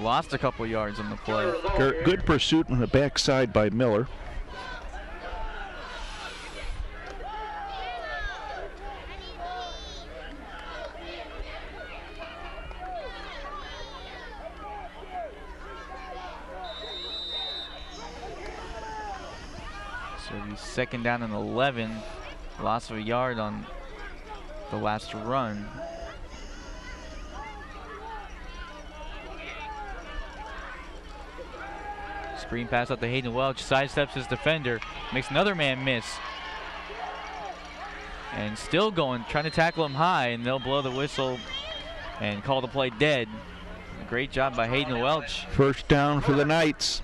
Lost a couple yards on the play. Good pursuit on the backside by Miller. So it'll be 2nd down and 11. Loss of a yard on the last run. Screen pass out to Hayden Welch, sidesteps his defender, makes another man miss. And still going, trying to tackle him high, and they'll blow the whistle and call the play dead. Great job by Hayden Welch. First down for the Knights.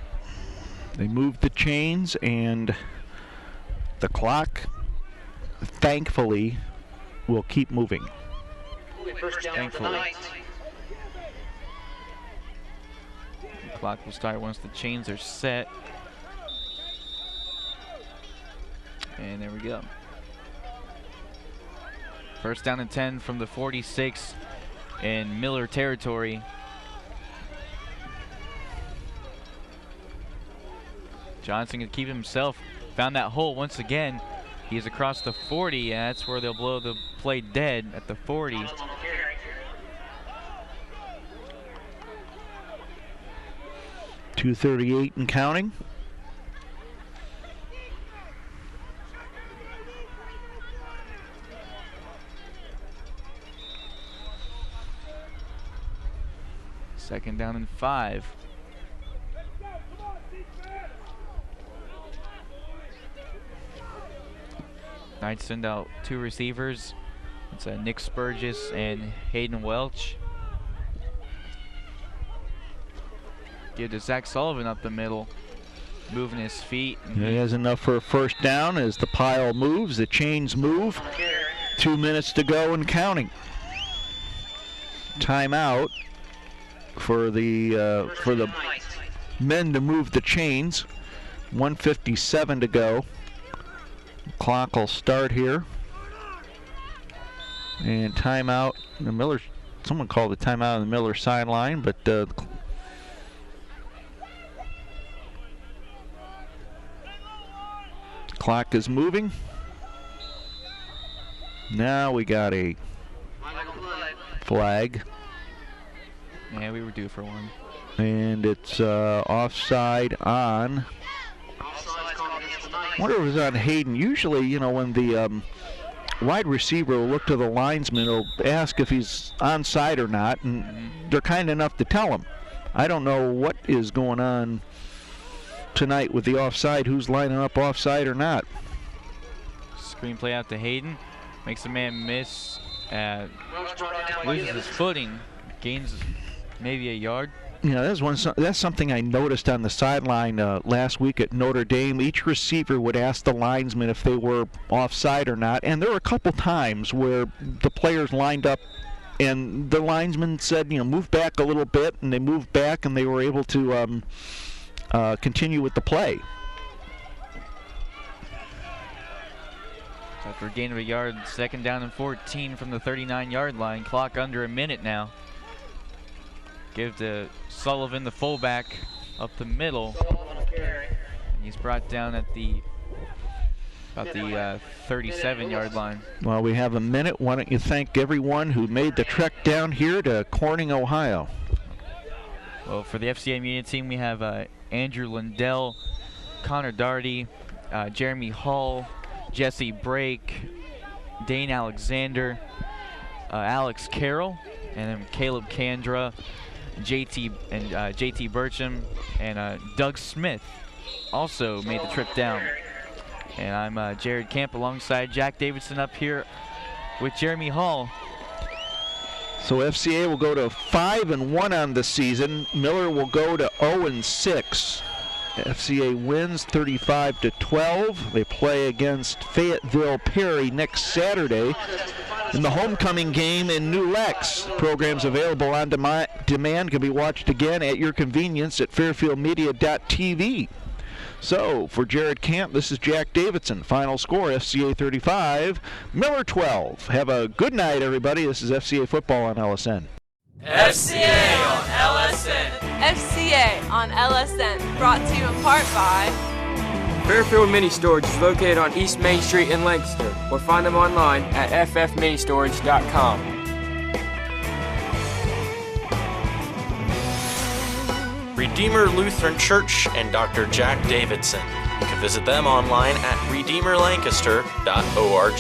They moved the chains, and the clock, thankfully, will keep moving. Thankfully. The clock will start once the chains are set. And there we go. First down and 10 from the 46 in Miller territory. Johnson can keep himself. Found that hole once again. He's across the 40, and that's where they'll blow the play dead at the 40. .238 and counting. Second down and 5. Knights send out 2 receivers. It's Nick Spurgis and Hayden Welch. Give to Zach Sullivan up the middle, moving his feet. He has enough for a first down as the pile moves, the chains move. 2 minutes to go and counting. Timeout for the men to move the chains. 1:57 to go. Clock will start here. And timeout. The Miller. Someone called the timeout on the Miller sideline, but clock is moving. Now we got a flag. Yeah, we were due for one. And it's offside on. I wonder if it was on Hayden. Usually, you know, when the wide receiver will look to the linesman, will ask if he's onside or not, and they're kind enough to tell him. I don't know what is going on tonight with the offside, who's lining up offside or not. Screen play out to Hayden. Makes a man miss. Loses his footing. Gains maybe a yard. You know, that's something I noticed on the sideline last week at Notre Dame. Each receiver would ask the linesman if they were offside or not, and there were a couple times where the players lined up and the linesman said, you know, move back a little bit, and they moved back and they were able to continue with the play. After a gain of a yard, 2nd down and 14 from the 39-yard line. Clock under a minute now. Give to Sullivan, the fullback, up the middle. And he's brought down at about the 37-yard line. Well, we have a minute. Why don't you thank everyone who made the trek down here to Corning, Ohio. Well, for the FCA media team, we have Andrew Lindell, Connor Darty, Jeremy Hall, Jesse Brake, Dane Alexander, Alex Carroll, and then Caleb Kandra, JT Burcham, and Doug Smith also made the trip down. And I'm Jared Camp alongside Jack Davidson up here with Jeremy Hall. So FCA will go to 5-1 on the season. Miller will go to 0-6. FCA wins 35-12. They play against Fayetteville Perry next Saturday in the homecoming game in New Lex. Programs available on demand can be watched again at your convenience at fairfieldmedia.tv. So, for Jared Camp, this is Jack Davidson. Final score, FCA 35, Miller 12. Have a good night, everybody. This is FCA Football on LSN. FCA on LSN. FCA on LSN. Brought to you in part by Fairfield Mini Storage is located on East Main Street in Lancaster, or find them online at ffministorage.com. Redeemer Lutheran Church and Dr. Jack Davidson. You can visit them online at redeemerlancaster.org.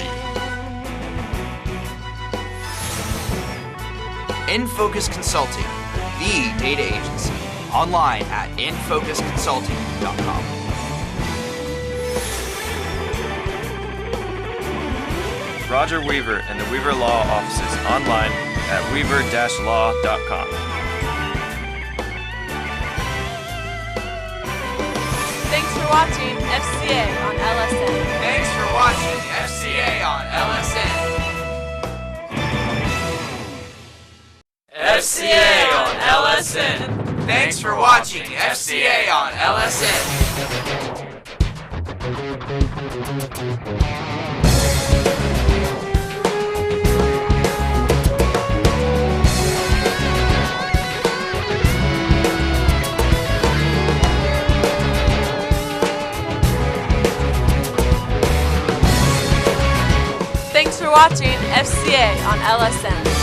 InFocus Consulting, the data agency. Online at infocusconsulting.com. Roger Weaver and the Weaver Law offices online at weaver-law.com. Thanks for watching FCA on LSN. Thanks for watching FCA on LSN. FCA on LSN. Thanks for watching FCA on LSN. Thanks for watching FCA on LSN.